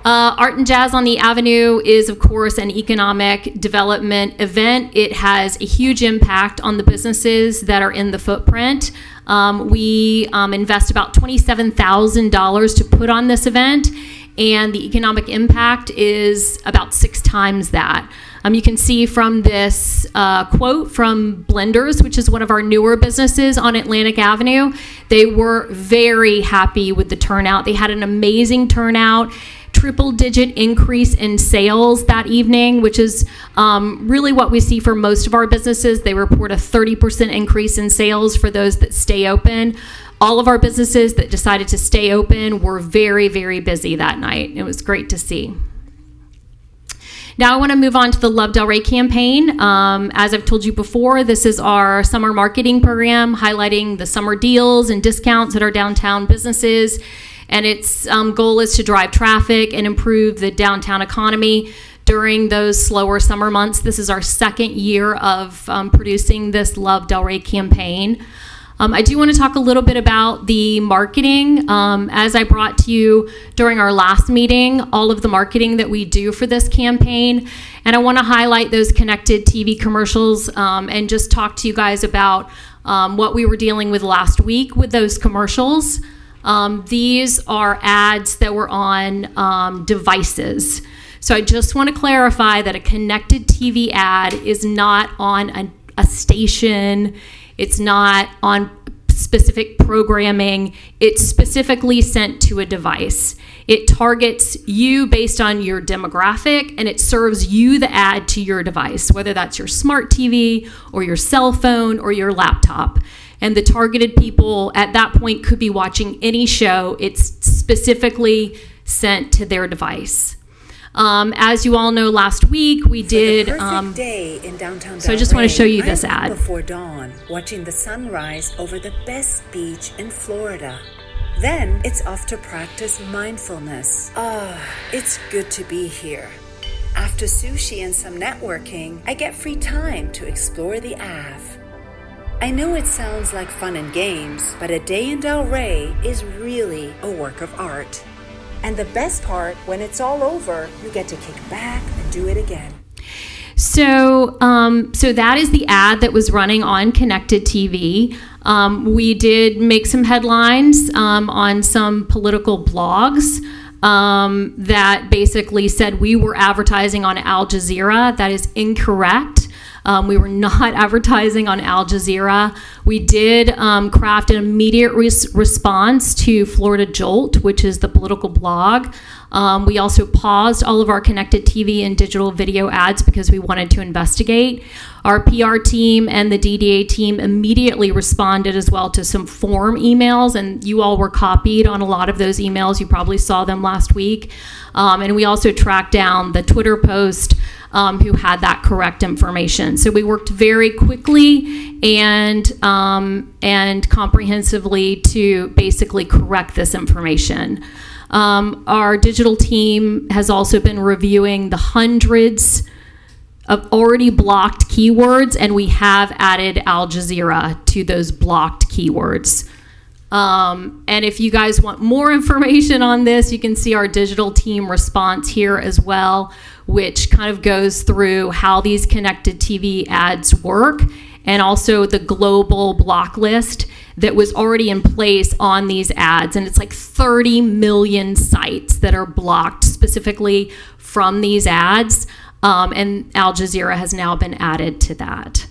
Speaker 20: Art and Jazz on the Avenue is, of course, an economic development event. It has a huge impact on the businesses that are in the footprint. We invest about $27,000 to put on this event, and the economic impact is about 6 times that. You can see from this quote from Blenders, which is one of our newer businesses on Atlantic Avenue, they were very happy with the turnout. They had an amazing turnout, triple-digit increase in sales that evening, which is really what we see for most of our businesses. They report a 30% increase in sales for those that stay open. All of our businesses that decided to stay open were very, very busy that night. It was great to see. Now I want to move on to the Love Delray campaign. As I've told you before, this is our summer marketing program highlighting the summer deals and discounts at our downtown businesses. And its goal is to drive traffic and improve the downtown economy during those slower summer months. This is our second year of producing this Love Delray campaign. I do want to talk a little bit about the marketing. As I brought to you during our last meeting, all of the marketing that we do for this campaign. And I want to highlight those connected TV commercials and just talk to you guys about what we were dealing with last week with those commercials. These are ads that were on devices. So I just want to clarify that a connected TV ad is not on a station. It's not on specific programming. It's specifically sent to a device. It targets you based on your demographic, and it serves you the ad to your device, whether that's your smart TV or your cell phone or your laptop. And the targeted people at that point could be watching any show. It's specifically sent to their device. As you all know, last week we did.
Speaker 21: Day in downtown
Speaker 20: So I just want to show you this
Speaker 21: I'm up
Speaker 20: ad.
Speaker 21: before dawn, watching the sunrise over the best beach in Florida. Then it's off to practice mindfulness. It's good to be here. After sushi and some networking, I get free time to explore the Ave. I know it sounds like fun and games, but a day in Delray is really a work of art. And the best part, when it's all over, you get to kick back and do it again.
Speaker 20: So that is the ad that was running on connected TV. We did make some headlines on some political blogs that basically said we were advertising on Al Jazeera. That is incorrect. We were not advertising on Al Jazeera. We did craft an immediate response to Florida Jolt, which is the political blog. We also paused all of our connected TV and digital video ads because we wanted to investigate. Our PR team and the DDA team immediately responded as well to some form emails, and you all were copied on a lot of those emails. You probably saw them last week. And we also tracked down the Twitter post who had that correct information. So we worked very quickly and comprehensively to basically correct this information. Our digital team has also been reviewing the hundreds of already blocked keywords, and we have added Al Jazeera to those blocked keywords. And if you guys want more information on this, you can see our digital team response here as well, which kind of goes through how these connected TV ads work and also the global block list that was already in place on these ads. And it's like 30 million sites that are blocked specifically from these ads. And Al Jazeera has now been added to that.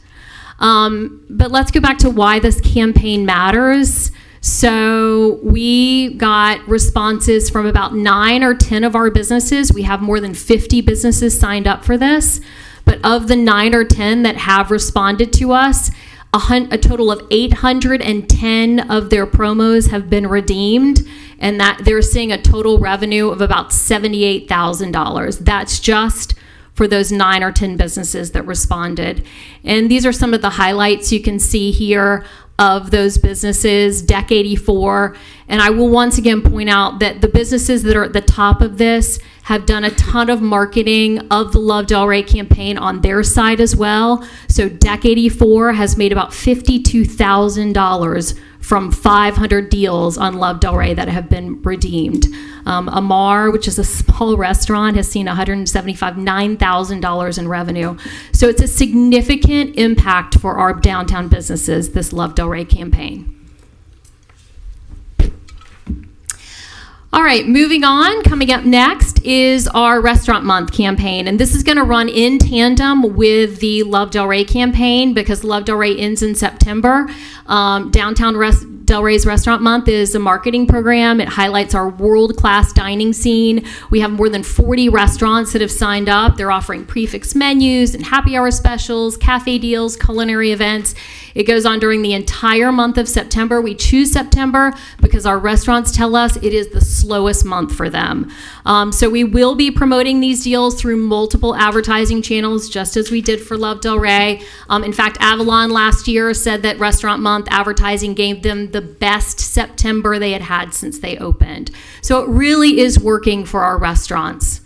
Speaker 20: But let's go back to why this campaign matters. So we got responses from about 9 or 10 of our businesses. We have more than 50 businesses signed up for this. But of the 9 or 10 that have responded to us, a total of 810 of their promos have been redeemed, and that they're seeing a total revenue of about $78,000. That's just for those 9 or 10 businesses that responded. And these are some of the highlights you can see here of those businesses, Deck 84. And I will once again point out that the businesses that are at the top of this have done a ton of marketing of the Love Delray campaign on their side as well. So Deck 84 has made about $52,000 from 500 deals on Love Delray that have been redeemed. Amar, which is a small restaurant, has seen $9,000 in revenue. So it's a significant impact for our downtown businesses, this Love Delray campaign. All right, moving on. Coming up next is our Restaurant Month campaign, and this is going to run in tandem with the Love Delray campaign because Love Delray ends in September. Delray's Restaurant Month is a marketing program. It highlights our world-class dining scene. We have more than 40 restaurants that have signed up. They're offering prefix menus and happy hour specials, cafe deals, culinary events. It goes on during the entire month of September. We choose September because our restaurants tell us it is the slowest month for them. So we will be promoting these deals through multiple advertising channels, just as we did for Love Delray. In fact, Avalon last year said that Restaurant Month advertising gave them the best September they had had since they opened. So it really is working for our restaurants.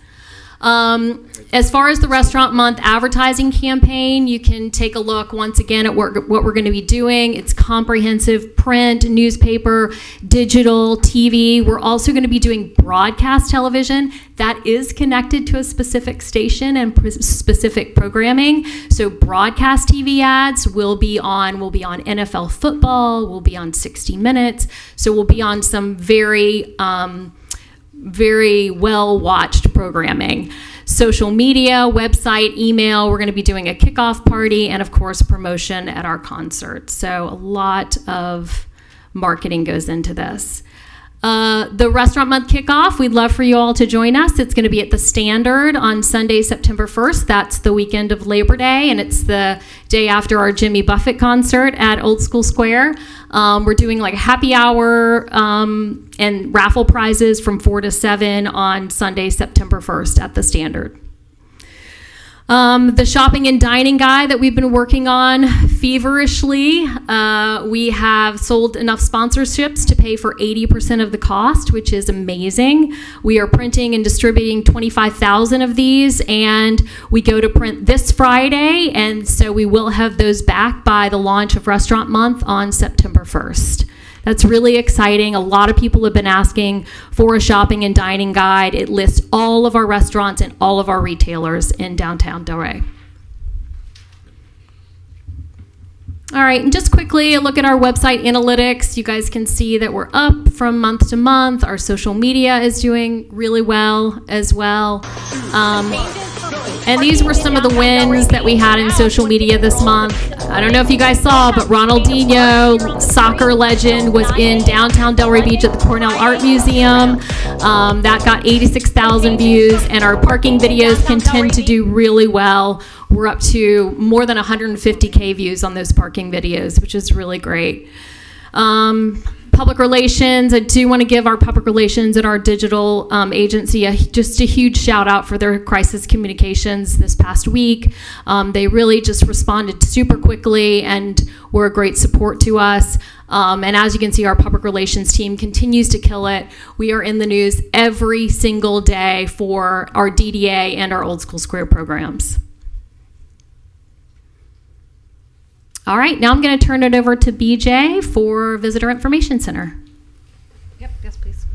Speaker 20: As far as the Restaurant Month advertising campaign, you can take a look once again at what we're going to be doing. It's comprehensive: print, newspaper, digital, TV. We're also going to be doing broadcast television that is connected to a specific station and specific programming. So broadcast TV ads will be on NFL football, will be on 60 Minutes. So we'll be on some very well watched programming. Social media, website, email, we're going to be doing a kickoff party, and of course promotion at our concert. So a lot of marketing goes into this. The Restaurant Month kickoff, we'd love for you all to join us. It's going to be at the Standard on Sunday, September 1st. That's the weekend of Labor Day, and it's the day after our Jimmy Buffett concert at Old School Square. We're doing like a happy hour and raffle prizes from 4 to 7 on Sunday, September 1st at the Standard. The shopping and dining guide that we've been working on feverishly, we have sold enough sponsorships to pay for 80% of the cost, which is amazing. We are printing and distributing 25,000 of these, and we go to print this Friday, and so we will have those back by the launch of Restaurant Month on September 1st. That's really exciting. A lot of people have been asking for a shopping and dining guide. It lists all of our restaurants and all of our retailers in downtown Delray. All right, and just quickly a look at our website analytics. You guys can see that we're up from month to month. Our social media is doing really well as well. And these were some of the wins that we had in social media this month. I don't know if you guys saw, but Ronaldinho, soccer legend, was in downtown Delray Beach at the Cornell Art Museum. That got 86,000 views, and our parking videos continue to do really well. We're up to more than 150K views on those parking videos, which is really great. Public relations, I do want to give our public relations and our digital agency just a huge shout out for their crisis communications this past week. They really just responded super quickly and were a great support to us. And as you can see, our public relations team continues to kill it. We are in the news every single day for our DDA and our Old School Square programs. All right, now I'm going to turn it over to BJ for Visitor Information Center.
Speaker 2: Yep, yes, please.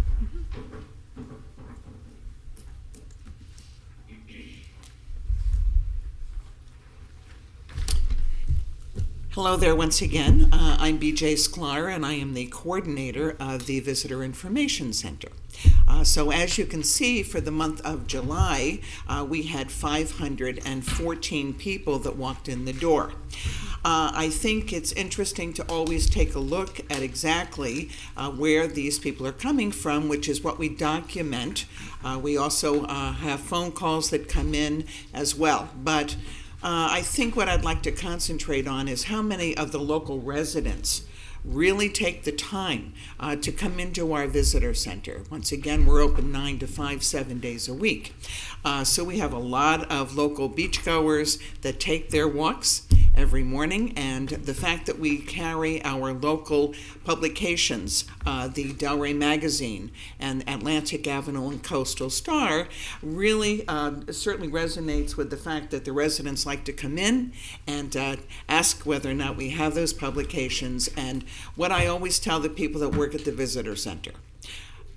Speaker 6: Hello there once again. I'm BJ Sklar, and I am the coordinator of the Visitor Information Center. So as you can see, for the month of July, we had 514 people that walked in the door. I think it's interesting to always take a look at exactly where these people are coming from, which is what we document. We also have phone calls that come in as well. But I think what I'd like to concentrate on is how many of the local residents really take the time to come into our visitor center. Once again, we're open 9 to 5, 7 days a week. So we have a lot of local beachgoers that take their walks every morning, and the fact that we carry our local publications, the Delray Magazine and Atlantic Avenue and Coastal Star, really certainly resonates with the fact that the residents like to come in and ask whether or not we have those publications. And what I always tell the people that work at the visitor center,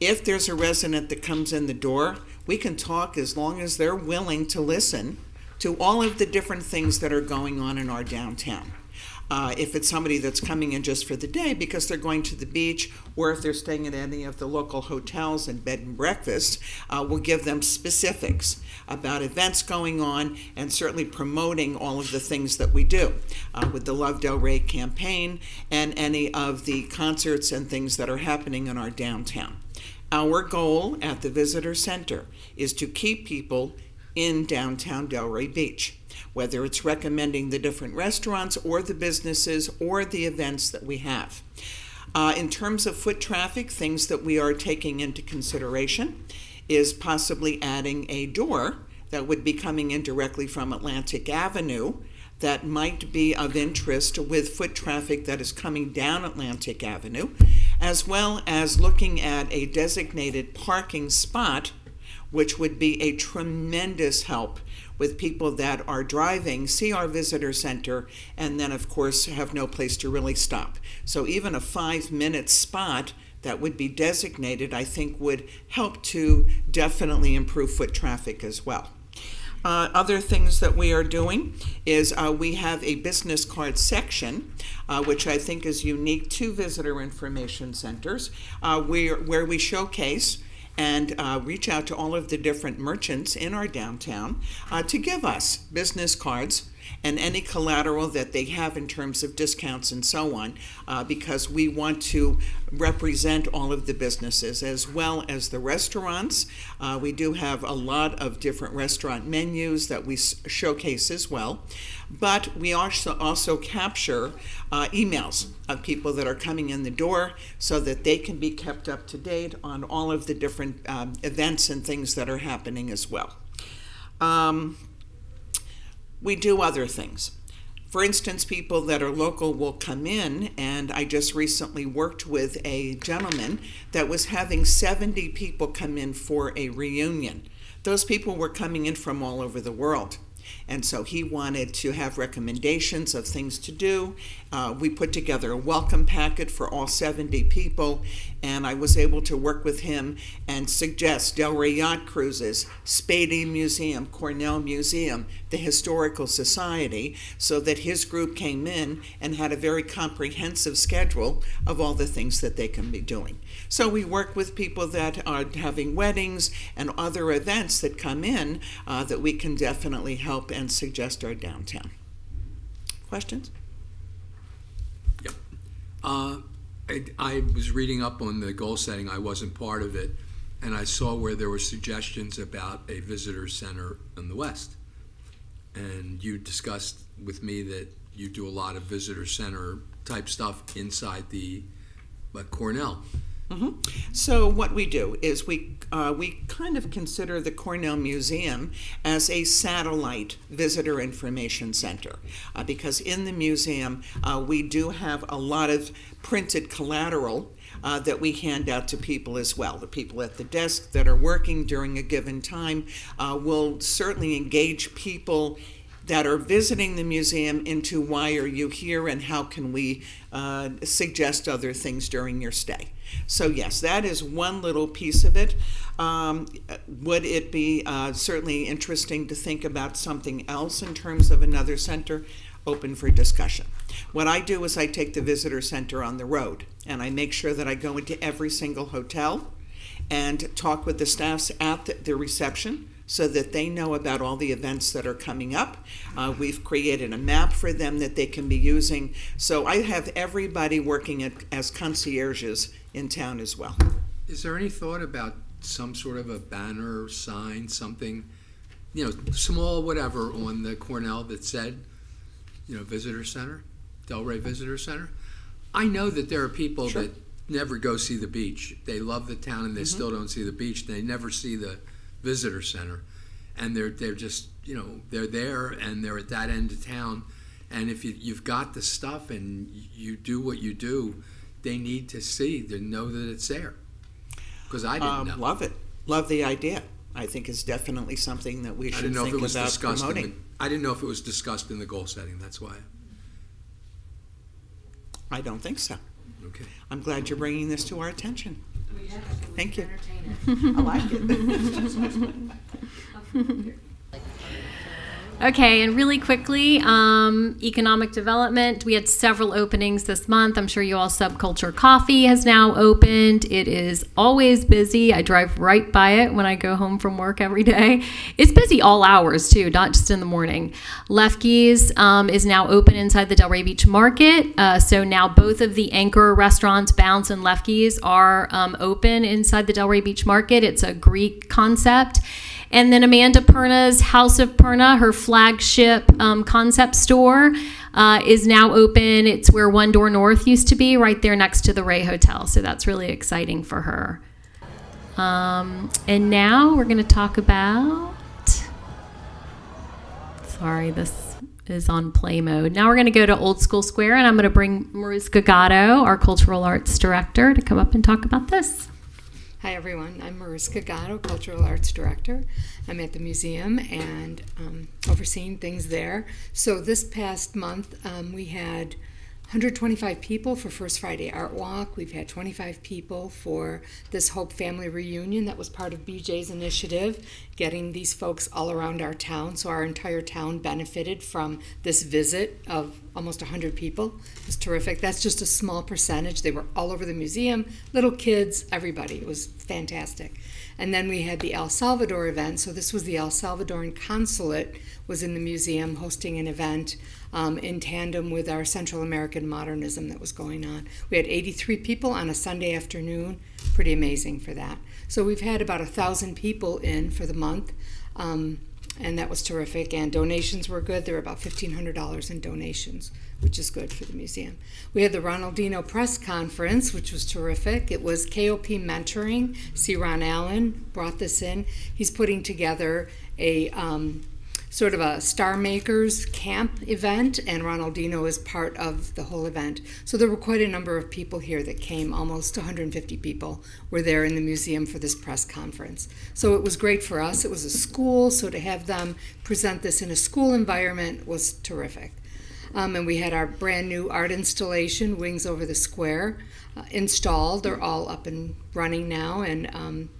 Speaker 6: if there's a resident that comes in the door, we can talk as long as they're willing to listen to all of the different things that are going on in our downtown. If it's somebody that's coming in just for the day because they're going to the beach, or if they're staying at any of the local hotels and bed and breakfast, we'll give them specifics about events going on and certainly promoting all of the things that we do with the Love Delray campaign and any of the concerts and things that are happening in our downtown. Our goal at the Visitor Center is to keep people in downtown Delray Beach, whether it's recommending the different restaurants or the businesses or the events that we have. In terms of foot traffic, things that we are taking into consideration is possibly adding a door that would be coming in directly from Atlantic Avenue that might be of interest with foot traffic that is coming down Atlantic Avenue, as well as looking at a designated parking spot, which would be a tremendous help with people that are driving, see our visitor center, and then of course have no place to really stop. So even a 5-minute spot that would be designated, I think would help to definitely improve foot traffic as well. Other things that we are doing is we have a business card section, which I think is unique to visitor information centers, where we showcase and reach out to all of the different merchants in our downtown to give us business cards and any collateral that they have in terms of discounts and so on, because we want to represent all of the businesses as well as the restaurants. We do have a lot of different restaurant menus that we showcase as well, but we also capture emails of people that are coming in the door so that they can be kept up to date on all of the different events and things that are happening as well. We do other things. For instance, people that are local will come in, and I just recently worked with a gentleman that was having 70 people come in for a reunion. Those people were coming in from all over the world. And so he wanted to have recommendations of things to do. We put together a welcome packet for all 70 people, and I was able to work with him and suggest Delray Yacht Cruises, Spady Museum, Cornell Museum, the Historical Society, so that his group came in and had a very comprehensive schedule of all the things that they can be doing. So we work with people that are having weddings and other events that come in that we can definitely help and suggest our downtown. Questions?
Speaker 4: Yep. I was reading up on the goal setting. I wasn't part of it, and I saw where there were suggestions about a visitor center in the West. And you discussed with me that you do a lot of visitor center type stuff inside the Cornell.
Speaker 6: Mm-hmm. So what we do is we kind of consider the Cornell Museum as a satellite visitor information center, because in the museum we do have a lot of printed collateral that we hand out to people as well. The people at the desk that are working during a given time will certainly engage people that are visiting the museum into why are you here and how can we suggest other things during your stay. So yes, that is one little piece of it. Would it be certainly interesting to think about something else in terms of another center? Open for discussion. What I do is I take the visitor center on the road and I make sure that I go into every single hotel and talk with the staffs at the reception so that they know about all the events that are coming up. We've created a map for them that they can be using. So I have everybody working as concierges in town as well.
Speaker 4: Is there any thought about some sort of a banner, sign, something, small, whatever, on the Cornell that said, Visitor Center, Delray Visitor Center? I know that there are people that never go see the beach. They love the town and they still don't see the beach. They never see the visitor center, and they're just they're there and they're at that end of town, and if you've got the stuff and you do what you do, they need to know that it's there, because I didn't know.
Speaker 6: Love it. Love the idea. I think it's definitely something that we should think about promoting.
Speaker 4: I didn't know if it was discussed in the goal setting. That's why.
Speaker 6: I don't think so.
Speaker 4: Okay.
Speaker 6: I'm glad you're bringing this to our attention. Thank you. I like it.
Speaker 20: Okay, and really quickly, economic development. We had several openings this month. I'm sure you all, Subculture Coffee has now opened. It is always busy. I drive right by it when I go home from work every day. It's busy all hours too, not just in the morning. Lefke's is now open inside the Delray Beach Market. So now both of the anchor restaurants, Bounce and Lefke's, are open inside the Delray Beach Market. It's a Greek concept. And then Amanda Perna's House of Perna, her flagship concept store, is now open. It's where One Door North used to be, right there next to the Ray Hotel. So that's really exciting for her. And now we're going to talk about... Sorry, this is on play mode. Now we're going to go to Old School Square, and I'm going to bring Mariska Gatto, our Cultural Arts Director, to come up and talk about this.
Speaker 10: Hi everyone, I'm Mariska Gatto, Cultural Arts Director. I'm at the museum and overseeing things there. So this past month we had 125 people for First Friday Art Walk. We've had 25 people for this Hope Family Reunion that was part of BJ's initiative, getting these folks all around our town. So our entire town benefited from this visit of almost 100 people. It was terrific. That's just a small percentage. They were all over the museum, little kids, everybody. It was fantastic. And then we had the El Salvador event. So this was the El Salvadoran consulate was in the museum hosting an event in tandem with our Central American modernism that was going on. We had 83 people on a Sunday afternoon. Pretty amazing for that. So we've had about 1,000 people in for the month, and that was terrific. And donations were good. There were about $1,500 in donations, which is good for the museum. We had the Ronaldino Press Conference, which was terrific. It was KOP Mentoring. C. Ron Allen brought this in. He's putting together a sort of a Star Makers camp event, and Ronaldino is part of the whole event. So there were quite a number of people here that came. Almost 150 people were there in the museum for this press conference. So it was great for us. It was a school, so to have them present this in a school environment was terrific. And we had our brand new art installation, Wings Over the Square, installed. They're all up and running now, and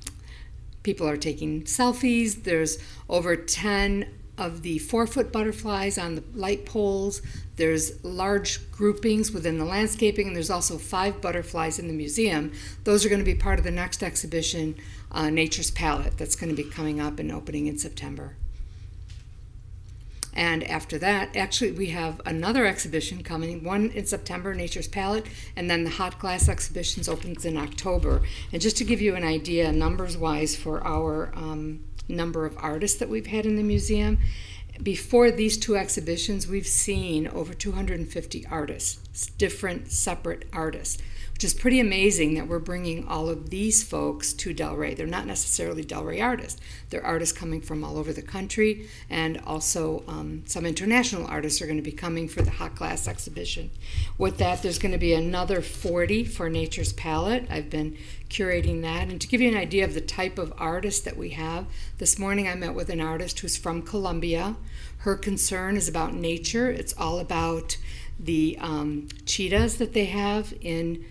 Speaker 10: people are taking selfies. There's over 10 of the 4-foot butterflies on the light poles. There's large groupings within the landscaping, and there's also 5 butterflies in the museum. Those are going to be part of the next exhibition, Nature's Palette, that's going to be coming up and opening in September. And after that, actually, we have another exhibition coming, one in September, Nature's Palette, and then the Hot Glass exhibitions opens in October. And just to give you an idea, numbers-wise, for our number of artists that we've had in the museum, before these 2 exhibitions, we've seen over 250 artists, different separate artists, which is pretty amazing that we're bringing all of these folks to Delray. They're not necessarily Delray artists. They're artists coming from all over the country, and also some international artists are going to be coming for the Hot Glass exhibition. With that, there's going to be another 40 for Nature's Palette. I've been curating that. And to give you an idea of the type of artist that we have, this morning I met with an artist who's from Colombia. Her concern is about nature. It's all about the cheetahs that they have in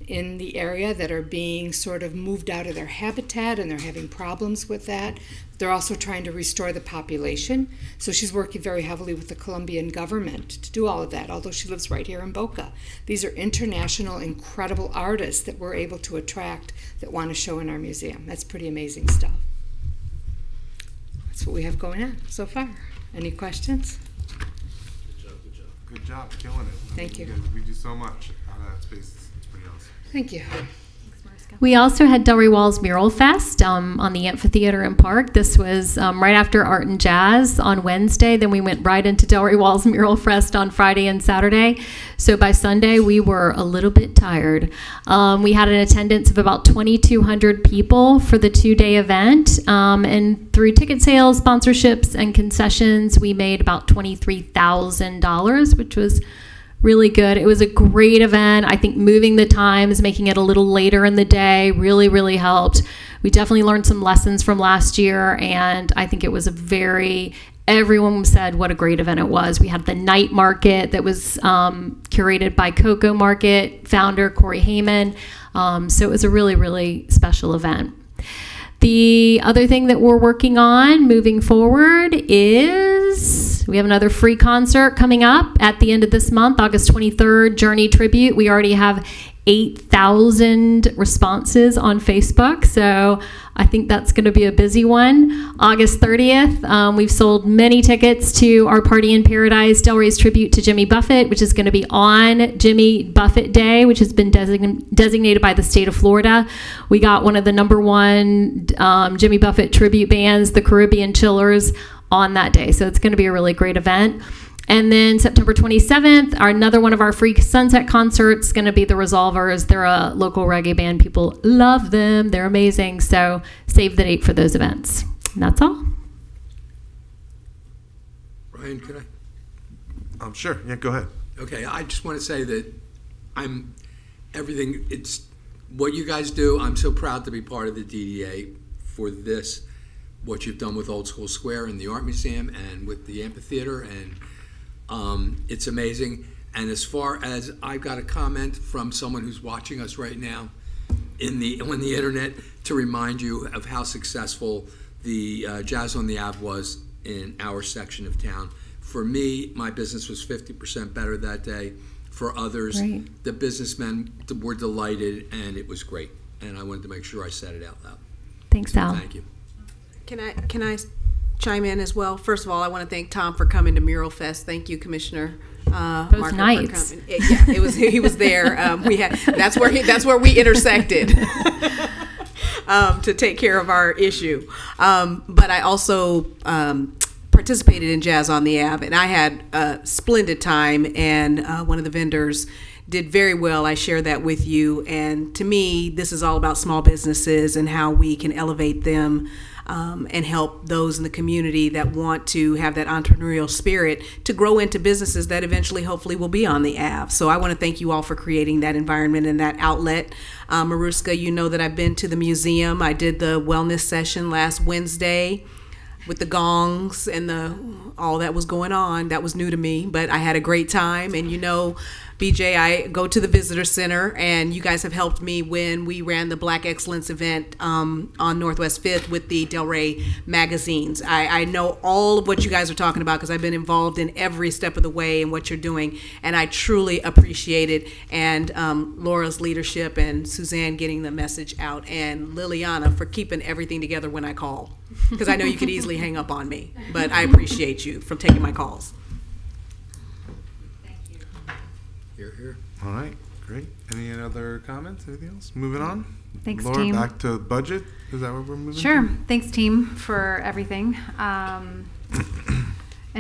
Speaker 10: the area that are being sort of moved out of their habitat, and they're having problems with that. They're also trying to restore the population. So she's working very heavily with the Colombian government to do all of that, although she lives right here in Boca. These are international, incredible artists that we're able to attract that want to show in our museum. That's pretty amazing stuff. That's what we have going on so far. Any questions?
Speaker 1: Good job, killing it.
Speaker 10: Thank you.
Speaker 1: We do so much out of that space. It's pretty awesome.
Speaker 10: Thank you.
Speaker 20: We also had Delray Walls Mural Fest on the amphitheater and park. This was right after Art and Jazz on Wednesday. Then we went right into Delray Walls Mural Fest on Friday and Saturday. So by Sunday, we were a little bit tired. We had an attendance of about 2,200 people for the 2-day event. And through ticket sales, sponsorships, and concessions, we made about $23,000, which was really good. It was a great event. I think moving the times, making it a little later in the day really, really helped. We definitely learned some lessons from last year, and I think it was everyone said what a great event it was. We had the night market that was curated by Coco Market founder Corey Heyman. So it was a really, really special event. The other thing that we're working on moving forward is We have another free concert coming up at the end of this month, August 23rd, Journey Tribute. We already have 8,000 responses on Facebook, so I think that's going to be a busy one. August 30th, we've sold many tickets to our Party in Paradise Delray's tribute to Jimmy Buffett, which is going to be on Jimmy Buffett Day, which has been designated by the state of Florida. We got one of the #1 Jimmy Buffett tribute bands, the Caribbean Chillers, on that day, so it's going to be a really great event. And then September 27th, another one of our free sunset concerts is going to be the Resolvers. They're a local reggae band. People love them. They're amazing. So save the date for those events. And that's all.
Speaker 4: Ryan, could I?
Speaker 1: Sure. Yeah, go ahead.
Speaker 4: Okay, I just want to say that it's what you guys do. I'm so proud to be part of the DDA for this, what you've done with Old School Square and the Art Museum and with the amphitheater, and it's amazing. And as far as I've got a comment from someone who's watching us right now on the internet to remind you of how successful the Jazz on the Ave was in our section of town. For me, my business was 50% better that day. For others, the businessmen were delighted, and it was great. And I wanted to make sure I said it out loud.
Speaker 20: Thanks,
Speaker 4: So
Speaker 20: Al.
Speaker 4: thank you.
Speaker 7: Can I chime in as well? First of all, I want to thank Tom for coming to Mural Fest. Thank you, Commissioner.
Speaker 20: Both
Speaker 7: Marker,
Speaker 20: nights.
Speaker 7: for coming. He was there. That's where we intersected to take care of our issue. But I also participated in Jazz on the Ave, and I had a splendid time. And one of the vendors did very well. I share that with you. And to me, this is all about small businesses and how we can elevate them. And help those in the community that want to have that entrepreneurial spirit to grow into businesses that eventually, hopefully, will be on the Ave. So I want to thank you all for creating that environment and that outlet. Maruska, you know that I've been to the museum. I did the wellness session last Wednesday with the gongs and all that was going on. That was new to me, but I had a great time. And BJ, I go to the visitor center, and you guys have helped me when we ran the Black Excellence event on Northwest 5th with the Delray magazines. I know all of what you guys are talking about because I've been involved in every step of the way in what you're doing, and I truly appreciate it. And Laura's leadership and Suzanne getting the message out, and Liliana for keeping everything together when I call, because I know you could easily hang up on me, but I appreciate you from taking my calls.
Speaker 4: Here.
Speaker 1: All right, great. Any other comments? Anything else? Moving on.
Speaker 2: Thanks,
Speaker 1: Laura,
Speaker 2: team.
Speaker 1: back to budget. Is that what we're moving
Speaker 2: Sure.
Speaker 1: to?
Speaker 2: Thanks, team, for everything. And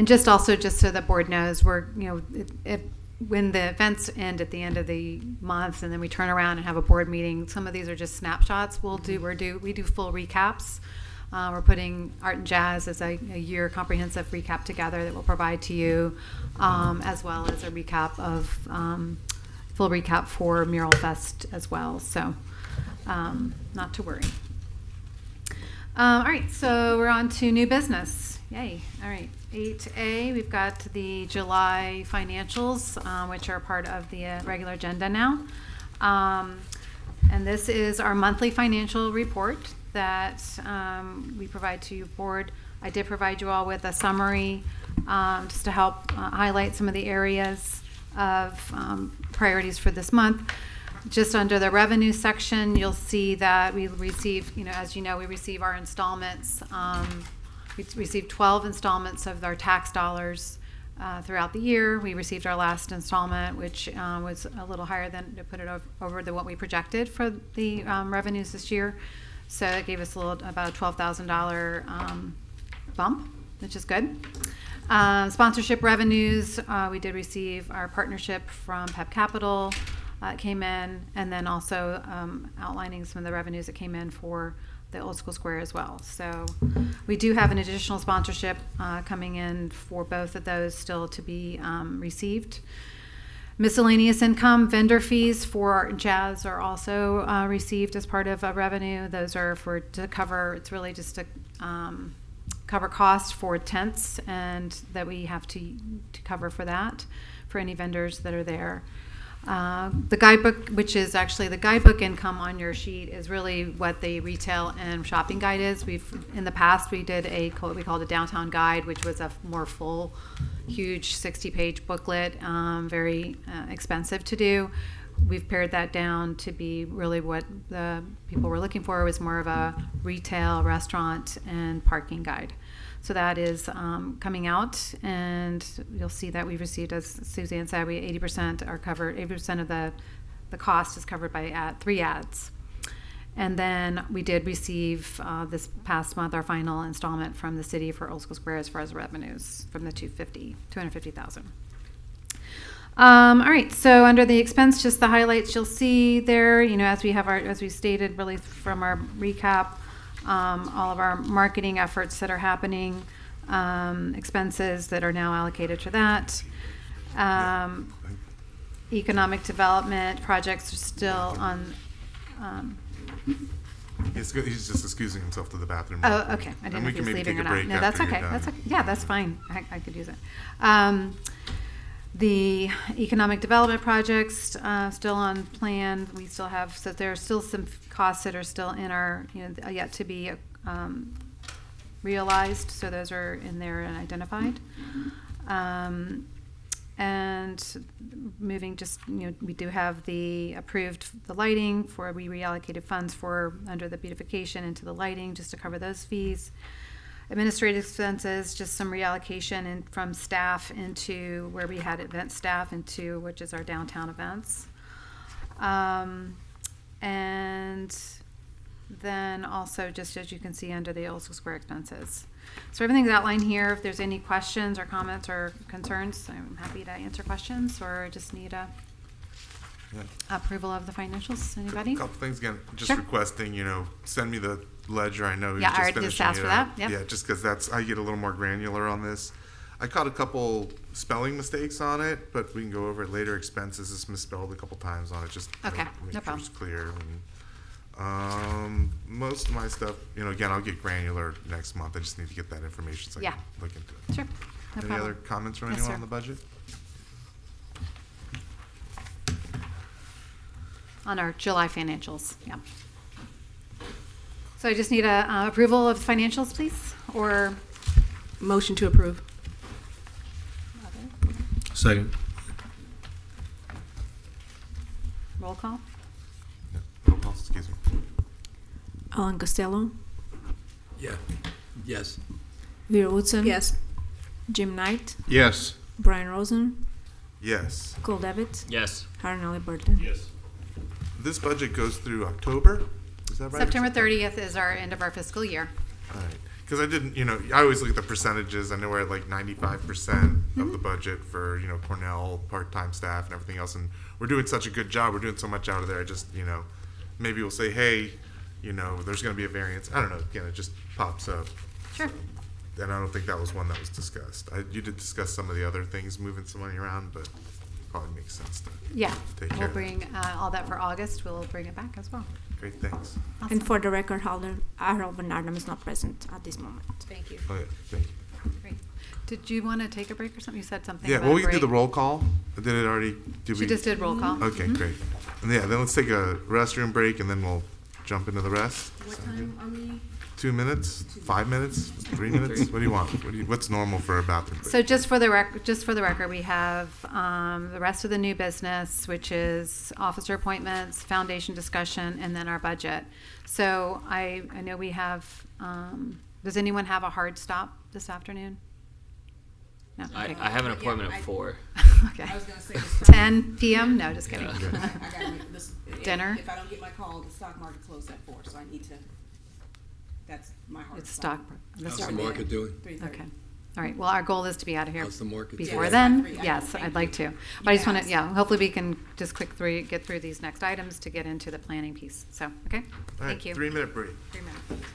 Speaker 2: just so the board knows, we're when the events end at the end of the month, and then we turn around and have a board meeting. Some of these are just snapshots. We do full recaps. We're putting Art and Jazz as a year comprehensive recap together that we'll provide to you, as well as a recap of full recap for Mural Fest as well. So not to worry. All right, so we're on to new business. Yay. All right, 8A, we've got the July financials, which are part of the regular agenda now. And this is our monthly financial report that we provide to your board. I did provide you all with a summary just to help highlight some of the areas of priorities for this month. Just under the revenue section, you'll see that we receive, as you know, we receive our installments. We received 12 installments of our tax dollars throughout the year. We received our last installment, which was a little higher than, to put it over than what we projected for the revenues this year. So it gave us about a $12,000 bump, which is good. Sponsorship revenues, we did receive our partnership from PEP Capital came in, and then also outlining some of the revenues that came in for the Old School Square as well. So we do have an additional sponsorship coming in for both of those still to be received. Miscellaneous income, vendor fees for Art and Jazz are also received as part of revenue. Those are to cover, it's really just to cover costs for tents, and that we have to cover for that, for any vendors that are there. The guidebook, which is actually the guidebook income on your sheet, is really what the retail and shopping guide is. In the past, we did what we called a downtown guide, which was a more full, huge 60-page booklet, very expensive to do. We've pared that down to be really what the people were looking for, was more of a retail, restaurant, and parking guide. So that is coming out, and you'll see that we've received, as Suzanne said, 80% are covered. 80% of the cost is covered by 3 ads. And then we did receive this past month our final installment from the city for Old School Square as far as revenues from the $250,000. All right, so under the expense, just the highlights you'll see there, as we stated really from our recap, all of our marketing efforts that are happening, expenses that are now allocated to that. Economic development projects are still on.
Speaker 1: He's just excusing himself to the bathroom.
Speaker 2: Oh, okay. I didn't know if he was leaving or not. No, that's okay. That's okay. Yeah, that's fine. I could use it. The economic development projects still on plan. We still have, so there are still some costs that are still in our, yet to be realized. So those are in there and identified. And moving we do have the lighting for, we reallocated funds for under the beautification into the lighting just to cover those fees. Administrative expenses, just some reallocation from staff into where we had event staff into, which is our downtown events. And then also, just as you can see under the Old School Square expenses. So everything's outlined here. If there's any questions or comments or concerns, I'm happy to answer questions, or just need approval of the financials. Anybody?
Speaker 1: A couple things again. Just
Speaker 2: Sure.
Speaker 1: requesting, send me the ledger. I know
Speaker 2: Yeah, I
Speaker 1: just
Speaker 2: already just asked for that. Yep.
Speaker 1: Yeah, just because I get a little more granular on this. I caught a couple spelling mistakes on it, but we can go over it later. Expenses is misspelled a couple times on it. Just
Speaker 2: Okay,
Speaker 1: make
Speaker 2: no
Speaker 1: sure
Speaker 2: problem.
Speaker 1: it's clear. And, most of my stuff, again, I'll get granular next month. I just need to get that information so I
Speaker 2: Yeah.
Speaker 1: can look into it.
Speaker 2: Sure. No
Speaker 1: Any
Speaker 2: problem.
Speaker 1: other comments from
Speaker 2: Yes,
Speaker 1: anyone
Speaker 2: sir.
Speaker 1: on the budget?
Speaker 2: On our July financials, yeah. So I just need a approval of financials, please, or
Speaker 7: Motion to approve.
Speaker 18: Second.
Speaker 2: roll call.
Speaker 1: Roll call, excuse me.
Speaker 3: Alan Costello,
Speaker 4: Yeah. Yes.
Speaker 3: Vera Woodson.
Speaker 7: Yes.
Speaker 3: Jim Knight,
Speaker 5: Yes.
Speaker 3: Brian Rosen,
Speaker 1: Yes.
Speaker 3: Cole Devitt,
Speaker 15: Yes.
Speaker 3: Harnelly Burton.
Speaker 18: Yes.
Speaker 1: This budget goes through October? Is that right?
Speaker 2: September 30th is our end of our fiscal year.
Speaker 1: All right. Because I didn't, I always look at the percentages. I know we're at like 95% of the budget for, Cornell, part-time staff and everything else. And we're doing such a good job. We're doing so much out of there. I just, maybe we'll say, hey, there's going to be a variance. I don't know. Again, it just pops up.
Speaker 2: Sure.
Speaker 1: And I don't think that was one that was discussed. You did discuss some of the other things, moving some money around, but probably makes sense to
Speaker 2: Yeah,
Speaker 1: take care
Speaker 2: we'll
Speaker 1: of that.
Speaker 2: bring all that for August. We'll bring it back as well.
Speaker 1: Great, thanks.
Speaker 2: Awesome.
Speaker 3: And for the record, Harold Van Arnhem is not present at this moment.
Speaker 2: Thank you.
Speaker 1: Okay, thank you.
Speaker 2: Great. Did you want to take a break or something? You said something
Speaker 1: Yeah,
Speaker 2: about
Speaker 1: well,
Speaker 2: a
Speaker 1: we can do
Speaker 2: break.
Speaker 1: the roll call. Did it already? Did
Speaker 2: She
Speaker 1: we?
Speaker 2: just did roll call.
Speaker 1: Okay,
Speaker 2: Mhm.
Speaker 1: great. And yeah, then let's take a restroom break and then we'll jump into the rest.
Speaker 7: What
Speaker 1: Sound good?
Speaker 7: time are we?
Speaker 1: 2 minutes? 5 minutes? 3 minutes? What do you want? What's normal for a bathroom break?
Speaker 2: So just for the record, we have the rest of the new business, which is officer appointments, foundation discussion, and then our budget. So I know we have. Does anyone have a hard stop this afternoon? No.
Speaker 15: I
Speaker 2: Okay.
Speaker 15: have an appointment at 4.
Speaker 2: Okay.
Speaker 7: I was gonna say
Speaker 2: 10 p.m. No, just kidding.
Speaker 7: I gotta make this.
Speaker 2: Dinner?
Speaker 7: If I don't get my call, the stock market closed at 4, so I need to. That's my hard
Speaker 2: It's
Speaker 7: stop.
Speaker 4: How's the market doing?
Speaker 7: 3:30.
Speaker 2: Okay. All right. Well, our goal is to be out of here
Speaker 4: How's the market
Speaker 2: before
Speaker 4: doing?
Speaker 2: then.
Speaker 7: Yeah,
Speaker 2: Yes,
Speaker 7: thank
Speaker 2: I'd like to.
Speaker 7: you.
Speaker 2: But I just want
Speaker 7: Yes.
Speaker 2: to, hopefully we can just get through these next items to get into the planning piece. So, okay.
Speaker 1: All right,
Speaker 2: Thank you.
Speaker 1: 3-minute break.
Speaker 2: 3 minutes.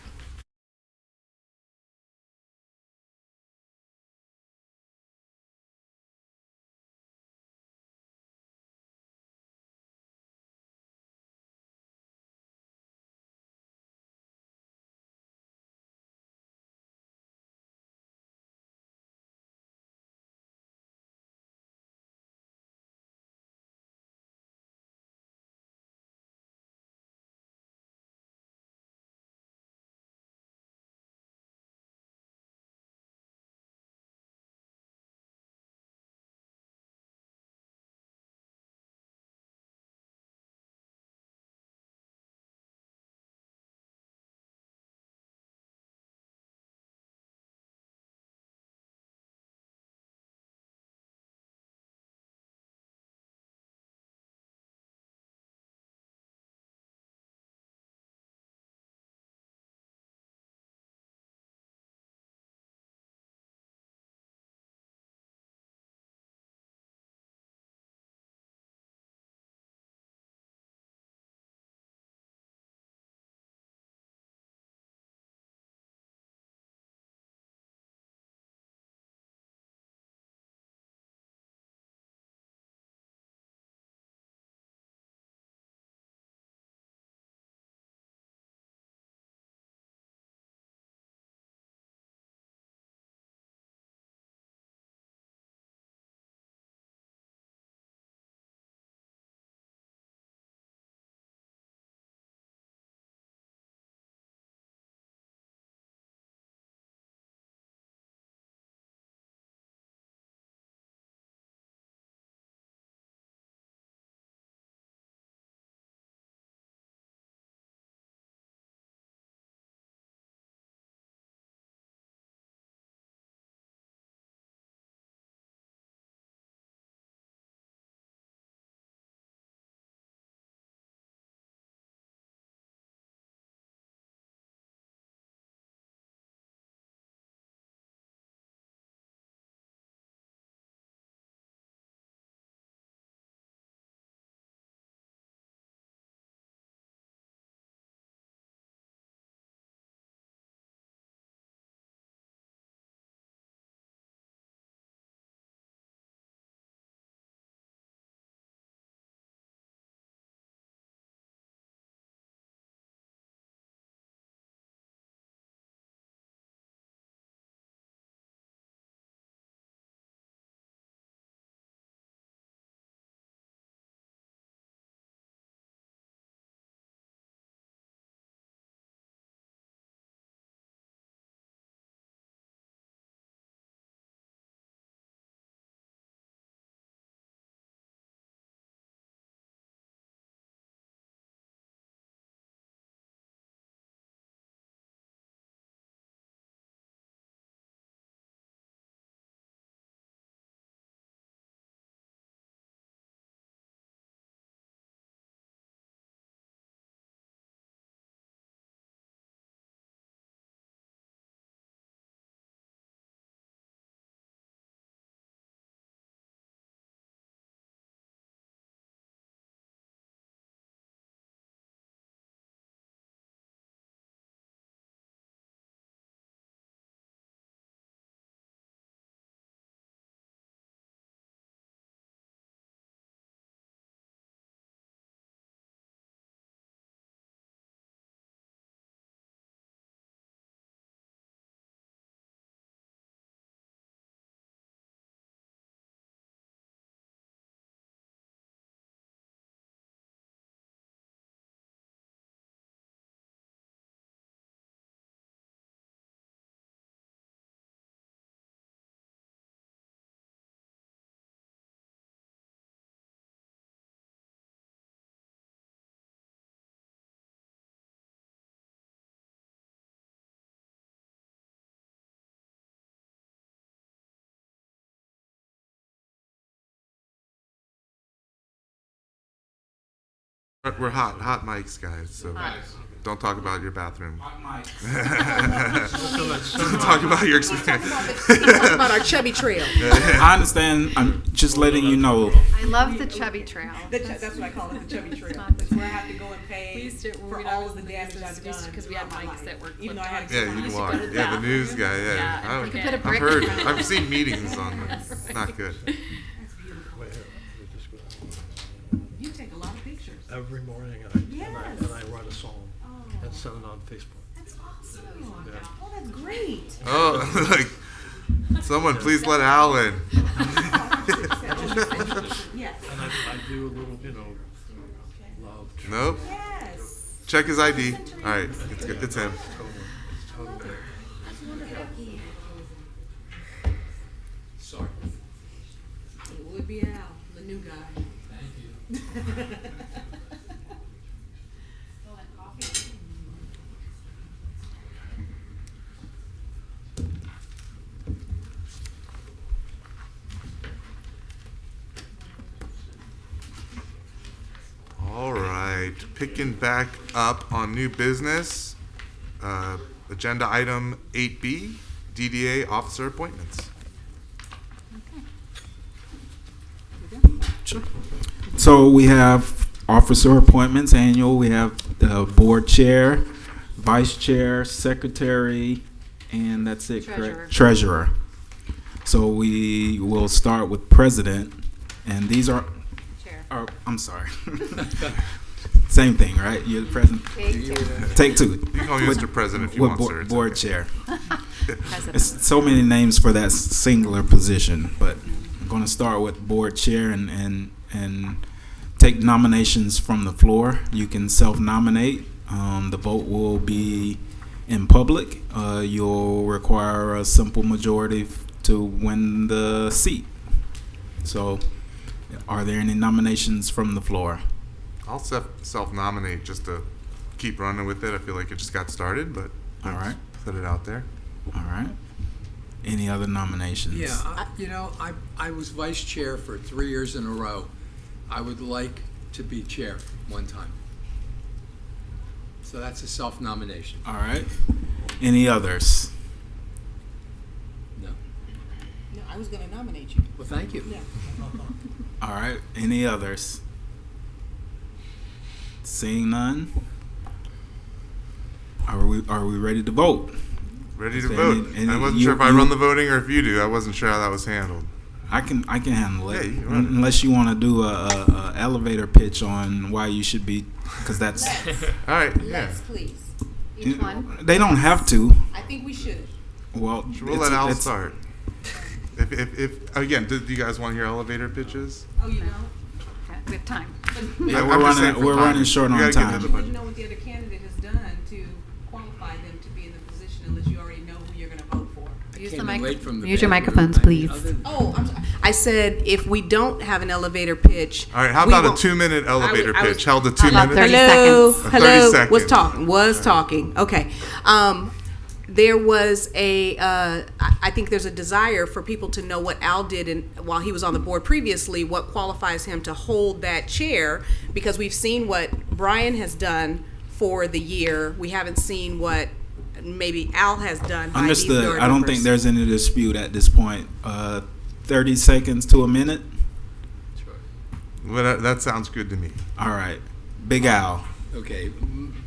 Speaker 1: We're hot mics, guys. So don't talk about your bathroom. Don't talk about your experience.
Speaker 7: Talk about our chubby trail.
Speaker 14: I understand. I'm just letting you know.
Speaker 2: I love the chubby trail.
Speaker 7: That's what I call it, the chubby trail. That's where I have to go and pay for all of the damage I've done.
Speaker 20: Because we had mics that were
Speaker 7: Even though I had to
Speaker 1: Yeah, you can walk. Yeah, the news guy. Yeah,
Speaker 2: You can put a
Speaker 1: I've
Speaker 2: brick
Speaker 1: heard.
Speaker 2: in front of
Speaker 1: I've
Speaker 2: it.
Speaker 1: seen meetings on this. Not good.
Speaker 7: You take a lot of pictures.
Speaker 13: Every morning,
Speaker 7: Yes.
Speaker 13: and I write a song and send it on Facebook.
Speaker 7: That's awesome.
Speaker 13: Yeah.
Speaker 7: Oh, that's great.
Speaker 1: Oh, like someone please let Al in.
Speaker 7: Yes.
Speaker 13: And I do a little, love.
Speaker 1: Nope.
Speaker 7: Yes.
Speaker 1: Check his ID. All right, it's him.
Speaker 4: Sorry.
Speaker 7: It would be Al, the new guy. Thank you.
Speaker 1: All right, picking back up on new business. Agenda item 8B, DDA officer appointments.
Speaker 14: So we have officer appointments annual. We have the board chair, vice chair, secretary, and that's it, correct? Treasurer. So we will start with president, and these are.
Speaker 2: Chair.
Speaker 14: I'm sorry. Same thing, right? You're the president. Take two.
Speaker 1: You can call me Mr. President if you
Speaker 14: with
Speaker 1: want,
Speaker 14: board,
Speaker 1: sir. It's
Speaker 14: board
Speaker 1: okay.
Speaker 14: chair. It's so many names for that singular position, but I'm going to start with board chair and take nominations from the floor. You can self-nominate. The vote will be in public. You'll require a simple majority to win the seat. So, are there any nominations from the floor?
Speaker 1: I'll self-nominate just to keep running with it. I feel like it just got started, but
Speaker 14: All right.
Speaker 1: put it out there.
Speaker 14: All right. Any other nominations?
Speaker 4: Yeah, I was vice chair for 3 years in a row. I would like to be chair one time. So that's a self-nomination.
Speaker 14: All right. Any others?
Speaker 4: No.
Speaker 7: No, I was going to nominate you.
Speaker 4: Well, thank you.
Speaker 7: Yeah.
Speaker 14: All right. Any others? Seeing none. Are we ready to vote?
Speaker 1: Ready to
Speaker 14: Is there
Speaker 1: vote.
Speaker 14: any-
Speaker 1: I wasn't
Speaker 14: you-
Speaker 1: sure if I
Speaker 14: you-
Speaker 1: run the voting or if you do. I wasn't sure how that was handled.
Speaker 14: I can handle it.
Speaker 1: Yeah, you run it.
Speaker 14: Unless you want to do a elevator pitch on why you should be, because that's.
Speaker 1: All right. Yeah.
Speaker 7: Let's, please.
Speaker 2: Each one.
Speaker 14: They don't have to.
Speaker 7: I think we should.
Speaker 14: Well,
Speaker 1: We'll let Al start. If again, do you guys want to hear elevator pitches?
Speaker 7: Oh, you know?
Speaker 2: Okay, we have time.
Speaker 14: Yeah,
Speaker 1: I'm just saying for
Speaker 14: we're
Speaker 1: time.
Speaker 14: running short
Speaker 1: We
Speaker 14: on
Speaker 1: gotta get into
Speaker 14: time.
Speaker 1: the
Speaker 7: You
Speaker 1: budget.
Speaker 7: wouldn't know what the other candidate has done to qualify them to be in the position unless you already know who you're going to vote for.
Speaker 2: Use
Speaker 4: Came
Speaker 2: the
Speaker 4: in late
Speaker 2: microphone.
Speaker 4: from the
Speaker 2: Use your
Speaker 4: bedroom.
Speaker 2: microphones,
Speaker 4: I mean,
Speaker 2: please.
Speaker 4: other than-
Speaker 7: Oh, I'm sorry. I said if we don't have an elevator pitch.
Speaker 1: All right. How
Speaker 7: we
Speaker 1: about a
Speaker 7: won't-
Speaker 1: 2-minute elevator
Speaker 7: I was-
Speaker 1: pitch? Held to
Speaker 2: How
Speaker 1: 2
Speaker 2: about
Speaker 1: minutes.
Speaker 2: 30
Speaker 7: Hello,
Speaker 2: seconds?
Speaker 1: 30
Speaker 7: hello.
Speaker 1: seconds.
Speaker 7: Was talking. Okay. There was I think there's a desire for people to know what Al did while he was on the board previously, what qualifies him to hold that chair, because we've seen what Brian has done for the year. We haven't seen what maybe Al has done. by these
Speaker 14: Understood.
Speaker 7: board
Speaker 14: I don't
Speaker 7: members.
Speaker 14: think there's any dispute at this point. 30 seconds to a minute.
Speaker 1: Well, that sounds good to me.
Speaker 14: All right. Big Al.
Speaker 4: Okay,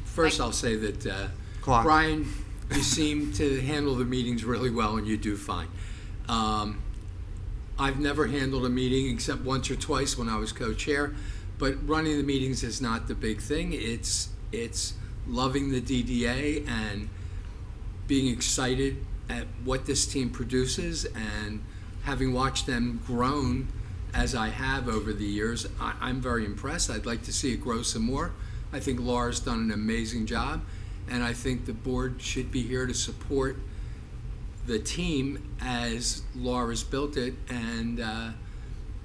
Speaker 4: first I'll say that,
Speaker 1: Clock.
Speaker 4: Brian, you seem to handle the meetings really well, and you do fine. I've never handled a meeting except once or twice when I was co-chair, but running the meetings is not the big thing. It's loving the DDA and being excited at what this team produces, and having watched them grown as I have over the years, I'm very impressed. I'd like to see it grow some more. I think Laura's done an amazing job, and I think the board should be here to support the team as Laura's built it, and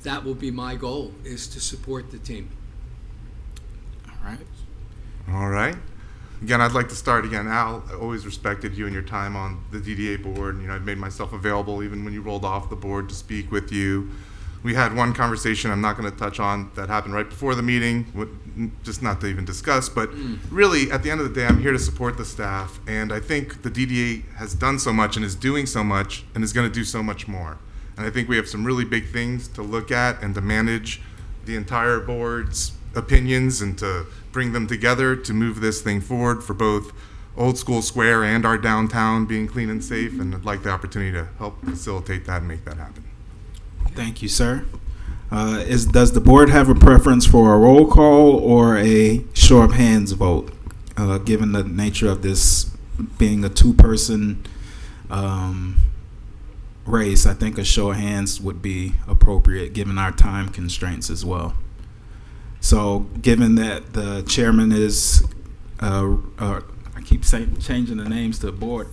Speaker 4: that will be my goal, is to support the team.
Speaker 14: All right.
Speaker 1: All right. Again, I'd like to start again. Al, I always respected you and your time on the DDA board. You know, I've made myself available even when you rolled off the board to speak with you. We had one conversation I'm not going to touch on that happened right before the meeting, just not to even discuss, but really at the end of the day, I'm here to support the staff, and I think the DDA has done so much and is doing so much and is going to do so much more. And I think we have some really big things to look at and to manage the entire board's opinions and to bring them together to move this thing forward for both Old School Square and our downtown being clean and safe, and I'd like the opportunity to help facilitate that and make that happen.
Speaker 14: Thank you, sir. Does the board have a preference for a roll call or a show of hands vote? Given the nature of this being a two-person race, I think a show of hands would be appropriate given our time constraints as well. So given that the chairman is, I keep changing the names to board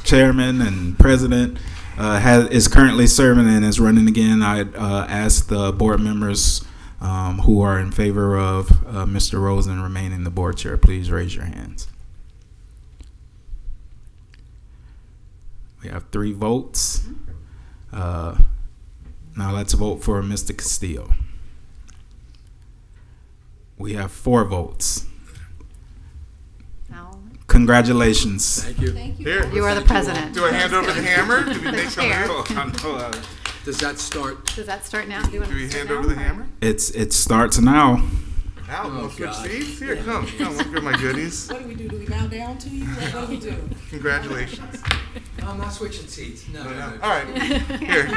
Speaker 14: chairman and president, is currently serving and is running again, I'd ask the board members who are in favor of Mr. Rosen remaining the board chair, please raise your hands. We have 3 votes. Now let's vote for Mr. Castillo. We have 4 votes. Congratulations.
Speaker 4: Thank you.
Speaker 2: Thank you.
Speaker 1: Here.
Speaker 2: You are the president.
Speaker 1: Do I hand over the hammer? Do we
Speaker 2: The
Speaker 1: make
Speaker 2: chair.
Speaker 4: Does that start?
Speaker 2: Does that start now?
Speaker 1: Do we hand over the hammer?
Speaker 14: It starts now.
Speaker 1: Al, we'll switch seats? Here, come, look at my goodies.
Speaker 6: What do we do? Do we bow down to you? What do we do?
Speaker 1: Congratulations.
Speaker 4: No, I'm not switching seats. No.
Speaker 1: All right, here,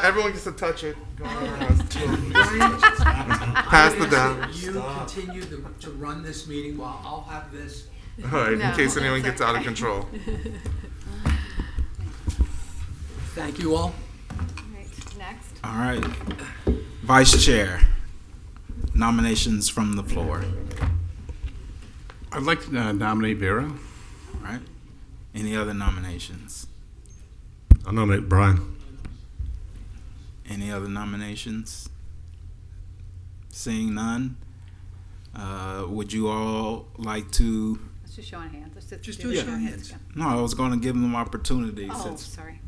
Speaker 1: everyone gets to touch it. Go on, pass the down.
Speaker 4: You continue to run this meeting while I'll have this.
Speaker 1: All right,
Speaker 2: No,
Speaker 1: in case anyone
Speaker 2: that's
Speaker 1: gets out of
Speaker 2: okay.
Speaker 1: control.
Speaker 4: Thank you all.
Speaker 2: Right, next.
Speaker 14: All right. Vice Chair, nominations from the floor.
Speaker 5: I'd like to nominate Vera.
Speaker 14: All right. Any other nominations?
Speaker 18: I'll nominate Brian.
Speaker 14: Any other nominations? Seeing none, would you all like to?
Speaker 2: Let's just show on hands. Let's
Speaker 4: Just
Speaker 2: do
Speaker 4: do
Speaker 2: a
Speaker 4: a
Speaker 2: show on
Speaker 4: hands.
Speaker 2: hands again.
Speaker 14: No, I was going to give them opportunity
Speaker 2: Oh, sorry.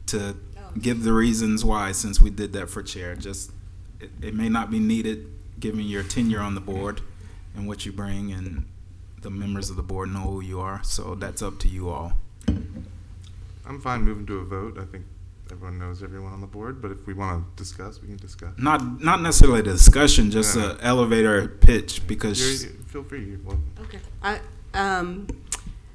Speaker 14: to give the reasons why, since we did that for chair. Just it may not be needed given your tenure on the board and what you bring, and the members of the board know who you are. So that's up to you all.
Speaker 1: I'm fine moving to a vote. I think everyone knows everyone on the board, but if we want to discuss, we can discuss.
Speaker 14: Not necessarily a discussion, just
Speaker 1: Yeah.
Speaker 14: an elevator pitch, because
Speaker 1: Feel free. You're welcome.
Speaker 7: Okay.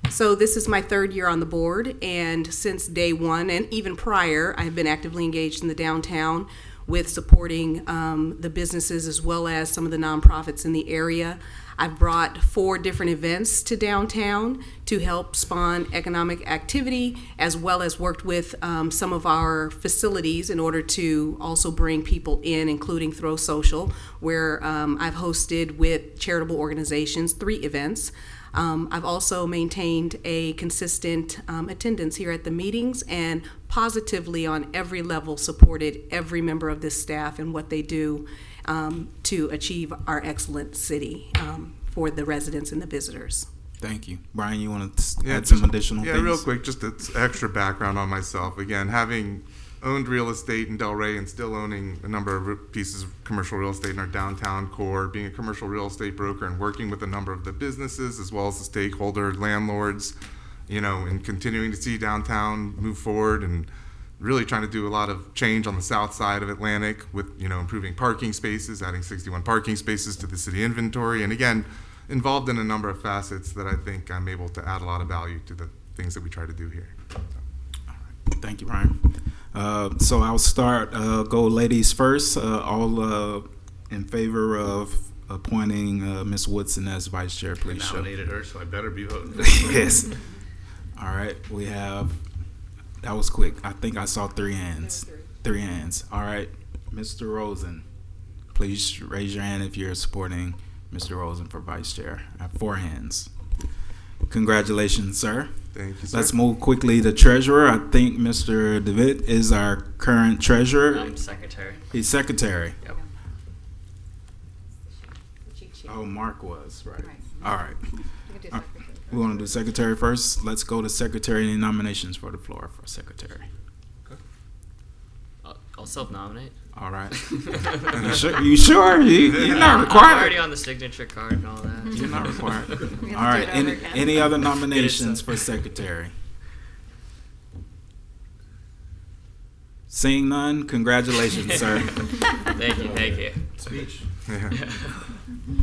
Speaker 7: So this is my 3rd year on the board, and since day one, and even prior, I've been actively engaged in the downtown with supporting the businesses as well as some of the nonprofits in the area. I've brought 4 different events to downtown to help spawn economic activity, as well as worked with some of our facilities in order to also bring people in, including Throw Social, where I've hosted with charitable organizations 3 events. I've also maintained a consistent attendance here at the meetings and positively on every level supported every member of this staff and what they do to achieve our excellent city for the residents and the visitors.
Speaker 14: thank you. Brian, you want to add some additional things?
Speaker 1: Yeah, real quick, just extra background on myself. Again, having owned real estate in Delray and still owning a number of pieces of commercial real estate in our downtown core, being a commercial real estate broker and working with a number of the businesses as well as the stakeholder landlords, and continuing to see downtown move forward and really trying to do a lot of change on the south side of Atlantic with, improving parking spaces, adding 61 parking spaces to the city inventory, and again, involved in a number of facets that I think I'm able to add a lot of value to the things that we try to do here.
Speaker 14: Thank you, Brian. So I'll start, go ladies first. All in favor of appointing Ms. Woodson as vice chair, please show.
Speaker 5: Nominated her, so I better be voting.
Speaker 14: Yes. All right, we have, that was quick. I think I saw 3 hands. 3 hands. All right, Mr. Rosen, please raise your hand if you're supporting Mr. Rosen for vice chair. I have 4 hands. Congratulations, sir.
Speaker 1: Thank you, sir.
Speaker 14: Let's move quickly to treasurer. I think Mr. DeWitt is our current treasurer.
Speaker 15: I'm secretary.
Speaker 14: He's secretary.
Speaker 15: Yep.
Speaker 14: Oh, Mark was, right. All right. We want to do secretary first. Let's go to secretary. Any nominations for the floor for secretary?
Speaker 15: I'll I'll self-nominate.
Speaker 14: All right. You sure? You're not required.
Speaker 15: I'm already on the signature card and all that.
Speaker 14: You're not required. All right. Any other nominations for secretary? Seeing none, congratulations, sir.
Speaker 15: Thank you.
Speaker 18: Speech.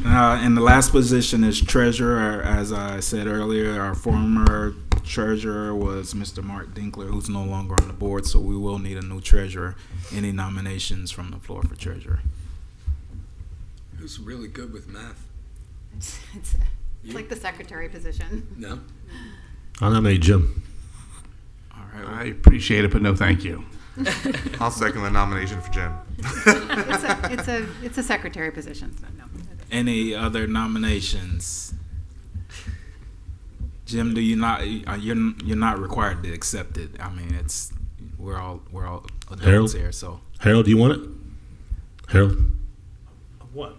Speaker 14: And the last position is treasurer. As I said earlier, our former treasurer was Mr. Mark Dinkler, who's no longer on the board, so we will need a new treasurer. Any nominations from the floor for treasurer?
Speaker 4: Who's really good with math?
Speaker 2: It's like the secretary position.
Speaker 4: No?
Speaker 18: I'll nominate Jim.
Speaker 14: All right.
Speaker 5: I appreciate it, but no thank you.
Speaker 1: I'll second the nomination for Jim.
Speaker 2: It's a secretary position. So no.
Speaker 14: Any other nominations? Jim, do you not? You're not required to accept it. I mean, we're all adults
Speaker 18: Harold?
Speaker 14: here. So
Speaker 18: Harold, do you want it? Harold?
Speaker 13: What?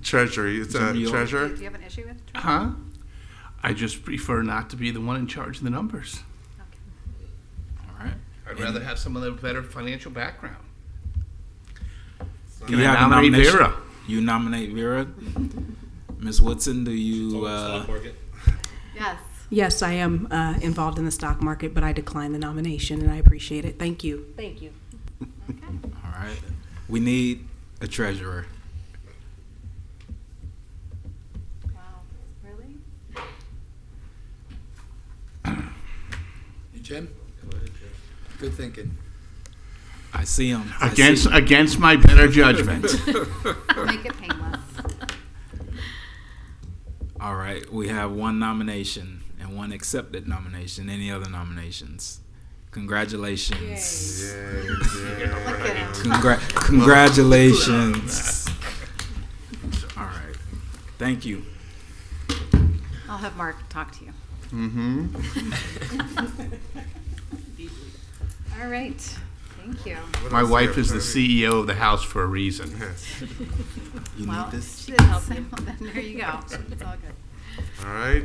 Speaker 1: Treasury. It's a treasurer.
Speaker 2: Do you have an issue with?
Speaker 5: Huh? I just prefer not to be the one in charge of the numbers.
Speaker 14: all right.
Speaker 5: I'd rather have someone with a better financial background.
Speaker 14: Do
Speaker 5: Can
Speaker 14: you
Speaker 5: I
Speaker 14: have a
Speaker 5: nominate
Speaker 14: nomination?
Speaker 5: Vera?
Speaker 14: You nominate Vera. Ms. Woodson, do you?
Speaker 2: Yes.
Speaker 7: Yes, I am involved in the stock market, but I decline the nomination, and I appreciate it. Thank you. Thank you.
Speaker 14: All right. We need a treasurer.
Speaker 2: Wow. Really?
Speaker 4: Hey, Jim? Good thinking.
Speaker 14: I see him.
Speaker 5: Against my better judgment.
Speaker 2: Make it painless.
Speaker 14: All right. We have one nomination and one accepted nomination. Any other nominations? Congratulations. Congratulations. All right. Thank you.
Speaker 2: I'll have Mark talk to you.
Speaker 1: Mm-hmm.
Speaker 2: All right. Thank you.
Speaker 5: My wife is the CEO of the house for a reason.
Speaker 14: You
Speaker 2: Well,
Speaker 14: need this?
Speaker 2: she didn't help you. There you go. It's all good.
Speaker 1: All right.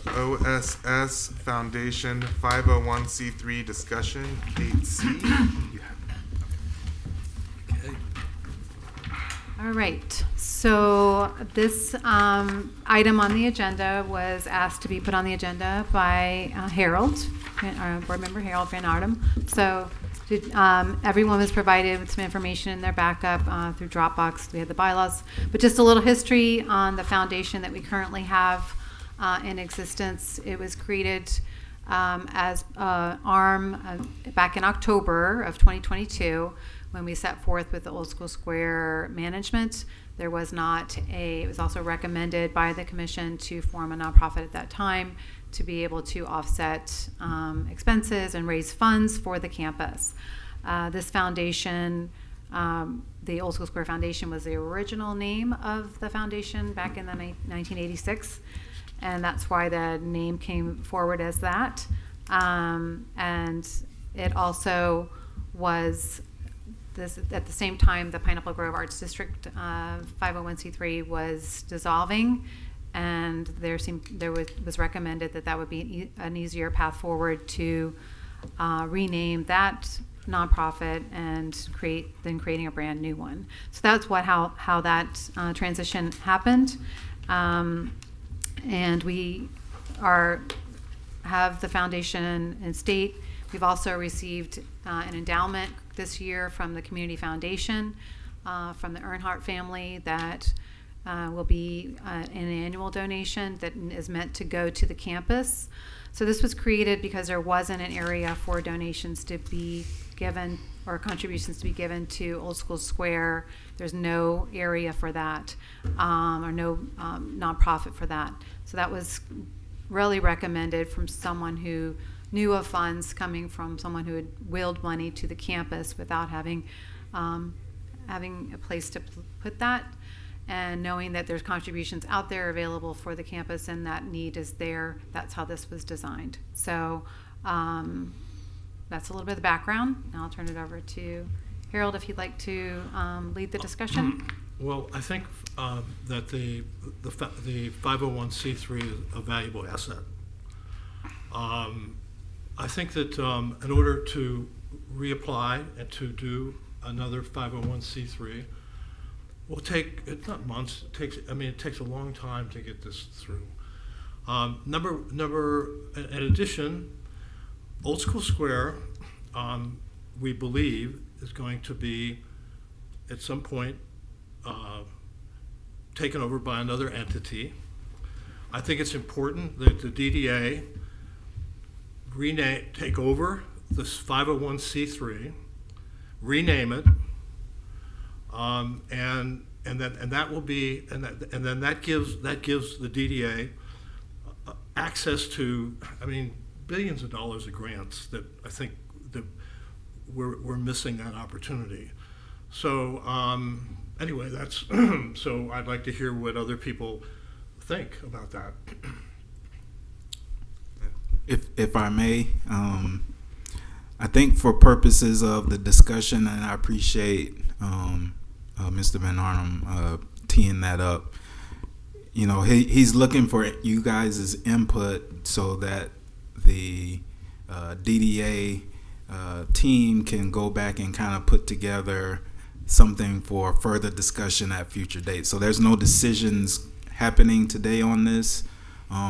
Speaker 1: OSS Foundation 501c3 discussion 8C.
Speaker 2: All right. So this item on the agenda was asked to be put on the agenda by Harold, our board member Harold Van Artem. So everyone was provided with some information in their backup through Dropbox. We had the bylaws, but just a little history on the foundation that we currently have in existence. It was created as ARM back in October of 2022 when we set forth with the Old School Square management. There was not it was also recommended by the commission to form a nonprofit at that time to be able to offset expenses and raise funds for the campus. This foundation, the Old School Square Foundation, was the original name of the foundation back in the 1986, and that's why the name came forward as that. And it also was this at the same time the Pineapple Grove Arts District 501c3 was dissolving, and was recommended that would be an easier path forward to rename that nonprofit and creating a brand new one. So that's how that transition happened, and we have the foundation in state. We've also received an endowment this year from the Community Foundation, from the Earnhardt family, that will be an annual donation that is meant to go to the campus. So this was created because there wasn't an area for donations to be given or contributions to be given to Old School Square. There's no area for that, or no nonprofit for that. So that was really recommended from someone who knew of funds coming from someone who had willed money to the campus without having a place to put that, and knowing that there's contributions out there available for the campus and that need is there. That's how this was designed. So that's a little bit of the background. Now I'll turn it over to Harold if you'd like to lead the discussion.
Speaker 13: Well, I think that the 501c3 is a valuable asset. I think that in order to reapply and to do another 501c3 will take, it's not months, it takes a long time to get this through. In addition, Old School Square, we believe, is going to be at some point taken over by another entity. I think it's important that the DDA take over this 501c3, rename it, and that will be, and then that gives the DDA access to, billions of dollars of grants that I think that we're missing that opportunity. So anyway, that's so I'd like to hear what other people think about that.
Speaker 14: If I may, I think for purposes of the discussion, and I appreciate Mr. Van Arnhem teeing that up. He's looking for you guys' input so that the DDA team can go back and kind of put together something for further discussion at future dates. So there's no decisions happening today on this.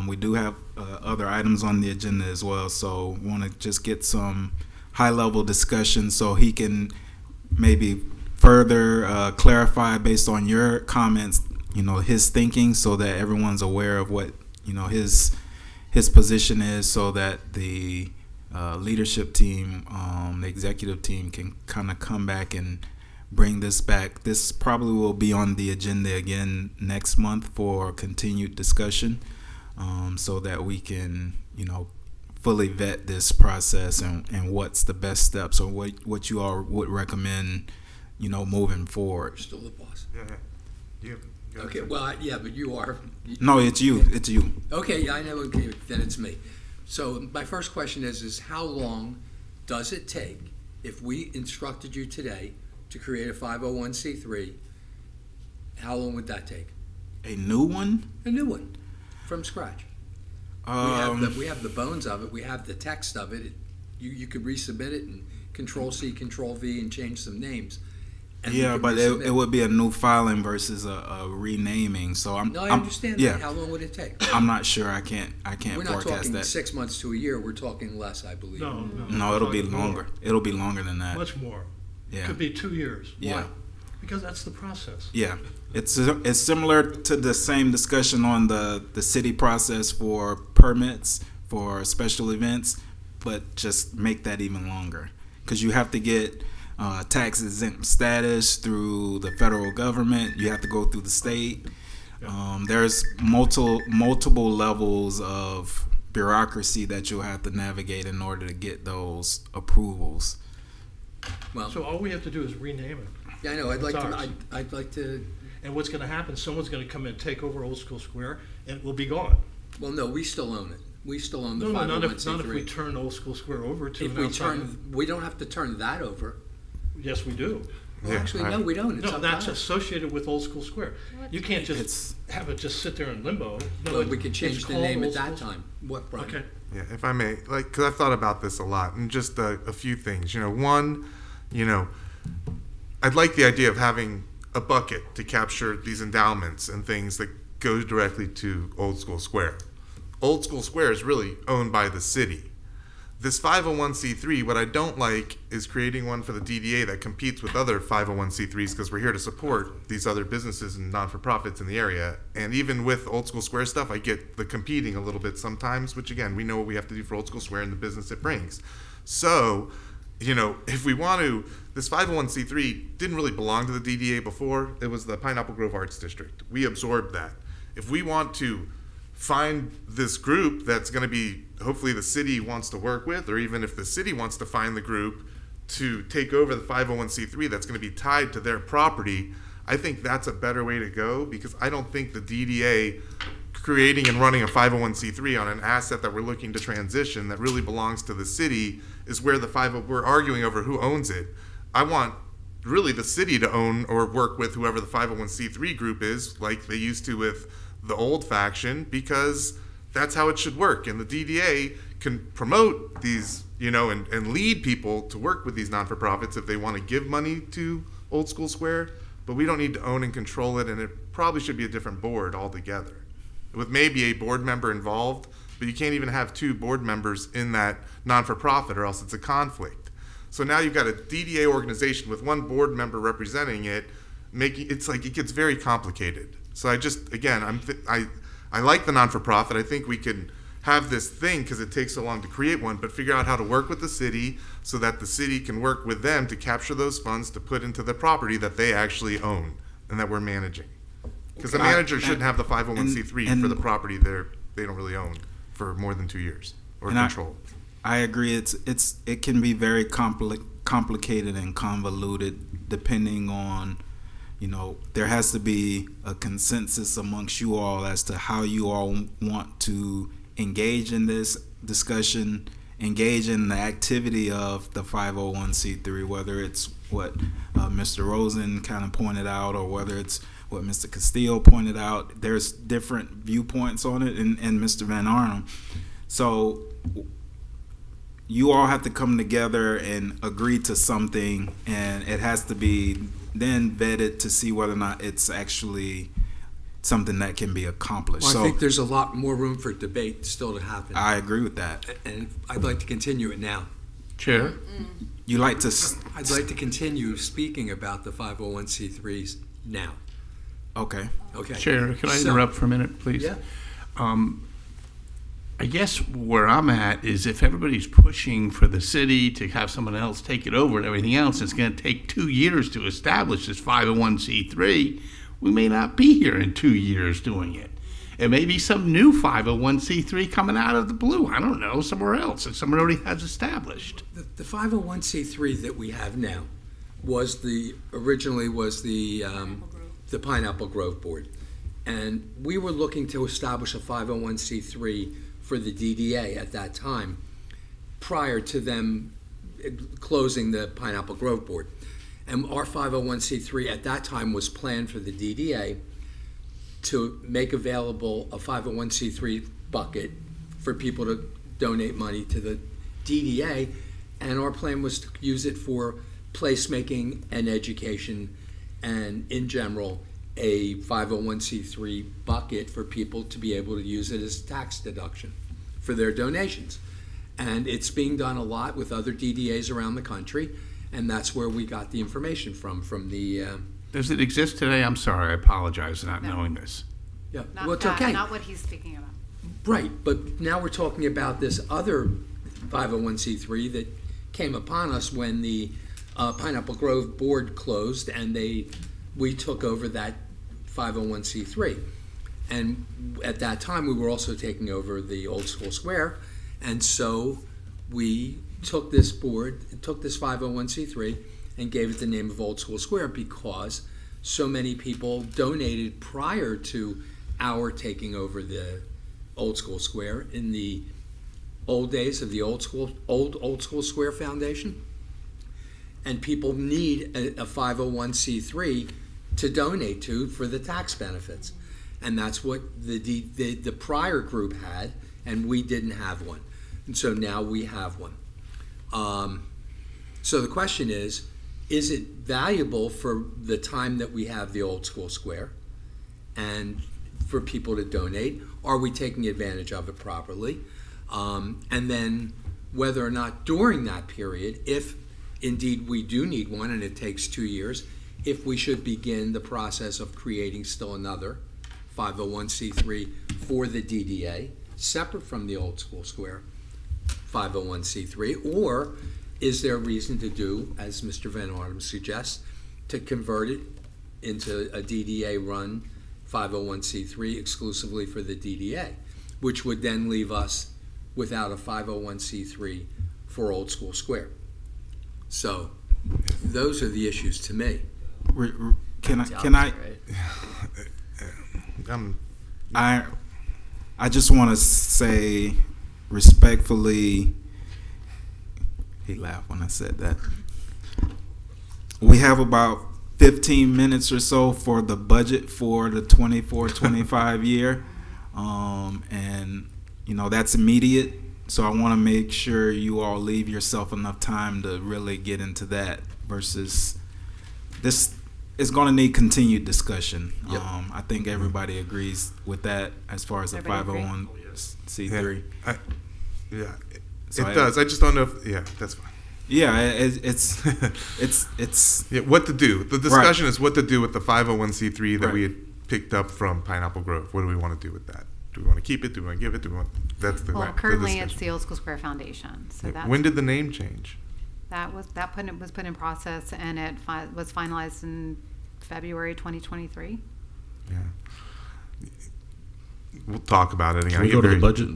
Speaker 14: We do have other items on the agenda as well, so want to just get some high-level discussion so he can maybe further clarify based on your comments, his thinking, so that everyone's aware of what his position is, so that the leadership team, the executive team, can kind of come back and bring this back. This probably will be on the agenda again next month for continued discussion, so that we can, fully vet this process and what's the best steps, or what you all would recommend, moving forward.
Speaker 4: Still the boss.
Speaker 1: Yeah.
Speaker 4: Okay, well, yeah, but you are.
Speaker 14: No, it's you. It's you.
Speaker 4: Okay, I know. Okay, then it's me. So my first question is how long does it take if we instructed you today to create a 501c3? How long would that take?
Speaker 14: A new one?
Speaker 4: A new one, from scratch. We have the bones of it. We have the text of it. You could resubmit it and Control-C, Control-V, and change some names.
Speaker 14: Yeah, but it would be a new filing versus a renaming. So I
Speaker 4: understand that. How long would it take?
Speaker 14: I'm not sure. I can't
Speaker 4: We're not
Speaker 14: forecast
Speaker 4: talking
Speaker 14: that.
Speaker 4: 6 months to a year. We're talking less, I believe.
Speaker 14: No, it'll be longer. It'll be longer than that.
Speaker 13: Much more.
Speaker 14: Yeah.
Speaker 13: It could be 2 years.
Speaker 14: Yeah.
Speaker 13: Why? Because that's the process.
Speaker 14: Yeah, it's similar to the same discussion on the city process for permits for special events, but just make that even longer, because you have to get tax exempt status through the federal government. You have to go through the state. There's multiple levels of bureaucracy that you'll have to navigate in order to get those approvals.
Speaker 4: Well,
Speaker 13: so all we have to do is rename it.
Speaker 4: Yeah, I know. I'd like to.
Speaker 13: And what's going to happen? Someone's going to come in, take over Old School Square, and it will be gone.
Speaker 4: Well, no, we still own it. We still own the 501c3.
Speaker 13: Not if we turn Old School Square over to an outside.
Speaker 4: We don't have to turn that over.
Speaker 13: Yes, we do.
Speaker 4: Well, actually, no, we don't. It's
Speaker 13: no, that's associated with Old School Square. You can't just have it just sit there in limbo. No,
Speaker 4: well, we could change the name at that time. What, Brian?
Speaker 13: Okay.
Speaker 1: Yeah, if I may, because I've thought about this a lot, and just a few things. One, I'd like the idea of having a bucket to capture these endowments and things that goes directly to Old School Square. Old School Square is really owned by the city. This 501c3, what I don't like is creating one for the DDA that competes with other 501c3s, because we're here to support these other businesses and non-for-profits in the area. And even with Old School Square stuff, I get the competing a little bit sometimes, which again, we know what we have to do for Old School Square and the business it brings. So, if we want to, this 501c3 didn't really belong to the DDA before. It was the Pineapple Grove Arts District. We absorbed that. If we want to find this group that's going to be, hopefully the city wants to work with, or even if the city wants to find the group to take over the 501c3 that's going to be tied to their property, I think that's a better way to go, because I don't think the DDA creating and running a 501c3 on an asset that we're looking to transition that really belongs to the city is where we're arguing over who owns it. I want really the city to own or work with whoever the 501c3 group is, like they used to with the old faction, because that's how it should work. And the DDA can promote these, and lead people to work with these non-for-profits if they want to give money to Old School Square, but we don't need to own and control it, and it probably should be a different board altogether, with maybe a board member involved, but you can't even have 2 board members in that non-for-profit or else it's a conflict. So now you've got a DDA organization with 1 board member representing it, it's like it gets very complicated. So I like the non-for-profit. I think we can have this thing because it takes so long to create one, but figure out how to work with the city so that the city can work with them to capture those funds to put into the property that they actually own and that we're managing. Because the manager shouldn't have the 501c3 for the property they don't really own for more than 2 years or control.
Speaker 14: I agree. It can be very complicated and convoluted depending on, there has to be a consensus amongst you all as to how you all want to engage in this discussion, engage in the activity of the 501c3, whether it's what Mr. Rosen kind of pointed out or whether it's what Mr. Castillo pointed out. There's different viewpoints on it, and Mr. Van Arnhem. So you all have to come together and agree to something, and it has to be then vetted to see whether or not it's actually something that can be accomplished.
Speaker 4: Well, I think there's a lot more room for debate still to happen.
Speaker 14: I agree with that.
Speaker 4: And I'd like to continue it now.
Speaker 5: Chair?
Speaker 14: You like to...
Speaker 4: I'd like to continue speaking about the 501c3s now.
Speaker 14: Okay.
Speaker 5: Chair, can I interrupt for a minute, please?
Speaker 4: Yeah.
Speaker 5: I guess where I'm at is if everybody's pushing for the city to have someone else take it over and everything else, it's going to take 2 years to establish this 501c3. We may not be here in 2 years doing it. It may be some new 501c3 coming out of the blue. I don't know, somewhere else that someone already has established.
Speaker 4: The 501c3 that we have now originally was the Pineapple Grove Board. And we were looking to establish a 501c3 for the DDA at that time, prior to them closing the Pineapple Grove Board. And our 501c3 at that time was planned for the DDA to make available a 501c3 bucket for people to donate money to the DDA, and our plan was to use it for placemaking and education, and in general, a 501c3 bucket for people to be able to use it as tax deduction for their donations. And it's being done a lot with other DDAs around the country, and that's where we got the information from the...
Speaker 5: Does it exist today? I'm sorry, I apologize for not knowing this.
Speaker 4: Yeah,
Speaker 2: Not
Speaker 4: well, it's
Speaker 2: that,
Speaker 4: okay.
Speaker 2: not what he's speaking about.
Speaker 4: Right, but now we're talking about this other 501c3 that came upon us when the Pineapple Grove Board closed, and we took over that 501c3. And at that time, we were also taking over the Old School Square, and so we took this 501c3 and gave it the name of Old School Square because so many people donated prior to our taking over the Old School Square in the old days of the Old School Square Foundation. And people need a 501c3 to donate to for the tax benefits. And that's what the prior group had, and we didn't have one. And so now we have one. So the question is it valuable for the time that we have the Old School Square and for people to donate? Are we taking advantage of it properly? And then whether or not during that period, if indeed we do need one and it takes 2 years, if we should begin the process of creating still another 501c3 for the DDA, separate from the Old School Square 501c3, or is there reason to do, as Mr. Van Arnhem suggests, to convert it into a DDA-run 501c3 exclusively for the DDA, which would then leave us without a 501c3 for Old School Square. So those are the issues to me.
Speaker 14: I just want to say respectfully, he laughed when I said that. We have about 15 minutes or so for the budget for the 24-25 year. And that's immediate. So I want to make sure you all leave yourself enough time to really get into that versus this is going to need continued discussion.
Speaker 1: Yep.
Speaker 14: I think everybody agrees with that as far as the
Speaker 2: Everybody agree?
Speaker 14: 501c3.
Speaker 1: Yeah,
Speaker 14: So
Speaker 1: it does. I just don't know if, that's fine.
Speaker 14: Yeah, it's
Speaker 1: Yeah, what to do. The discussion is what to do with the 501c3 that we had picked up from Pineapple Grove. What do we want to do with that? Do we want to keep it? Do we want to give it? Do we want? That's the
Speaker 2: Well,
Speaker 1: the
Speaker 2: currently
Speaker 1: discussion.
Speaker 2: it's the Old School Square Foundation. So that's,
Speaker 1: When did the name change?
Speaker 2: was put in process, and it was finalized in February 2023.
Speaker 1: Yeah. We'll talk about it again.
Speaker 18: Can we go to the budget?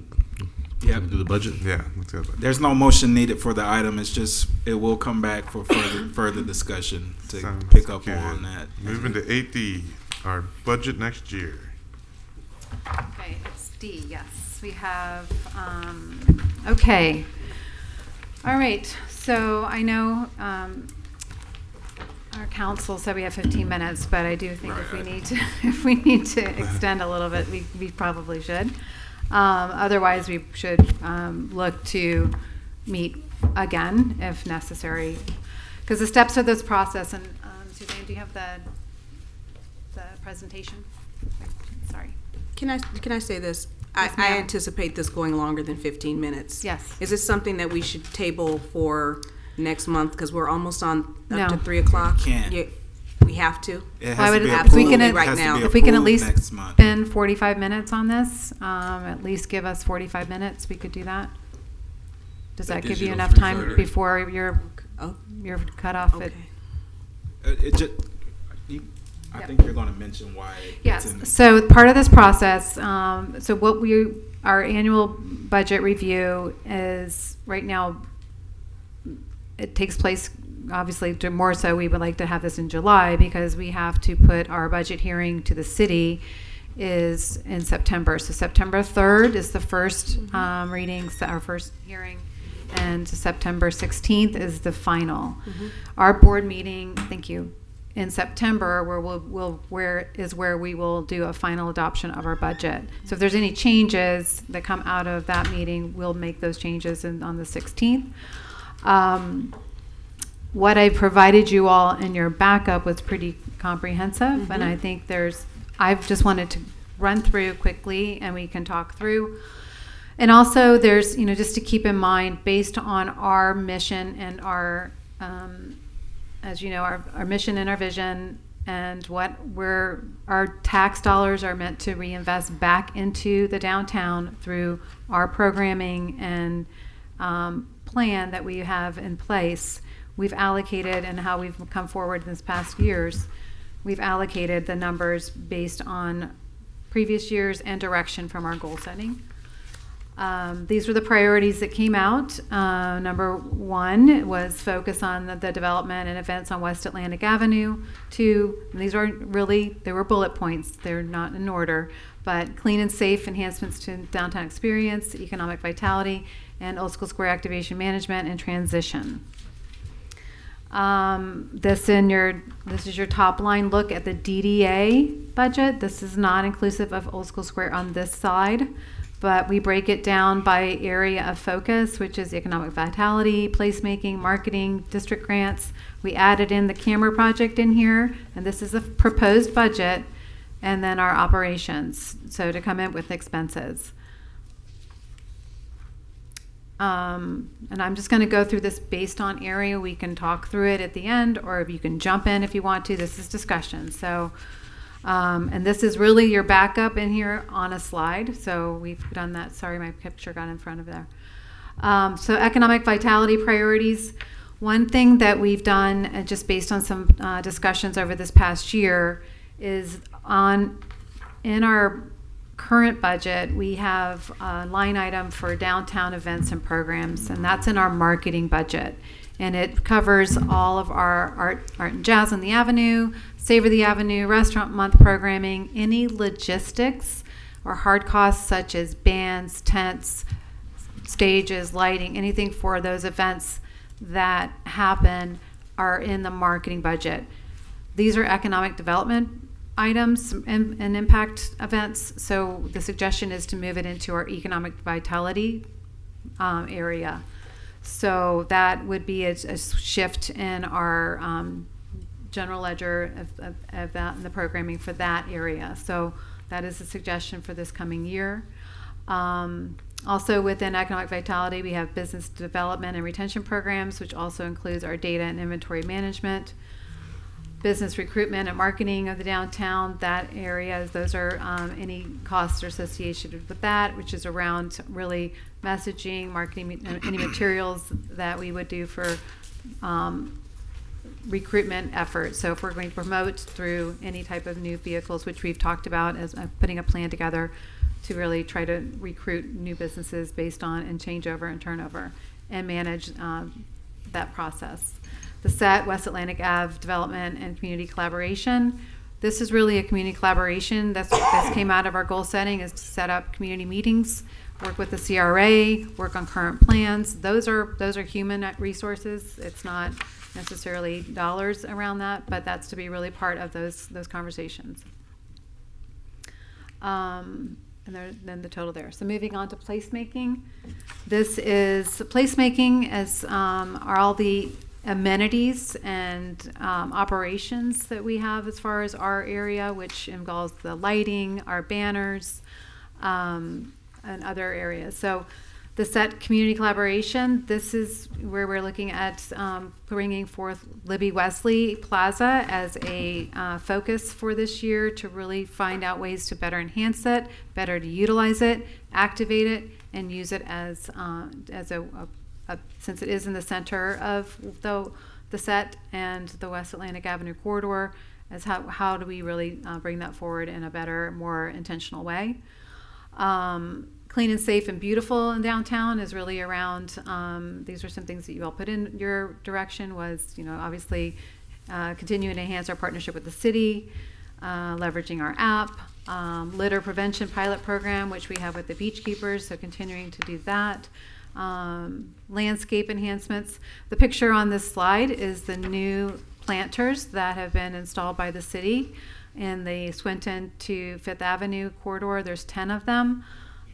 Speaker 14: Yeah.
Speaker 18: Do the budget?
Speaker 1: Yeah, let's go to the budget.
Speaker 14: There's no motion needed for the item. It's just it will come back for further discussion to
Speaker 1: Sounds
Speaker 14: pick up
Speaker 1: good.
Speaker 14: on that.
Speaker 1: Moving to 8D, our budget next year.
Speaker 2: Okay, it's D, yes. We have, okay. All right, so I know our council said we have 15 minutes, but I do think if we need to extend a little bit, we probably should. Otherwise, we should look to meet again if necessary. Because the steps of this process, and Suzanne, do you have the presentation? Sorry.
Speaker 7: Can I say this?
Speaker 2: Yes,
Speaker 7: I
Speaker 2: ma'am.
Speaker 7: anticipate this going longer than 15 minutes.
Speaker 2: Yes.
Speaker 7: Is this something that we should table for next month? Because we're almost on
Speaker 2: No.
Speaker 7: up to 3 o'clock.
Speaker 14: Can't.
Speaker 7: We have to.
Speaker 14: It
Speaker 2: Why
Speaker 14: has
Speaker 2: would
Speaker 14: to be
Speaker 2: it-
Speaker 14: approved.
Speaker 2: we can-
Speaker 14: It
Speaker 7: right
Speaker 14: has to
Speaker 7: now.
Speaker 14: be
Speaker 2: If we can at
Speaker 14: approved
Speaker 2: least
Speaker 14: next month.
Speaker 2: spend 45 minutes on this, at least give us 45 minutes, we could do that. Does that give you enough time before your cutoff?
Speaker 7: Okay.
Speaker 14: I think you're going to mention why.
Speaker 2: Yes,
Speaker 14: It's in
Speaker 2: so part of this process, so our annual budget review is, right now, it takes place, obviously, more so, we would like to have this in July, because we have to put our budget hearing to the city is in September. So September 3rd is the first reading, our first hearing, and September 16th is the final. Our board meeting, thank you, in September, where we will do a final adoption of our budget. So if there's any changes that come out of that meeting, we'll make those changes on the 16th. What I provided you all in your backup was pretty comprehensive, and I think I've just wanted to run through quickly, and we can talk through. And also, there's, just to keep in mind, based on our mission and our as you know, our mission and our vision, and what our tax dollars are meant to reinvest back into the downtown through our programming and plan that we have in place. We've allocated, and how we've come forward in this past years, we've allocated the numbers based on previous years and direction from our goal setting. These were the priorities that came out. Number 1 was focus on the development and events on West Atlantic Avenue. 2, and these aren't really, they were bullet points, they're not in order, but clean and safe enhancements to downtown experience, economic vitality, and Old School Square activation management and transition. This is your top line look at the DDA budget. This is not inclusive of Old School Square on this side, but we break it down by area of focus, which is economic vitality, placemaking, marketing, district grants. We added in the camera project in here, and this is a proposed budget, and then our operations, so to come in with expenses. And I'm just going to go through this based on area. We can talk through it at the end, or if you can jump in if you want to. This is discussion. So, and this is really your backup in here on a slide. So we've done that. Sorry, my picture got in front of there. So economic vitality priorities. One thing that we've done, just based on some discussions over this past year, is in our current budget, we have a line item for downtown events and programs, and that's in our marketing budget. And it covers all of our art and jazz on the Avenue, Savor the Avenue, Restaurant Month programming, any logistics or hard costs such as bands, tents, stages, lighting, anything for those events that happen are in the marketing budget. These are economic development items and impact events. So the suggestion is to move it into our economic vitality area. So that would be a shift in our general ledger of that and the programming for that area. So that is a suggestion for this coming year. Also within economic vitality, we have business development and retention programs, which also includes our data and inventory management, business recruitment and marketing of the downtown, that area. Those are any costs associated with that, which is around really messaging, marketing, any materials that we would do for recruitment efforts. So if we're going to promote through any type of new vehicles, which we've talked about as putting a plan together to really try to recruit new businesses based on and changeover and turnover and manage that process. The SET, West Atlantic Ave Development and Community Collaboration. This is really a community collaboration that's came out of our goal setting, is to set up community meetings, work with the CRA, work on current plans. Those are human resources. It's not necessarily dollars around that, but that's to be really part of those conversations. And then the total there. So moving on to placemaking. This is placemaking as are all the amenities and operations that we have as far as our area, which involves the lighting, our banners, and other areas. So the SET community collaboration, this is where we're looking at bringing forth Libby Wesley Plaza as a focus for this year to really find out ways to better enhance it, better to utilize it, activate it, and use it as since it is in the center of the SET and the West Atlantic Avenue corridor, as how do we really bring that forward in a better, more intentional way. Clean and safe and beautiful in downtown is really around, these are some things that you all put in your direction, was, obviously continuing to enhance our partnership with the city, leveraging our app, litter prevention pilot program, which we have with the beach keepers, so continuing to do that. Landscape enhancements. The picture on this slide is the new planters that have been installed by the city in the Swinton to Fifth Avenue corridor. There's 10 of them.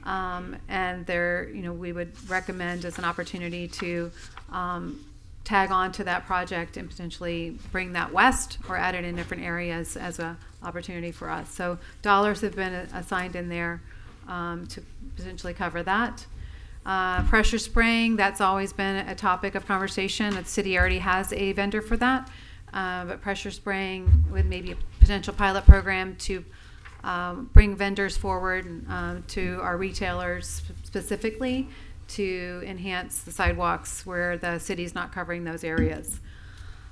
Speaker 2: And they're, we would recommend as an opportunity to tag on to that project and potentially bring that west or add it in different areas as an opportunity for us. So dollars have been assigned in there to potentially cover that. Pressure spraying, that's always been a topic of conversation. The city already has a vendor for that, but pressure spraying with maybe a potential pilot program to bring vendors forward to our retailers specifically to enhance the sidewalks where the city's not covering those areas.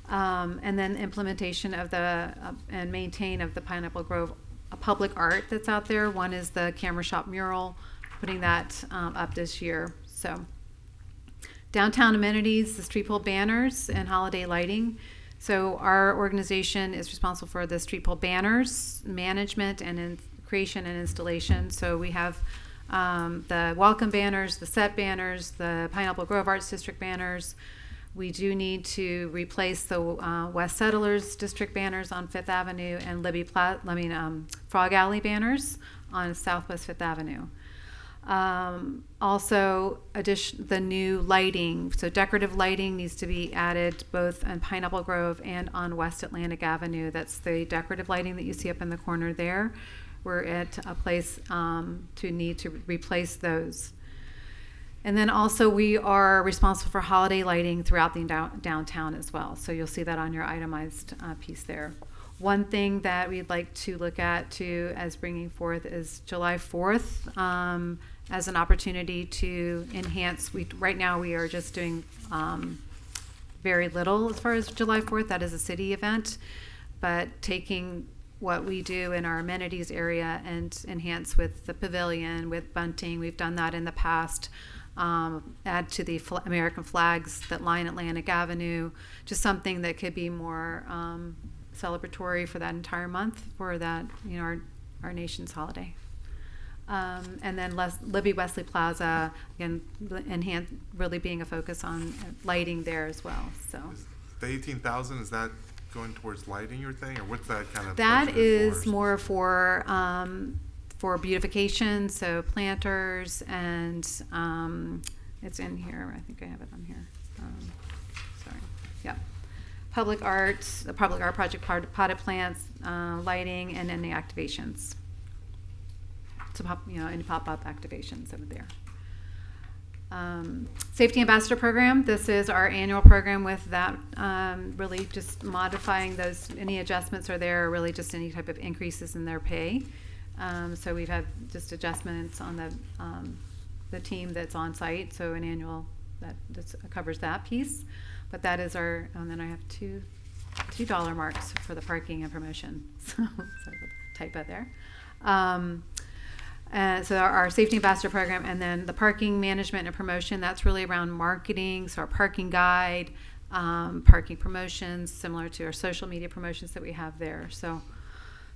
Speaker 2: And then implementation of and maintain of the Pineapple Grove public art that's out there. One is the Camera Shop mural, putting that up this year. So downtown amenities, the street pole banners and holiday lighting. So our organization is responsible for the street pole banners, management, and creation and installation. So we have the welcome banners, the SET banners, the Pineapple Grove Arts District banners. We do need to replace the West Settlers District banners on Fifth Avenue and Frog Alley banners on Southwest Fifth Avenue. Also, the new lighting. So decorative lighting needs to be added both on Pineapple Grove and on West Atlantic Avenue. That's the decorative lighting that you see up in the corner there. We're at a place to need to replace those. And then also we are responsible for holiday lighting throughout the downtown as well. So you'll see that on your itemized piece there. One thing that we'd like to look at too as bringing forth is July 4th as an opportunity to enhance. Right now we are just doing very little as far as July 4th. That is a city event, but taking what we do in our amenities area and enhance with the pavilion, with bunting. We've done that in the past. Add to the American flags that line Atlantic Avenue, just something that could be more celebratory for that entire month for that, our nation's holiday. And then Libby Wesley Plaza, again, really being a focus on lighting there as well. So
Speaker 1: the 18,000, is that going towards lighting, you were saying, or what's that kind of?
Speaker 2: That
Speaker 1: budgeted
Speaker 2: is
Speaker 1: for?
Speaker 2: more for beautification, so planters, and it's in here. I think I have it on here. Sorry. Yeah. Public arts, the public art project, potted plants, lighting, and then the activations. To pop, any pop-up activations over there. Safety Ambassador Program. This is our annual program with that, really just modifying those, any adjustments are there, or really just any type of increases in their pay. So we've had just adjustments on the team that's on site, so an annual, that covers that piece. But that is our, and then I have $2 marks for the parking and promotion. So typo there. So our Safety Ambassador Program, and then the parking management and promotion, that's really around marketing. So our parking guide, parking promotions, similar to our social media promotions that we have there. So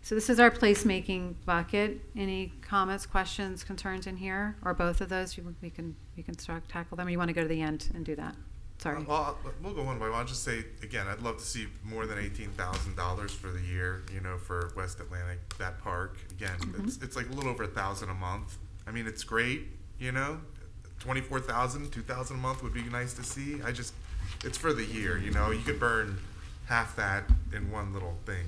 Speaker 2: this is our placemaking bucket. Any comments, questions, concerns in here, or both of those? We can start tackle them. Or you want to go to the end and do that? Sorry.
Speaker 1: Well, we'll go one by one. I'll just say again, I'd love to see more than $18,000 for the year. For West Atlantic, that park. Again, it's like a little over $1,000 a month. I mean, it's great. 24,000, 2,000 a month would be nice to see. It's for the year. You could burn half that in one little thing.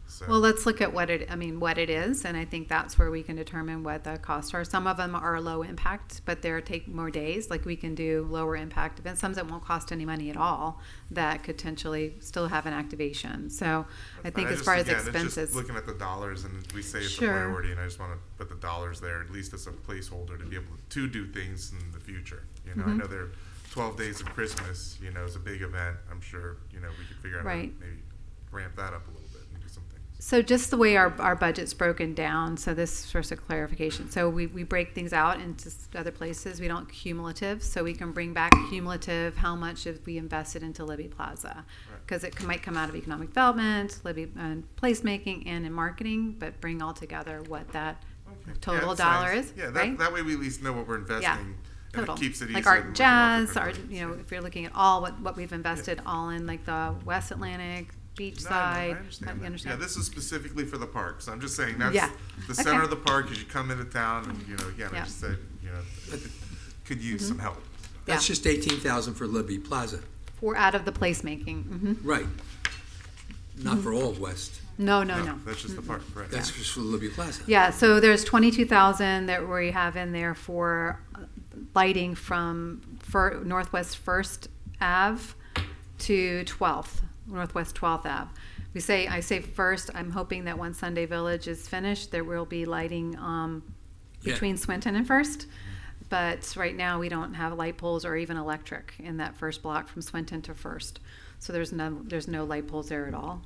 Speaker 1: So.
Speaker 2: Well, let's look at what it is, and I think that's where we can determine what the costs are. Some of them are low impact, but they're take more days. Like we can do lower impact events, some that won't cost any money at all, that could potentially still have an activation. So I think as far as expenses,
Speaker 1: it's just looking at the dollars, and we say it's a priority, and I just want to put the dollars there, at least as a placeholder to be able to do things in the future. I know there are 12 days of Christmas. Is a big event. I'm sure we could figure out how to maybe ramp that up a little bit and do some things.
Speaker 2: So just the way our budget's broken down, so this source of clarification. So we break things out into other places. We don't cumulative, so we can bring back cumulative how much have we invested into Libby Plaza. Because it might come out of economic development, Libby placemaking, and in marketing, but bring all together what that total dollar is.
Speaker 1: Yeah,
Speaker 2: right?
Speaker 1: that way we at least know what we're investing.
Speaker 2: Yeah.
Speaker 1: And
Speaker 2: Total.
Speaker 1: it keeps it easy.
Speaker 2: Like art and jazz, if you're looking at all what we've invested all in, like the West Atlantic, beachside.
Speaker 1: I understand. Yeah, this is specifically for the parks. I'm just saying that's the
Speaker 2: Okay.
Speaker 1: center of the park as you come into town, and again, I just said, could use some help.
Speaker 4: That's just 18,000 for Libby Plaza.
Speaker 2: For out of the placemaking.
Speaker 4: Right. Not for all of West.
Speaker 2: No.
Speaker 1: That's just the park, right?
Speaker 4: That's just for Libby Plaza.
Speaker 2: Yeah, so there's 22,000 that we have in there for lighting from Northwest 1st Ave to 12th, Northwest 12th Ave. I say first, I'm hoping that once Sunday Village is finished, there will be lighting between Swinton and First. But right now, we don't have light poles or even electric in that first block from Swinton to First. So there's no light poles there at all.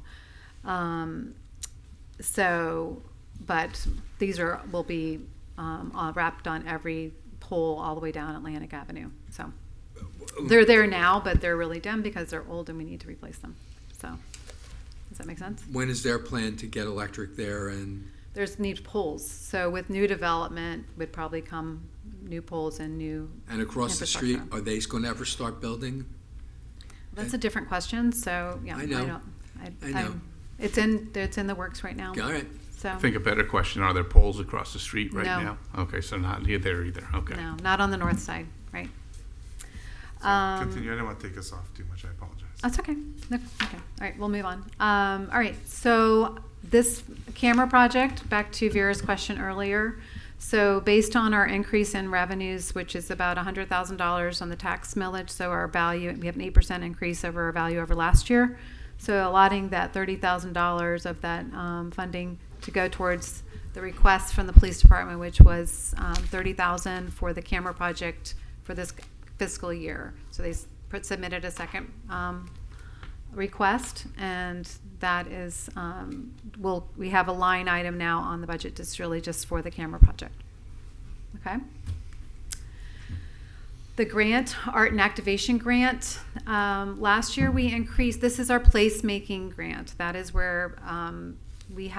Speaker 2: But these will be wrapped on every pole all the way down Atlantic Avenue. So they're there now, but they're really dim because they're old and we need to replace them. So does that make sense?
Speaker 4: When is their plan to get electric there? And
Speaker 2: there's new poles. So with new development would probably come new poles and new.
Speaker 4: And across the street, are they going to ever start building?
Speaker 2: That's a different question. So yeah,
Speaker 4: I know. I know.
Speaker 2: It's in the works right now.
Speaker 4: All right.
Speaker 2: So
Speaker 5: I think a better question, are there poles across the street right
Speaker 2: No.
Speaker 5: now? Okay, so not here there either. Okay.
Speaker 2: No, not on the north side, right?
Speaker 1: Continue. I didn't want to take us off too much. I apologize.
Speaker 2: That's okay. No, okay. All right, we'll move on. All right, so this camera project, back to Vera's question earlier. So based on our increase in revenues, which is about $100,000 on the tax millage, so our value, we have an 8% increase over our value over last year. So allotting that $30,000 of that funding to go towards the request from the police department, which was $30,000 for the camera project for this fiscal year. So they submitted a second request, and that is we have a line item now on the budget that's really just for the camera project. Okay. The grant, art and activation grant, last year we increased, this is our placemaking grant. That is where we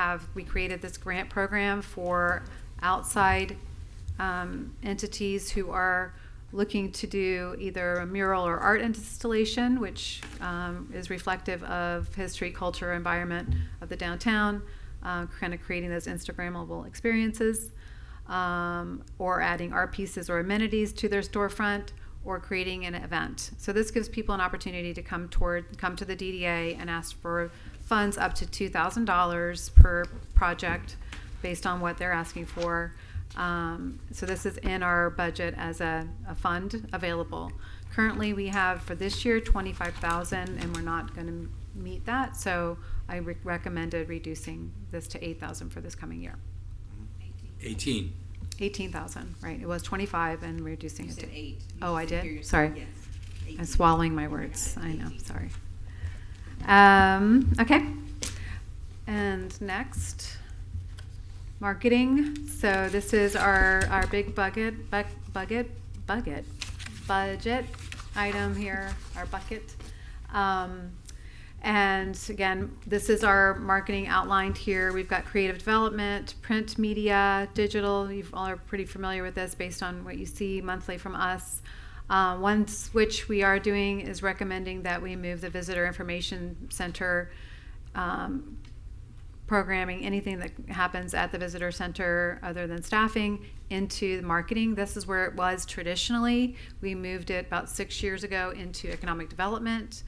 Speaker 2: created this grant program for outside entities who are looking to do either a mural or art installation, which is reflective of history, culture, environment of the downtown, kind of creating those Instagrammable experiences, or adding art pieces or amenities to their storefront, or creating an event. So this gives people an opportunity to come to the DDA and ask for funds up to $2,000 per project based on what they're asking for. So this is in our budget as a fund available. Currently, we have for this year $25,000, and we're not going to meet that. So I recommended reducing this to $8,000 for this coming year.
Speaker 4: 18.
Speaker 2: 18,000, right? It was 25, and reducing it to
Speaker 12: 8.
Speaker 2: Oh, I
Speaker 12: Hear
Speaker 2: did.
Speaker 12: yourself.
Speaker 2: Sorry,
Speaker 12: Yes.
Speaker 2: I'm swallowing my words. I know. Sorry. Okay. And next, marketing. So this is our big budget item here. Our bucket. And again, this is our marketing outlined here. We've got creative development, print media, digital. You all are pretty familiar with this based on what you see monthly from us. One switch we are doing is recommending that we move the Visitor Information Center programming, anything that happens at the Visitor Center other than staffing, into the marketing. This is where it was traditionally. We moved it about 6 years ago into economic development.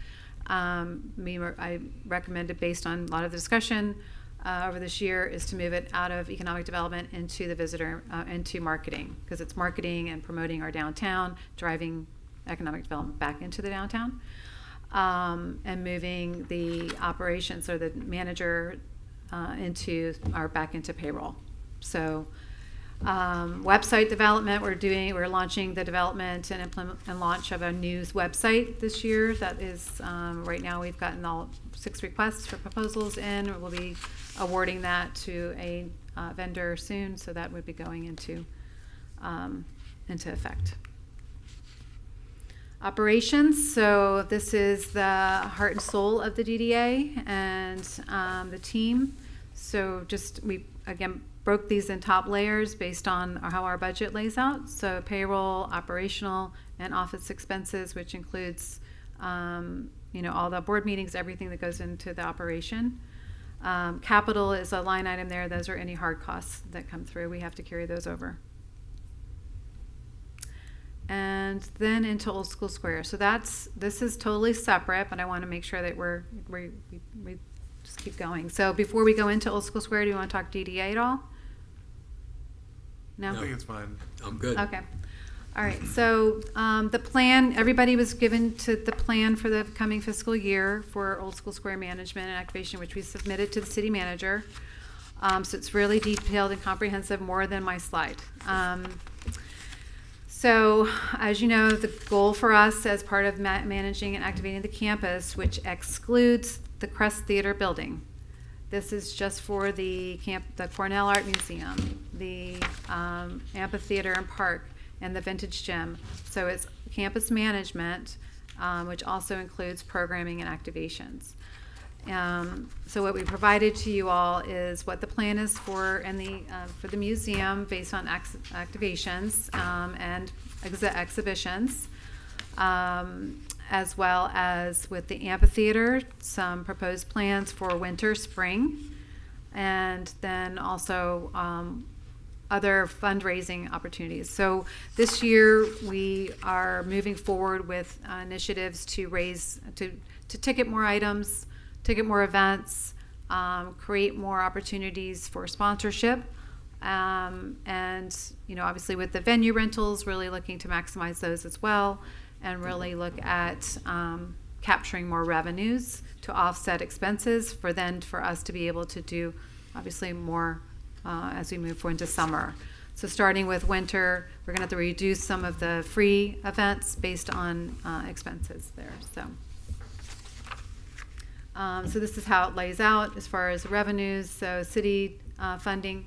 Speaker 2: I recommended, based on a lot of the discussion over this year, is to move it out of economic development into the visitor, into marketing, because it's marketing and promoting our downtown, driving economic development back into the downtown, and moving the operations or the manager back into payroll. So website development, we're launching the development and implement and launch of a news website this year. That is right now we've gotten all 6 requests for proposals in. We'll be awarding that to a vendor soon, so that would be going into effect. Operations. So this is the heart and soul of the DDA and the team. So we again broke these in top layers based on how our budget lays out. So payroll, operational, and office expenses, which includes all the board meetings, everything that goes into the operation. Capital is a line item there. Those are any hard costs that come through. We have to carry those over. And then into Old School Square. So this is totally separate, but I want to make sure that we just keep going. So before we go into Old School Square, do you want to talk DDA at all? No?
Speaker 1: I think it's fine.
Speaker 4: I'm good.
Speaker 2: Okay. All right. So the plan, everybody was given to the plan for the coming fiscal year for Old School Square management and activation, which we submitted to the city manager. So it's really detailed and comprehensive, more than my slide. So, as you know, the goal for us as part of managing and activating the campus, which excludes the Crest Theater building. This is just for the Cornell Art Museum, the amphitheater and park, and the Vintage Gym. So it's campus management, which also includes programming and activations. So what we provided to you all is what the plan is for the museum based on activations and exhibitions, as well as with the amphitheater, some proposed plans for winter, spring, and then also other fundraising opportunities. So this year we are moving forward with initiatives to ticket more items, ticket more events, create more opportunities for sponsorship, and obviously with the venue rentals, really looking to maximize those as well, and really look at capturing more revenues to offset expenses for us to be able to do obviously more as we move forward into summer. So starting with winter, we're going to have to reduce some of the free events based on expenses there. So this is how it lays out as far as revenues. So city funding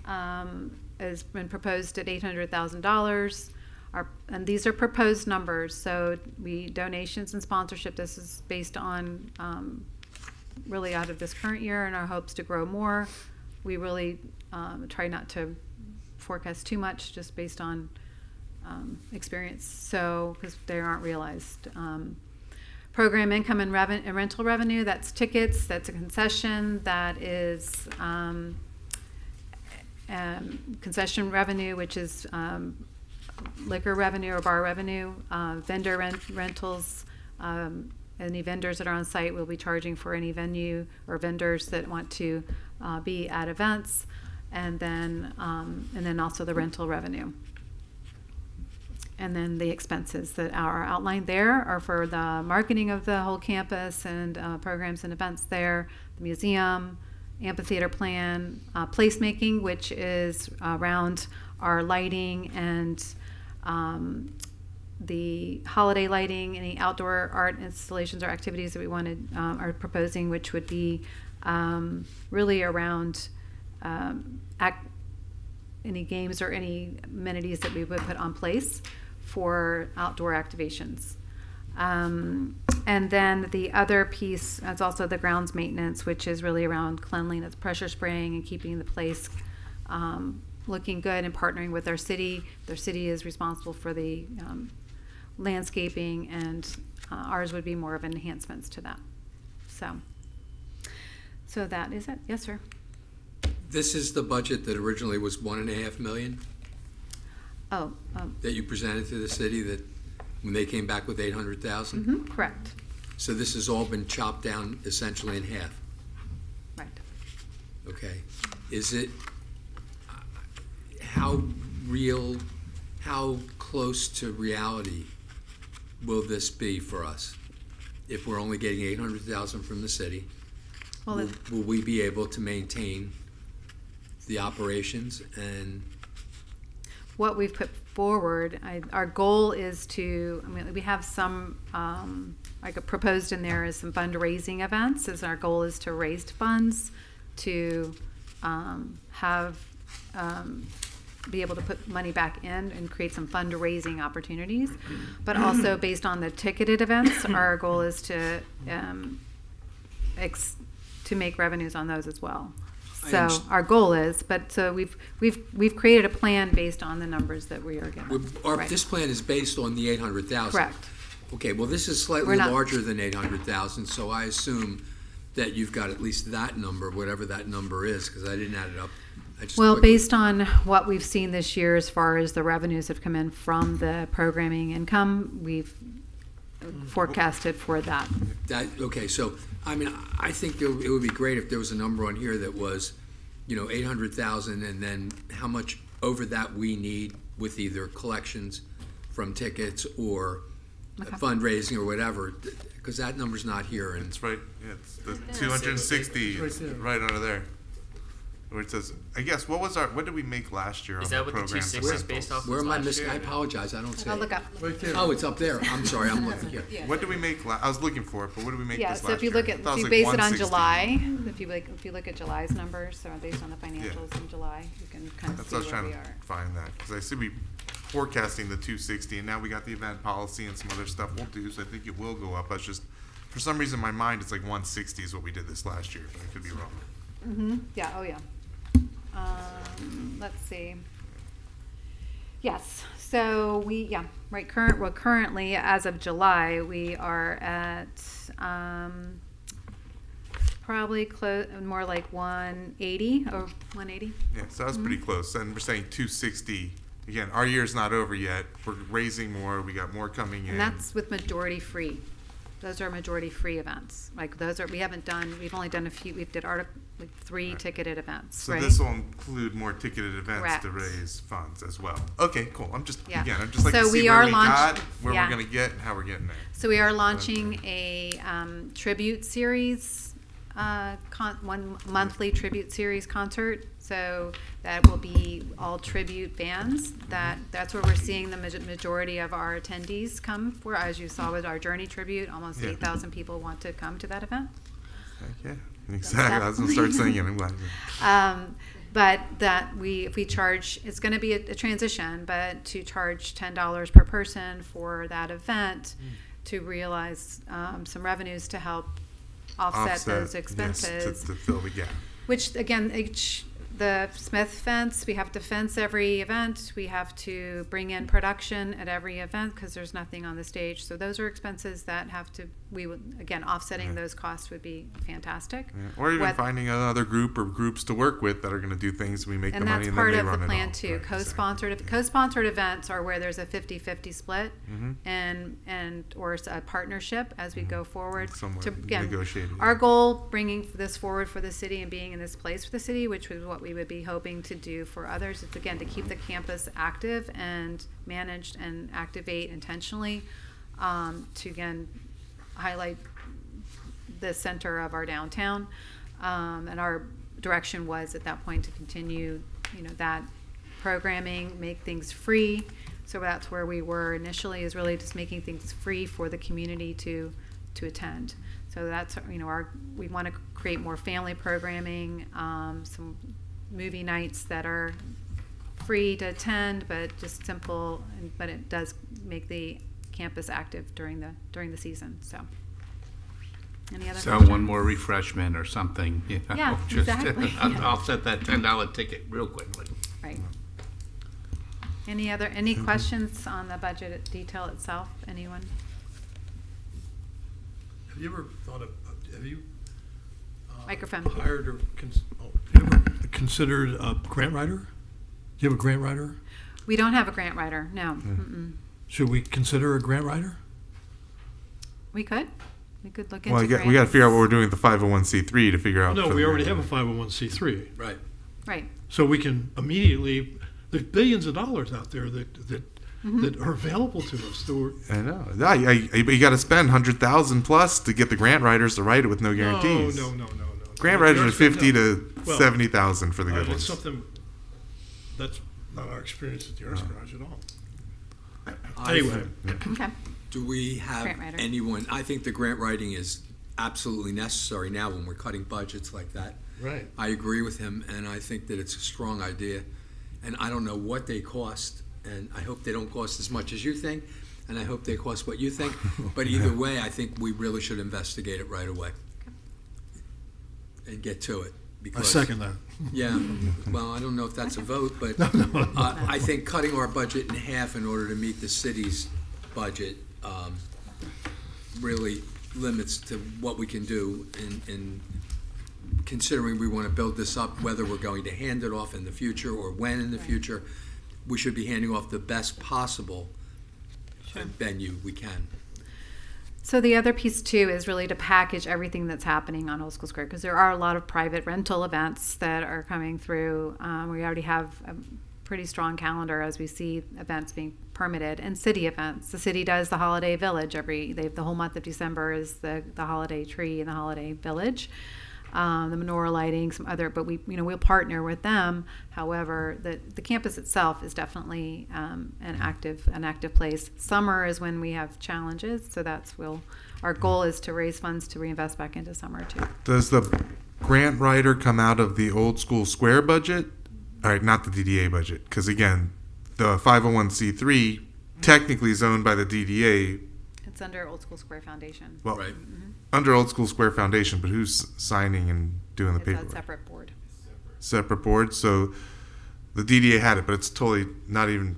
Speaker 2: has been proposed at $800,000. And these are proposed numbers. So donations and sponsorship, this is based on really out of this current year and our hopes to grow more. We really try not to forecast too much, just based on experience. So, because they aren't realized. Program income and rental revenue, that's tickets, that's a concession, that is concession revenue, which is liquor revenue or bar revenue, vendor rentals, any vendors that are on site will be charging for any venue or vendors that want to be at events, and then also the rental revenue. And then the expenses that are outlined there are for the marketing of the whole campus and programs and events there, the museum, amphitheater plan, placemaking, which is around our lighting and the holiday lighting, any outdoor art installations or activities that we are proposing, which would be really around any games or any amenities that we would put on place for outdoor activations. And then the other piece is also the grounds maintenance, which is really around cleanliness, pressure spraying, and keeping the place looking good, and partnering with our city. Their city is responsible for the landscaping, and ours would be more of enhancements to that. So that is it. Yes, sir.
Speaker 4: This is the budget that originally was $1.5 million
Speaker 2: Oh,
Speaker 4: that you presented to the city, that when they came back with 800,000?
Speaker 2: Correct.
Speaker 4: So this has all been chopped down essentially in half?
Speaker 2: Right.
Speaker 4: Okay. Is it, how real, how close to reality will this be for us? If we're only getting 800,000 from the city,
Speaker 2: Well,
Speaker 4: will we be able to maintain the operations? And
Speaker 2: what we've put forward, our goal is to, we have some, like proposed in there is some fundraising events, as our goal is to raise funds to be able to put money back in and create some fundraising opportunities. But also based on the ticketed events, our goal is to make revenues on those as well. So our goal is, but so we've created a plan based on the numbers that we are given. Right.
Speaker 4: This plan is based on the 800,000?
Speaker 2: Correct.
Speaker 4: Okay, well, this is slightly larger than 800,000, so I assume that you've got at least that number, whatever that number is, because I didn't add it up.
Speaker 2: Well, based on what we've seen this year as far as the revenues have come in from the programming income, we've forecasted for that.
Speaker 4: Okay, so I think it would be great if there was a number on here that was, 800,000, and then how much over that we need with either collections from tickets or fundraising or whatever, because that number's not here. And
Speaker 1: it's right. Yeah, it's the 260 right under there. Where it says, I guess, what did we make last year on the program?
Speaker 15: Is that what the 260 is based off of?
Speaker 4: Where am I missing? I apologize, I don't see it.
Speaker 2: I'll look up.
Speaker 4: Right there. Oh, it's up there. I'm sorry, I'm looking here.
Speaker 1: What did we make? I was looking for it, but what did we make this last
Speaker 2: So
Speaker 1: year?
Speaker 2: if you look at, if you
Speaker 1: like
Speaker 2: base it on
Speaker 1: 160.
Speaker 2: July, if you look at July's numbers, so based on the financials in July, you can kind of
Speaker 1: That's
Speaker 2: see
Speaker 1: what I was
Speaker 2: where
Speaker 1: trying
Speaker 2: we
Speaker 1: to
Speaker 2: are.
Speaker 1: find that, because I see we forecasting the 260, and now we got the event policy and some other stuff we'll do, so I think it will go up. That's just, for some reason in my mind, it's like 160 is what we did this last year, but I could be wrong.
Speaker 2: Yeah, oh yeah. Let's see. Yes, so currently, as of July, we are at probably more like 180 or 180.
Speaker 1: Yeah, so that was pretty close. And we're saying 260. Again, our year's not over yet. We're raising more. We got more coming in.
Speaker 2: And that's with majority free. Those are majority free events. Like those are, we've only done a few, we did 3 ticketed events.
Speaker 1: So
Speaker 2: right?
Speaker 1: this will include more ticketed events
Speaker 2: Correct.
Speaker 1: to raise funds as well. Okay, cool. I'm just like
Speaker 2: So
Speaker 1: to see
Speaker 2: we
Speaker 1: where
Speaker 2: are
Speaker 1: we got, where
Speaker 2: yeah.
Speaker 1: we're going to get, and how we're getting there.
Speaker 2: So we are launching a tribute series, one monthly tribute series concert. So that will be all tribute bands. That's where we're seeing the majority of our attendees come for. As you saw with our Journey tribute, almost 8,000 people want to come to that event.
Speaker 1: Heck yeah, exactly. I was going to start singing. I'm glad.
Speaker 2: But if we charge, it's going to be a transition, but to charge $10 per person for that event to realize some revenues to help offset those expenses.
Speaker 1: Yes, to fill the gap.
Speaker 2: Which again, the Smith fence, we have to fence every event. We have to bring in production at every event because there's nothing on the stage. So those are expenses that have to, we would, again, offsetting those costs would be fantastic.
Speaker 1: Yeah. Or even finding another group or groups to work with that are going to do things, we make the money and then they run it all.
Speaker 2: And that's part of the plan too.
Speaker 1: Right,
Speaker 2: Co-sponsored events are where there's a 50-50 split and or a partnership as we go forward.
Speaker 1: Somewhat
Speaker 2: To, again,
Speaker 1: negotiated.
Speaker 2: our goal, bringing this forward for the city and being in this place for the city, which was what we would be hoping to do for others, is again to keep the campus active and managed and activate intentionally, to again highlight the center of our downtown, and our direction was at that point to continue, that programming, make things free. So that's where we were initially, is really just making things free for the community to attend. So that's, we want to create more family programming, some movie nights that are free to attend, but just simple, but it does make the campus active during the season. So, any other
Speaker 5: So
Speaker 2: questions?
Speaker 5: one more refreshment or something.
Speaker 2: Yeah, exactly.
Speaker 5: I'll set that $10 ticket real quickly.
Speaker 2: Right. Any questions on the budget detail itself? Anyone?
Speaker 13: Have you ever thought of, have you
Speaker 2: Microphone.
Speaker 13: hired or have you ever considered a grant writer? Do you have a grant writer?
Speaker 2: We don't have a grant writer, no. Mm-mm.
Speaker 13: Should we consider a grant writer?
Speaker 2: We could look into
Speaker 1: Well, we got to
Speaker 2: grants.
Speaker 1: figure out what we're doing with the 501c3 to figure out.
Speaker 13: No,
Speaker 1: for
Speaker 13: we
Speaker 1: the-
Speaker 13: already have a 501c3.
Speaker 4: Right.
Speaker 2: Right.
Speaker 13: So we can immediately, there's billions of dollars out there that are available to us.
Speaker 1: I know. You got to spend 100,000 plus to get the grant writers to write it with no guarantees.
Speaker 13: No.
Speaker 1: Grant writers are 50
Speaker 13: no.
Speaker 1: to
Speaker 13: Well,
Speaker 1: 70,000 for the good
Speaker 13: That's
Speaker 1: ones.
Speaker 13: something, that's not our experience at the Arts
Speaker 1: No.
Speaker 13: Garage at all.
Speaker 4: I've-
Speaker 13: Anyway.
Speaker 2: Okay.
Speaker 4: Do we have
Speaker 2: Grant writer.
Speaker 4: anyone, I think the grant writing is absolutely necessary now when we're cutting budgets like that.
Speaker 13: Right.
Speaker 4: I agree with him, and I think that it's a strong idea. And I don't know what they cost, and I hope they don't cost as much as you think, and I hope they cost what you think. But either way, I think we really should investigate it right away and get to it.
Speaker 13: I
Speaker 4: Because,
Speaker 13: second that.
Speaker 4: yeah, well, I don't know if that's a vote, but I think cutting our budget in half in order to meet the city's budget really limits to what we can do in considering we want to build this up, whether we're going to hand it off in the future or when in the future. We should be handing off the best possible venue we can.
Speaker 2: So the other piece too is really to package everything that's happening on Old School Square, because there are a lot of private rental events that are coming through. We already have a pretty strong calendar as we see events being permitted, and city events. The city does the Holiday Village the whole month of December is the holiday tree and the Holiday Village. The menorah lighting, some other, but we'll partner with them. However, the campus itself is definitely an active place. Summer is when we have challenges, so our goal is to raise funds to reinvest back into summer too.
Speaker 1: Does the grant writer come out of the Old School Square budget? All right, not the DDA budget, because again, the 501c3 technically is owned by the DDA.
Speaker 2: It's under Old School Square Foundation.
Speaker 1: Well, under Old School Square Foundation, but who's signing and doing the paperwork?
Speaker 2: It's a separate board.
Speaker 1: Separate board. So the DDA had it, but it's totally not even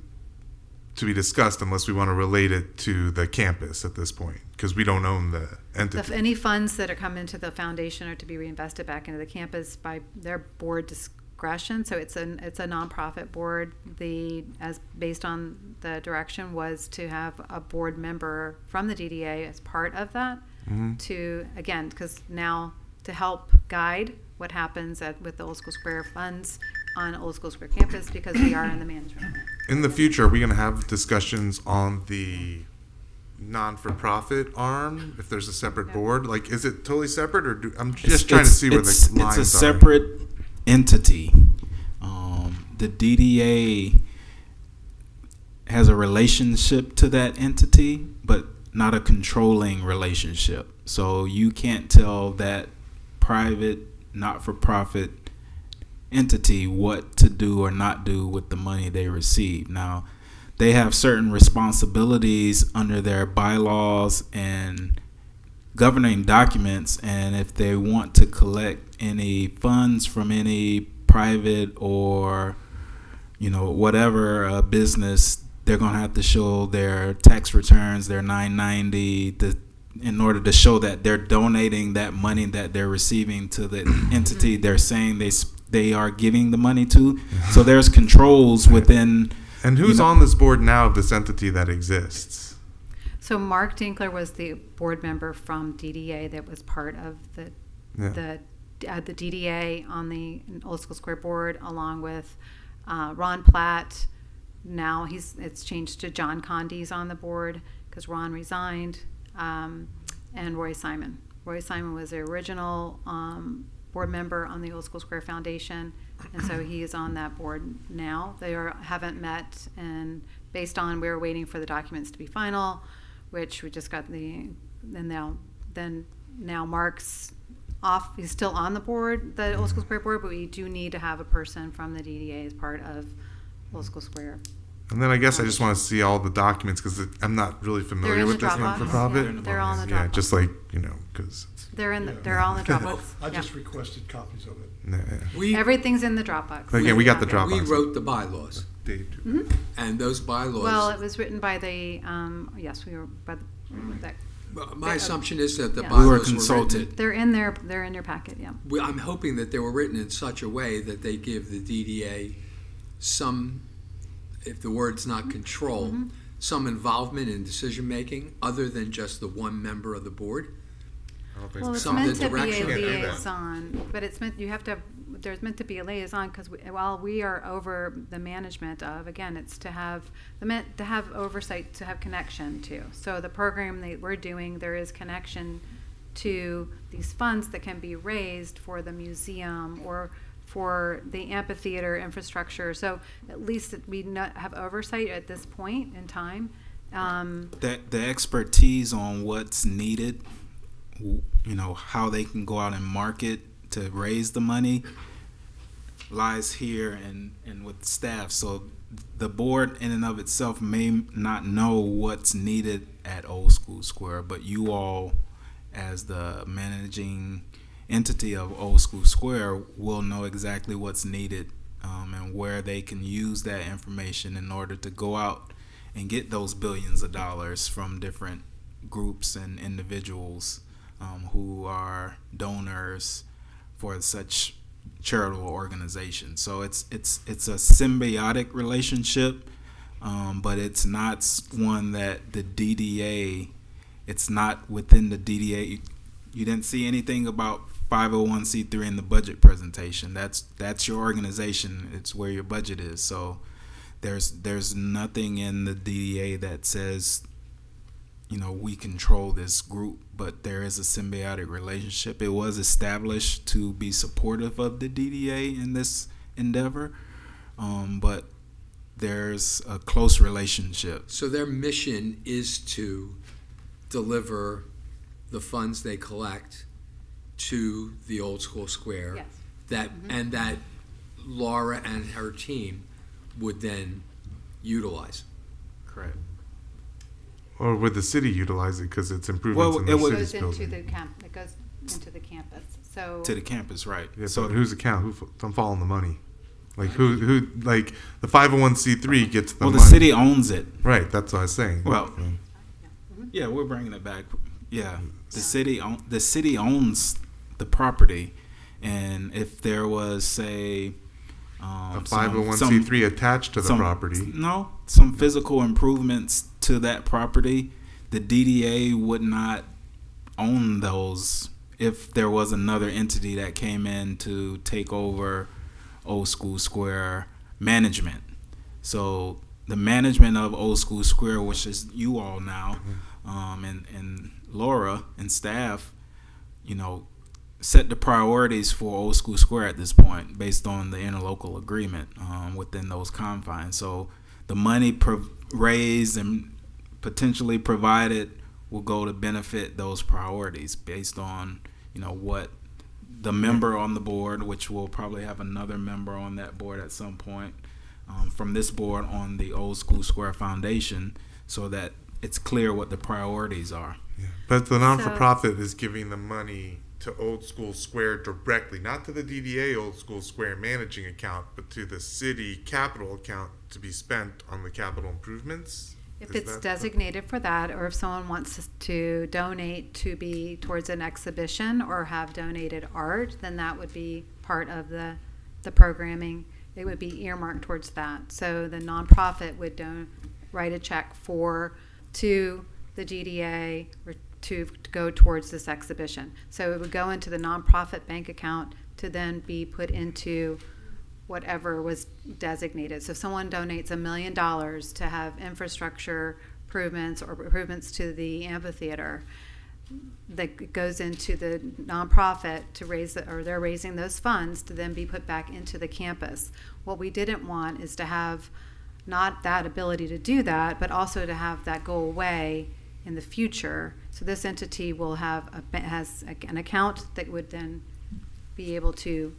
Speaker 1: to be discussed unless we want to relate it to the campus at this point, because we don't own the entity.
Speaker 2: Any funds that are come into the foundation are to be reinvested back into the campus by their board discretion. So it's a nonprofit board. As based on the direction was to have a board member from the DDA as part of that. To again, because now to help guide what happens with the Old School Square funds on Old School Square campus, because we are in the management.
Speaker 1: In the future, are we going to have discussions on the non-for-profit arm if there's a separate board? Like, is it totally separate, or I'm just trying to see where the lines are?
Speaker 14: It's a separate entity. The DDA has a relationship to that entity, but not a controlling relationship. So you can't tell that private, not-for-profit entity what to do or not do with the money they receive. Now, they have certain responsibilities under their bylaws and governing documents, and if they want to collect any funds from any private or, you know, whatever business, they're going to have to show their tax returns, their 990, in order to show that they're donating that money that they're receiving to the entity they're saying they are giving the money to. So there's controls within.
Speaker 1: And who's on this board now of this entity that exists?
Speaker 2: So Mark Dinkler was the board member from DDA that was part of the DDA on the Old School Square board, along with Ron Platt. Now it's changed to John Conde's on the board because Ron resigned, and Roy Simon. Roy Simon was the original board member on the Old School Square Foundation, and so he is on that board now. They haven't met, and based on we were waiting for the documents to be final, which we just got now Mark's off. He's still on the board, the Old School Square board, but we do need to have a person from the DDA as part of Old School Square.
Speaker 1: And then I guess I just want to see all the documents because I'm not really familiar with this non-for-profit.
Speaker 2: Yeah, they're all in the Dropbox.
Speaker 1: Yeah, just like, you know, because
Speaker 2: They're all in the Dropbox.
Speaker 13: I just requested copies of it.
Speaker 2: Everything's in the Dropbox.
Speaker 1: Again, we got the Dropbox.
Speaker 4: We wrote the bylaws.
Speaker 2: Mhm.
Speaker 4: And those bylaws.
Speaker 2: Well, it was written by the yes, we were by that.
Speaker 4: My assumption is that the
Speaker 2: yeah.
Speaker 4: bylaws
Speaker 14: We were
Speaker 4: written.
Speaker 14: consulted.
Speaker 2: They're in their packet. Yeah.
Speaker 4: I'm hoping that they were written in such a way that they give the DDA some, if the word's not control, some involvement in decision making other than just the one member of the board.
Speaker 2: Well, it's
Speaker 4: Some of
Speaker 2: meant
Speaker 4: the
Speaker 2: to be a
Speaker 4: direction.
Speaker 2: liaison, but it's meant there's meant to be a liaison because while we are over the management of, again, it's to have oversight, to have connection to. So the program that we're doing, there is connection to these funds that can be raised for the museum or for the amphitheater infrastructure. So at least we have oversight at this point in time.
Speaker 14: The expertise on what's needed, you know, how they can go out and market to raise the money lies here and with staff. So the board in and of itself may not know what's needed at Old School Square, but you all as the managing entity of Old School Square will know exactly what's needed and where they can use that information in order to go out and get those billions of dollars from different groups and individuals who are donors for such charitable organizations. So it's a symbiotic relationship, but it's not one that the DDA. It's not within the DDA. You didn't see anything about 501c3 in the budget presentation. That's your organization. It's where your budget is. So there's nothing in the DDA that says, you know, we control this group, but there is a symbiotic relationship. It was established to be supportive of the DDA in this endeavor, but there's a close relationship.
Speaker 4: So their mission is to deliver the funds they collect to the Old School Square.
Speaker 2: Yes.
Speaker 4: That and that Laura and her team would then utilize.
Speaker 14: Correct.
Speaker 1: Or would the city utilize it because it's improvements
Speaker 14: Well,
Speaker 1: in
Speaker 14: it
Speaker 1: the
Speaker 14: would-
Speaker 1: city's
Speaker 2: It goes
Speaker 1: building?
Speaker 2: it goes into the campus. So
Speaker 14: To the campus, right?
Speaker 1: Yeah,
Speaker 14: So
Speaker 1: but who's account? I'm following the money. Like who like the 501c3 gets the
Speaker 14: well,
Speaker 1: money.
Speaker 14: the city owns it.
Speaker 1: Right, that's what I was saying.
Speaker 14: Well, yeah, we're bringing it back. Yeah, the city owns the property, and if there was, say,
Speaker 1: a 501c3 attached to the property.
Speaker 14: No, some physical improvements to that property, the DDA would not own those if there was another entity that came in to take over Old School Square management. So the management of Old School Square, which is you all now, and Laura and staff, you know, set the priorities for Old School Square at this point based on the interlocal agreement within those confines. So the money raised and potentially provided will go to benefit those priorities based on, you know, what the member on the board, which will probably have another member on that board at some point from this board on the Old School Square Foundation, so that it's clear what the priorities are.
Speaker 1: Yeah. But the non-for-profit is giving the money to Old School Square directly, not to the DDA Old School Square managing account, but to the city capital account to be spent on the capital improvements?
Speaker 2: If
Speaker 1: Is
Speaker 2: it's
Speaker 1: that-
Speaker 2: designated for that, or if someone wants to donate to be towards an exhibition or have donated art, then that would be part of the programming. It would be earmarked towards that. So the nonprofit would write a check to the DDA or to go towards this exhibition. So it would go into the nonprofit bank account to then be put into whatever was designated. So if someone donates $1 million to have infrastructure improvements or improvements to the amphitheater, that goes into the nonprofit to raise or they're raising those funds to then be put back into the campus. What we didn't want is to have not that ability to do that, but also to have that go away in the future. So this entity will has an account that would then be able to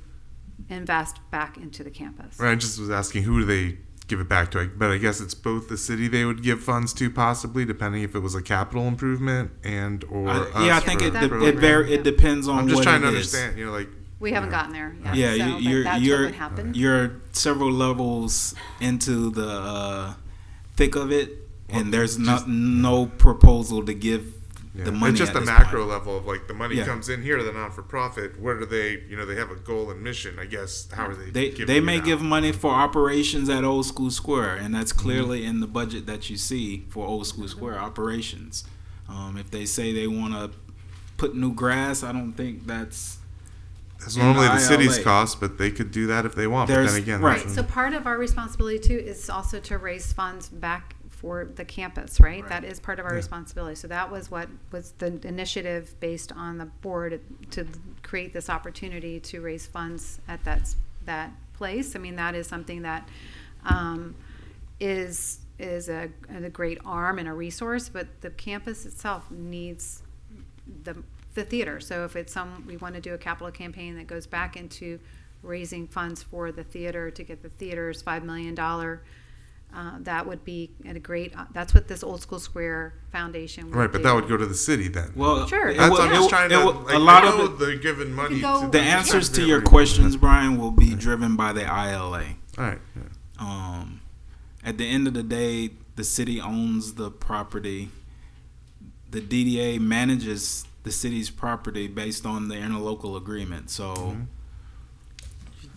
Speaker 2: invest back into the campus.
Speaker 1: Right, I just was asking who do they give it back to, but I guess it's both the city they would give funds to, possibly, depending if it was a capital improvement and or
Speaker 14: I think it depends on.
Speaker 1: I'm just
Speaker 14: what
Speaker 1: trying to
Speaker 14: it is.
Speaker 1: understand. Like
Speaker 2: we haven't gotten there yet.
Speaker 14: Yeah,
Speaker 2: so, but that's what would happen.
Speaker 14: You're several levels into the thick of it, and there's no proposal to give the money.
Speaker 1: It's just
Speaker 14: at
Speaker 1: a
Speaker 14: this
Speaker 1: macro
Speaker 14: point.
Speaker 1: level of like the money comes in here to the non-for-profit. What are they? They have a goal and mission. I guess how are they?
Speaker 14: They may give money for operations at Old School Square, and that's clearly in the budget that you see for Old School Square operations. If they say they want to put new grass, I don't think that's
Speaker 1: normally the city's cost, but they could do that if they want. But then again,
Speaker 2: right. So part of our responsibility too is also to raise funds back for the campus, right? That is part of our responsibility. So that was what was the initiative based on the board to create this opportunity to raise funds at that place. I mean, that is something that is a great arm and a resource, but the campus itself needs the theater. So if it's we want to do a capital campaign that goes back into raising funds for the theater to get the theater's $5 million. That would be that's what this Old School Square Foundation would
Speaker 1: right, but
Speaker 2: do.
Speaker 1: that would go to the city then.
Speaker 14: Well,
Speaker 2: sure.
Speaker 1: That's I'm just trying to.
Speaker 14: a lot of
Speaker 1: they're giving money.
Speaker 14: The answers to your questions, Brian, will be driven by the ILA.
Speaker 1: All right.
Speaker 14: At the end of the day, the city owns the property. The DDA manages the city's property based on the interlocal agreement. So.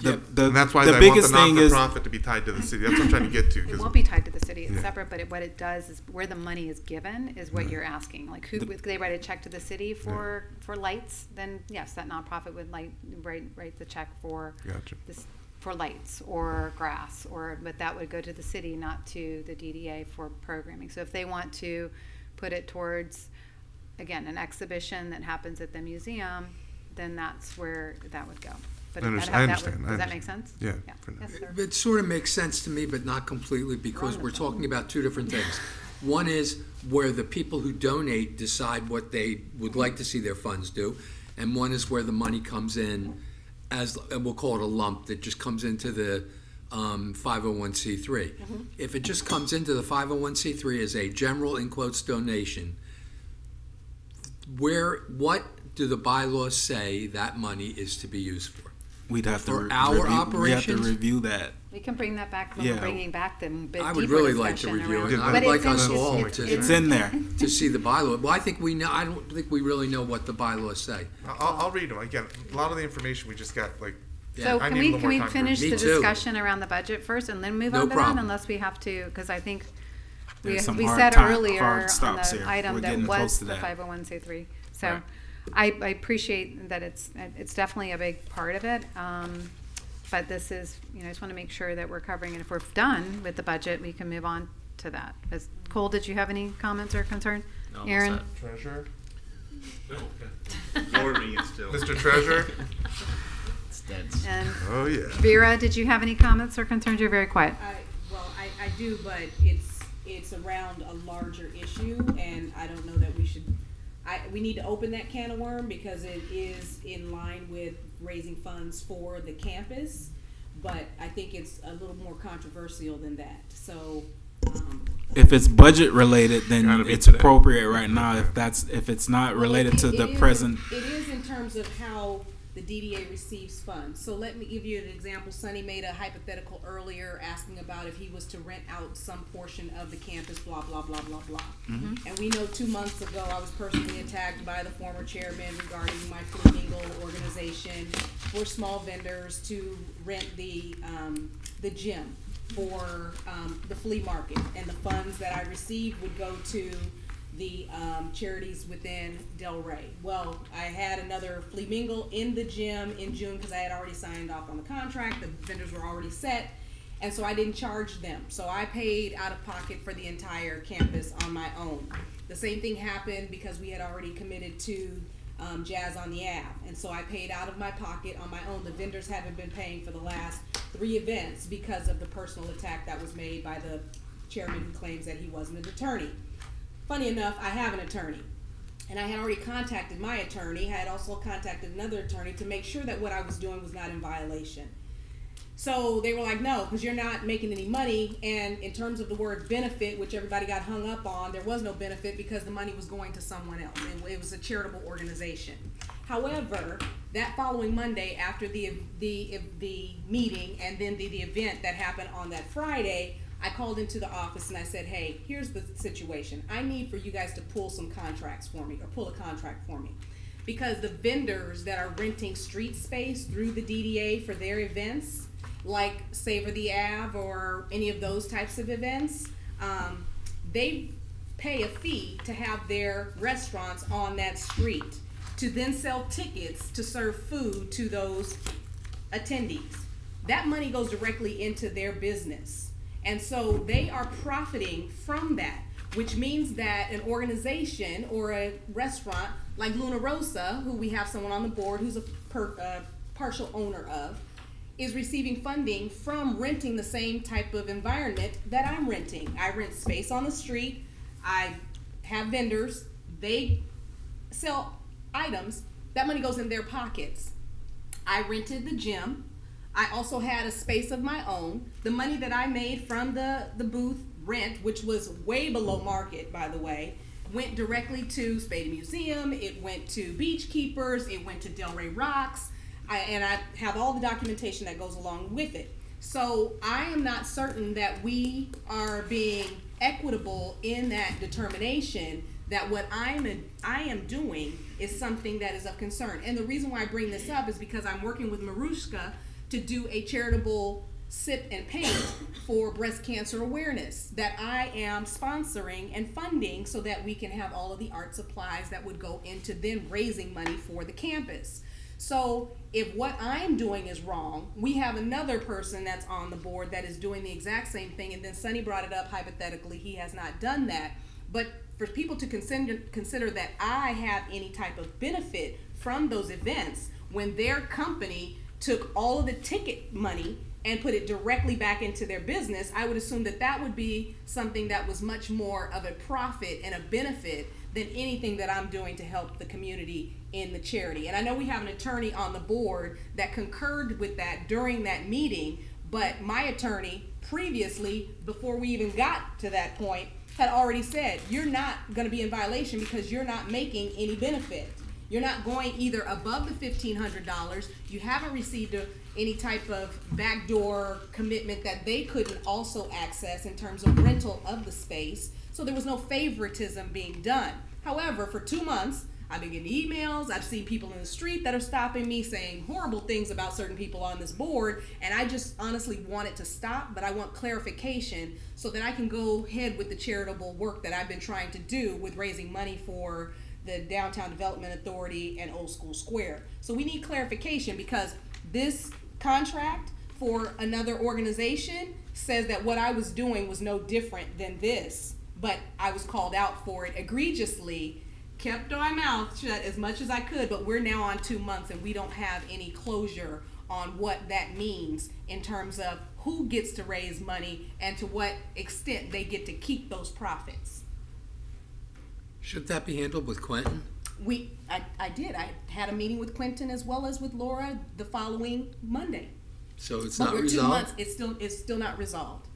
Speaker 1: And that's why
Speaker 14: the
Speaker 1: they
Speaker 14: biggest
Speaker 1: want
Speaker 14: thing
Speaker 1: the
Speaker 14: is
Speaker 1: non-for-profit to be tied to the city. That's what I'm trying to get to.
Speaker 2: It won't be tied to the city. It's separate, but what it does is where the money is given is what you're asking. Like, if they write a check to the city for lights, then yes, that nonprofit would write the check for for lights or grass, but that would go to the city, not to the DDA for programming. So if they want to put it towards, again, an exhibition that happens at the museum, then that's where that would go. But
Speaker 1: I understand.
Speaker 2: Does that make sense?
Speaker 1: Yeah.
Speaker 2: Yes, sir.
Speaker 4: It sort of makes sense to me, but not completely, because we're talking about two different things. One is where the people who donate decide what they would like to see their funds do, and one is where the money comes in as, we'll call it a lump, that just comes into the 501c3. If it just comes into the 501c3 as a general, in quotes, donation, what do the bylaws say that money is to be used for?
Speaker 14: We'd have
Speaker 4: for our operations.
Speaker 14: We have to review that.
Speaker 2: We can bring that back when we're bringing back the bit
Speaker 4: I would
Speaker 2: deeper
Speaker 4: really like to
Speaker 2: discussion
Speaker 4: review it.
Speaker 2: around-
Speaker 4: I
Speaker 2: But
Speaker 4: would like
Speaker 2: it's
Speaker 4: us
Speaker 2: in-
Speaker 4: all
Speaker 14: It's in there.
Speaker 4: to see the bylaw. Well, I think we know. I don't think we really know what the bylaws say.
Speaker 1: I'll read them again. A lot of the information we just got, like.
Speaker 2: So
Speaker 1: I
Speaker 2: can
Speaker 1: need a
Speaker 2: we
Speaker 1: little more time to
Speaker 2: finish
Speaker 1: read.
Speaker 2: the discussion around the budget first and then move
Speaker 4: No
Speaker 2: on to
Speaker 4: problem.
Speaker 2: that, unless we have to, because I think we
Speaker 14: There's some
Speaker 2: we
Speaker 14: hard
Speaker 2: said
Speaker 14: time-
Speaker 2: earlier
Speaker 14: hard
Speaker 2: on
Speaker 14: stops
Speaker 2: the
Speaker 14: here.
Speaker 2: item
Speaker 14: We're
Speaker 2: that
Speaker 14: getting close
Speaker 2: was
Speaker 14: to
Speaker 2: the
Speaker 14: that.
Speaker 2: 501c3. So
Speaker 14: Right.
Speaker 2: I appreciate that it's definitely a big part of it. But this is, I just want to make sure that we're covering it. If we're done with the budget, we can move on to that. Cole, did you have any comments or concern?
Speaker 15: No, I'm all
Speaker 2: Aaron?
Speaker 15: set.
Speaker 1: Treasurer?
Speaker 5: Ignore me still.
Speaker 1: Mr. Treasurer?
Speaker 15: It's dead.
Speaker 2: And
Speaker 1: Oh, yeah.
Speaker 2: Vera, did you have any comments or concerns? You're very quiet.
Speaker 7: I do, but it's around a larger issue, and I don't know that we should. We need to open that can of worm because it is in line with raising funds for the campus, but I think it's a little more controversial than that. So
Speaker 14: if it's budget related, then
Speaker 5: Gotta be
Speaker 14: it's
Speaker 5: today.
Speaker 14: appropriate right now. If it's not related to the present.
Speaker 7: It is in terms of how the DDA receives funds. So let me give you an example. Sonny made a hypothetical earlier asking about if he was to rent out some portion of the campus, blah, blah, blah, blah, blah. And we know 2 months ago, I was personally attacked by the former chairman regarding my Flamingo organization for small vendors to rent the gym for the flea market. And the funds that I received would go to the charities within Delray. Well, I had another flea mingle in the gym in June because I had already signed off on the contract. The vendors were already set, and so I didn't charge them. So I paid out of pocket for the entire campus on my own. The same thing happened because we had already committed to Jazz on the Ave, and so I paid out of my pocket on my own. The vendors haven't been paying for the last 3 events because of the personal attack that was made by the chairman who claims that he wasn't an attorney. Funny enough, I have an attorney, and I had already contacted my attorney. I had also contacted another attorney to make sure that what I was doing was not in violation. So they were like, no, because you're not making any money, and in terms of the word benefit, which everybody got hung up on, there was no benefit because the money was going to someone else. It was a charitable organization. However, that following Monday, after the meeting and then the event that happened on that Friday, I called into the office and I said, hey, here's the situation. I need for you guys to pull some contracts for me, or pull a contract for me. Because the vendors that are renting street space through the DDA for their events, like Savor the Ave or any of those types of events, they pay a fee to have their restaurants on that street to then sell tickets to serve food to those attendees. That money goes directly into their business. And so they are profiting from that, which means that an organization or a restaurant like Luna Rosa, who we have someone on the board who's a partial owner of, is receiving funding from renting the same type of environment that I'm renting. I rent space on the street. I have vendors. They sell items. That money goes in their pockets. I rented the gym. I also had a space of my own. The money that I made from the booth rent, which was way below market, by the way, went directly to Spade Museum. It went to Beach Keepers. It went to Delray Rocks. And I have all the documentation that goes along with it. So I am not certain that we are being equitable in that determination that what I am doing is something that is of concern. And the reason why I bring this up is because I'm working with Marushka to do a charitable sip and paint for breast cancer awareness that I am sponsoring and funding so that we can have all of the art supplies that would go into then raising money for the campus. So if what I'm doing is wrong, we have another person that's on the board that is doing the exact same thing, and then Sonny brought it up hypothetically, he has not done that. But for people to consider that I have any type of benefit from those events when their company took all of the ticket money and put it directly back into their business, I would assume that that would be something that was much more of a profit and a benefit than anything that I'm doing to help the community in the charity. And I know we have an attorney on the board that concurred with that during that meeting, but my attorney previously, before we even got to that point, had already said, you're not going to be in violation because you're not making any benefit. You're not going either above the $1,500. You haven't received any type of backdoor commitment that they couldn't also access in terms of rental of the space. So there was no favoritism being done. However, for 2 months, I've been getting emails. I've seen people in the street that are stopping me saying horrible things about certain people on this board. And I just honestly want it to stop, but I want clarification so that I can go ahead with the charitable work that I've been trying to do with raising money for the Downtown Development Authority and Old School Square. So we need clarification because this contract for another organization says that what I was doing was no different than this, but I was called out for it egregiously, kept my mouth shut as much as I could, but we're now on 2 months and we don't have any closure on what that means in terms of who gets to raise money and to what extent they get to keep those profits.
Speaker 4: Should that be handled with Quentin?
Speaker 7: I did. I had a meeting with Quentin as well as with Laura the following Monday.
Speaker 4: So it's
Speaker 7: But
Speaker 4: not
Speaker 7: we're
Speaker 4: resolved?
Speaker 7: 2 months. It's still not resolved.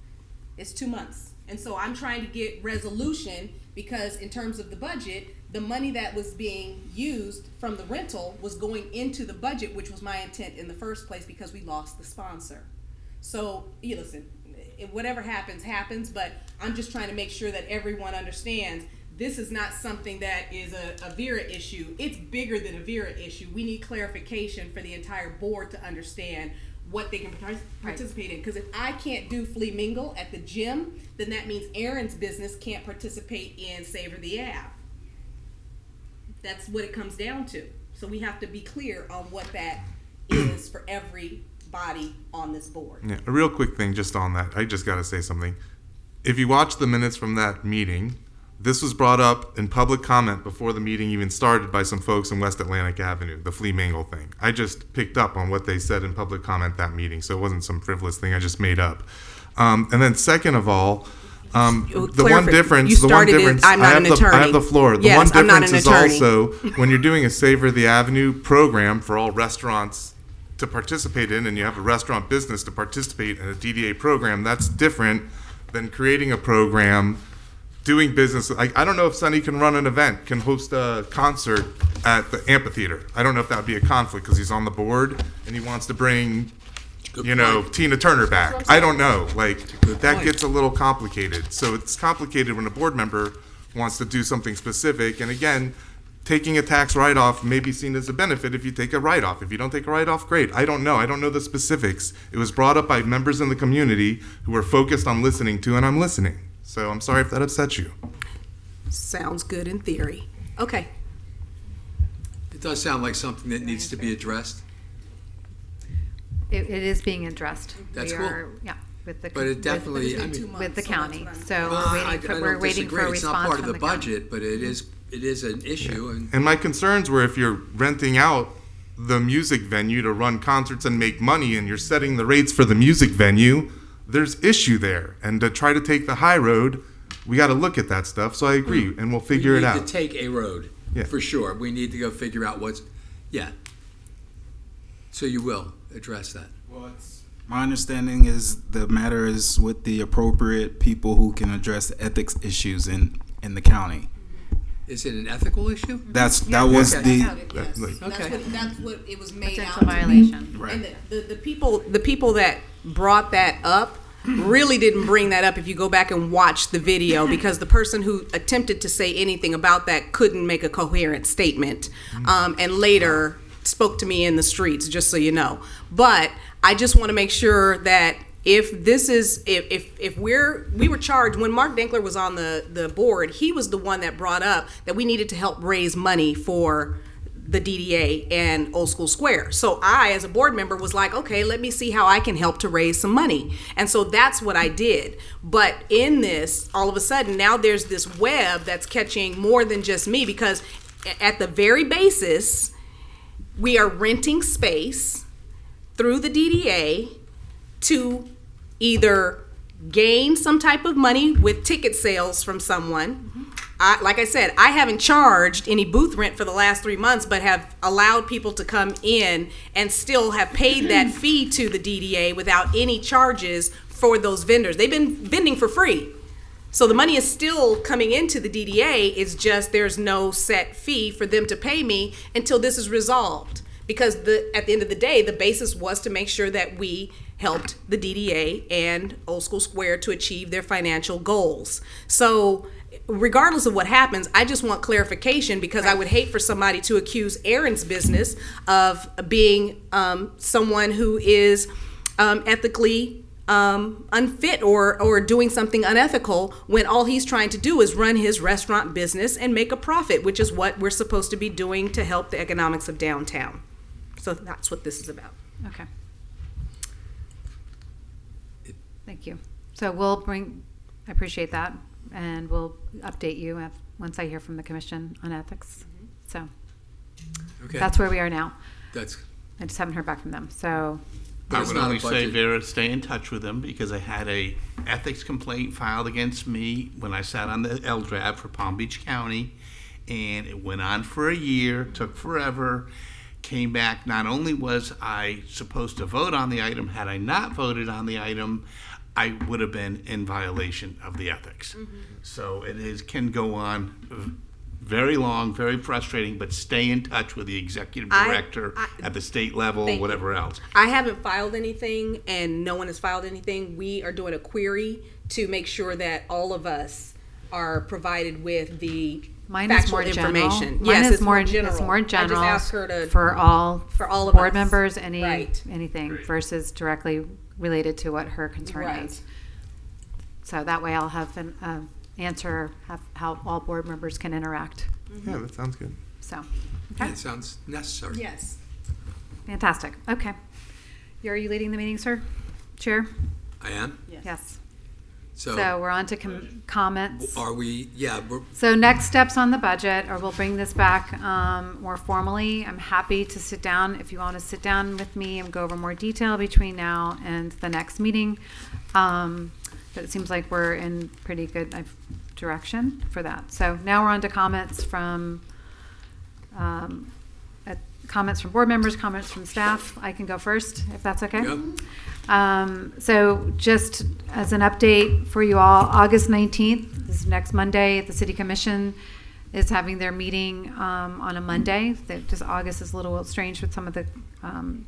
Speaker 7: It's 2 months. And so I'm trying to get resolution because in terms of the budget, the money that was being used from the rental was going into the budget, which was my intent in the first place because we lost the sponsor. So, you listen, whatever happens, happens, but I'm just trying to make sure that everyone understands this is not something that is a Vera issue. It's bigger than a Vera issue. We need clarification for the entire board to understand what they can participate in. Because if I can't do flea mingle at the gym, then that means Aaron's business can't participate in Savor the Ave. That's what it comes down to. So we have to be clear on what that is for everybody on this board.
Speaker 1: Yeah, a real quick thing just on that. I just got to say something. If you watch the minutes from that meeting, this was brought up in public comment before the meeting even started by some folks in West Atlantic Avenue, the flea mingle thing. I just picked up on what they said in public comment that meeting, so it wasn't some frivolous thing I just made up. And then second of all, the one difference,
Speaker 7: I'm not an attorney.
Speaker 1: I have the floor. The one difference is also when you're doing a Savor the Avenue program for all restaurants to participate in, and you have a restaurant business to participate in a DDA program, that's different than creating a program, doing business. I don't know if Sonny can run an event, can host a concert at the amphitheater. I don't know if that would be a conflict because he's on the board and he wants to bring, Tina Turner back. I don't know. That gets a little complicated. So it's complicated when a board member wants to do something specific. And again, taking a tax write-off may be seen as a benefit if you take a write-off. If you don't take a write-off, great. I don't know. I don't know the specifics. It was brought up by members in the community who are focused on listening to, and I'm listening. So I'm sorry if that upsets you.
Speaker 7: Sounds good in theory. Okay.
Speaker 4: It does sound like something that needs to be addressed.
Speaker 2: It is being addressed.
Speaker 4: That's
Speaker 2: we
Speaker 4: cool.
Speaker 2: are, with the
Speaker 4: But it definitely,
Speaker 2: with the county. So
Speaker 4: I
Speaker 2: we're waiting for a
Speaker 4: It's not
Speaker 2: response
Speaker 4: part of
Speaker 2: from
Speaker 4: the
Speaker 2: the county.
Speaker 4: budget, but it is an issue.
Speaker 1: And my concerns were if you're renting out the music venue to run concerts and make money and you're setting the rates for the music venue, there's issue there. And to try to take the high road, we got to look at that stuff. So I agree, and we'll figure it out.
Speaker 4: We need to take a road, for sure. We need to go figure out So you will address that.
Speaker 14: Well, my understanding is the matter is with the appropriate people who can address the ethics issues in the county.
Speaker 4: Is it an ethical issue?
Speaker 14: That's what
Speaker 7: it was made
Speaker 2: Potential
Speaker 7: out to be.
Speaker 2: violation.
Speaker 14: Right.
Speaker 7: And the people that brought that up really didn't bring that up if you go back and watch the video, because the person who attempted to say anything about that couldn't make a coherent statement, and later spoke to me in the streets, just so you know. But I just want to make sure that if this is, if we were charged, when Mark Denkler was on the board, he was the one that brought up that we needed to help raise money for the DDA and Old School Square. So I, as a board member, was like, okay, let me see how I can help to raise some money. And so that's what I did. But in this, all of a sudden, now there's this web that's catching more than just me, because at the very basis, we are renting space through the DDA to either gain some type of money with ticket sales from someone. Like I said, I haven't charged any booth rent for the last 3 months, but have allowed people to come in and still have paid that fee to the DDA without any charges for those vendors. They've been vending for free. So the money is still coming into the DDA, it's just there's no set fee for them to pay me until this is resolved. Because at the end of the day, the basis was to make sure that we helped the DDA and Old School Square to achieve their financial goals. So regardless of what happens, I just want clarification, because I would hate for somebody to accuse Aaron's business of being someone who is ethically unfit or doing something unethical, when all he's trying to do is run his restaurant business and make a profit, which is what we're supposed to be doing to help the economics of downtown. So that's what this is about.
Speaker 2: Okay. Thank you. So I appreciate that, and we'll update you once I hear from the Commission on Ethics. So that's where we are now. I just haven't heard back from them. So
Speaker 5: I would only say, Vera, stay in touch with them, because I had a ethics complaint filed against me when I sat on the LDRAB for Palm Beach County, and it went on for a year, took forever, came back. Not only was I supposed to vote on the item, had I not voted on the item, I would have been in violation of the ethics. So can go on very long, very frustrating, but stay in touch with the executive director at the state level,
Speaker 7: Thank you.
Speaker 5: whatever else.
Speaker 7: I haven't filed anything, and no one has filed anything. We are doing a query to make sure that all of us are provided with the
Speaker 2: Mine is
Speaker 7: factual
Speaker 2: more general.
Speaker 7: information.
Speaker 2: Mine
Speaker 7: Yes,
Speaker 2: is
Speaker 7: it's more
Speaker 2: general. It's more
Speaker 7: I just
Speaker 2: general
Speaker 7: asked her to
Speaker 2: for all
Speaker 7: of
Speaker 2: board
Speaker 7: us.
Speaker 2: members,
Speaker 7: Right.
Speaker 2: anything versus directly related to what her concern
Speaker 7: Right.
Speaker 2: is. So that way I'll have an answer how all board members can interact.
Speaker 1: Yeah, that sounds good.
Speaker 2: So,
Speaker 4: Yeah,
Speaker 2: okay,
Speaker 4: it sounds necessary.
Speaker 7: Yes.
Speaker 2: fantastic. Okay, are you leading the meeting, sir? Chair?
Speaker 4: I am.
Speaker 2: Yes.
Speaker 4: So,
Speaker 2: So we're on to comments.
Speaker 4: are we? Yeah.
Speaker 2: So next steps on the budget, or we'll bring this back more formally. I'm happy to sit down if you want to sit down with me and go over more detail between now and the next meeting. But it seems like we're in pretty good direction for that. So now we're on to comments from board members, comments from staff. I can go first, if that's okay. So just as an update for you all, August 19th, this is next Monday, the City Commission is having their meeting on a Monday. Just August is a little strange with some of the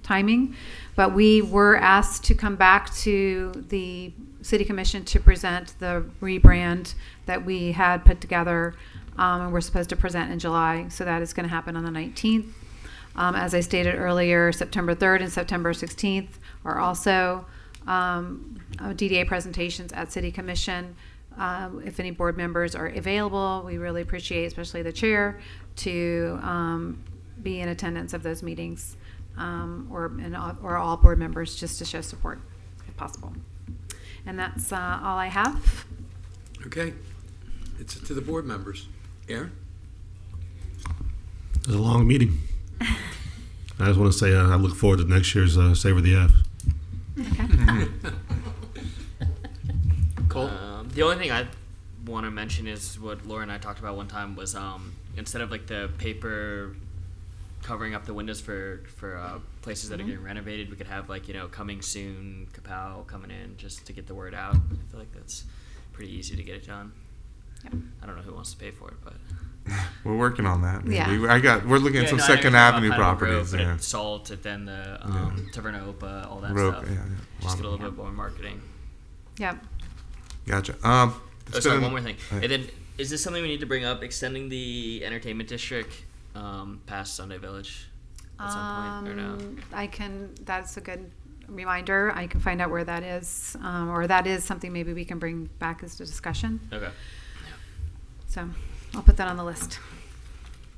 Speaker 2: timing. But we were asked to come back to the City Commission to present the rebrand that we had put together and we're supposed to present in July. So that is going to happen on the 19th. As I stated earlier, September 3rd and September 16th are also DDA presentations at City Commission. If any board members are available, we really appreciate, especially the chair, to be in attendance of those meetings, or all board members, just to show support if possible. And that's all I have.
Speaker 4: Okay. It's to the board members. Aaron?
Speaker 18: It was a long meeting. I just want to say I look forward to next year's Savor the F.
Speaker 4: Cole?
Speaker 15: The only thing I want to mention is what Laura and I talked about one time was instead of like the paper covering up the windows for places that are getting renovated, we could have like, coming soon, Kapow coming in just to get the word out. I feel like that's pretty easy to get it done.
Speaker 2: Yep.
Speaker 15: I don't know who wants to pay for it, but
Speaker 1: We're working on that.
Speaker 2: Yeah.
Speaker 1: We're looking at some Second Avenue properties.
Speaker 15: Road,
Speaker 1: Yeah.
Speaker 15: Salt, and then the Taverna Opa, all that
Speaker 1: Rope,
Speaker 15: stuff.
Speaker 1: yeah.
Speaker 15: Just get a little bit more marketing.
Speaker 2: Yep.
Speaker 1: Gotcha.
Speaker 15: Sorry, one more thing. And then, is this something we need to bring up? Extending the entertainment district past Sunday Village at some point, or no?
Speaker 2: That's a good reminder. I can find out where that is, or that is something maybe we can bring back as a discussion.
Speaker 15: Okay.
Speaker 2: So I'll put that on the list.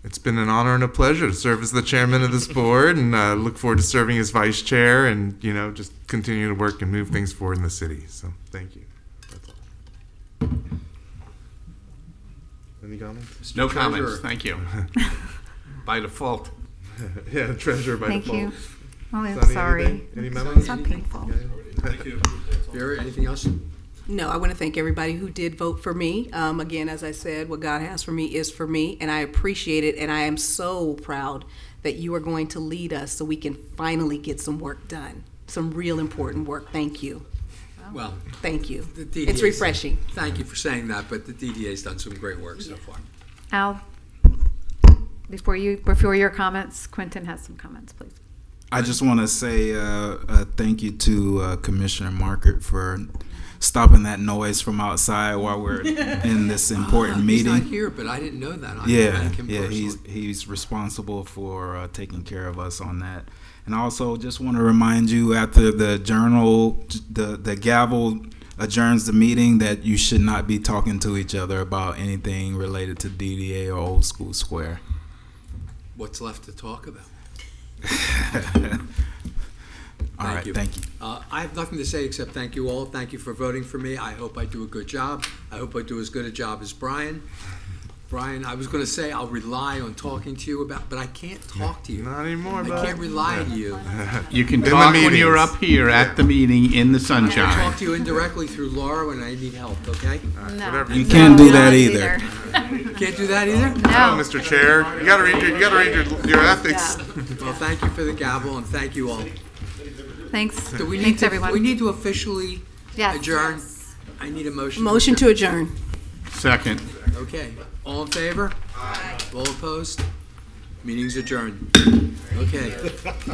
Speaker 1: It's been an honor and a pleasure to serve as the chairman of this board, and look forward to serving as vice chair, and just continue to work and move things forward in the city. So thank you. That's all. Any comments?
Speaker 5: No
Speaker 4: Treasurer.
Speaker 5: comments, thank you. By default.
Speaker 1: Yeah, treasurer by
Speaker 2: Thank
Speaker 1: default.
Speaker 2: you. Oh, I'm
Speaker 1: Sonny,
Speaker 2: sorry.
Speaker 1: anything? Any memos?
Speaker 2: It's not painful.
Speaker 4: Thank you. Vera, anything else?
Speaker 7: No, I want to thank everybody who did vote for me. Again, as I said, what God has for me is for me, and I appreciate it, and I am so proud that you are going to lead us so we can finally get some work done, some real important work. Thank you.
Speaker 4: Well,
Speaker 7: Thank you.
Speaker 4: the DDA
Speaker 7: It's refreshing.
Speaker 4: Thank you for saying that, but the DDA's done some great work so far.
Speaker 2: Al, before your comments, Quentin has some comments, please.
Speaker 14: I just want to say thank you to Commissioner Markert for stopping that noise from outside while we're in this important meeting.
Speaker 4: He's not here, but I didn't know that. I thank him personally.
Speaker 14: He's responsible for taking care of us on that. And I also just want to remind you, after the gavel adjourns the meeting, that you should not be talking to each other about anything related to DDA or Old School Square.
Speaker 4: What's left to talk about?
Speaker 14: All right, thank you.
Speaker 4: I have nothing to say except thank you all. Thank you for voting for me. I hope I do a good job. I hope I do as good a job as Brian. Brian, I was going to say I'll rely on talking to you but I can't talk to you.
Speaker 1: Not anymore,
Speaker 4: I can't rely on you.
Speaker 5: You can talk when you're up here at the meeting in the
Speaker 4: I
Speaker 5: sunshine.
Speaker 4: talk to you indirectly through Laura when I need help, okay?
Speaker 2: No.
Speaker 14: You can't do that either.
Speaker 4: Can't do that either?
Speaker 1: No, Mr. Chair. You gotta read your ethics.
Speaker 4: Well, thank you for the gavel and thank you all.
Speaker 2: Thanks.
Speaker 4: Do we need
Speaker 2: Thanks,
Speaker 4: to,
Speaker 2: everyone.
Speaker 4: We need to officially
Speaker 2: Yes.
Speaker 4: Adjourn. I need a motion.
Speaker 7: Motion to adjourn.
Speaker 5: Second.
Speaker 4: Okay. All in favor? Aye. All opposed? Meeting's adjourned. Okay.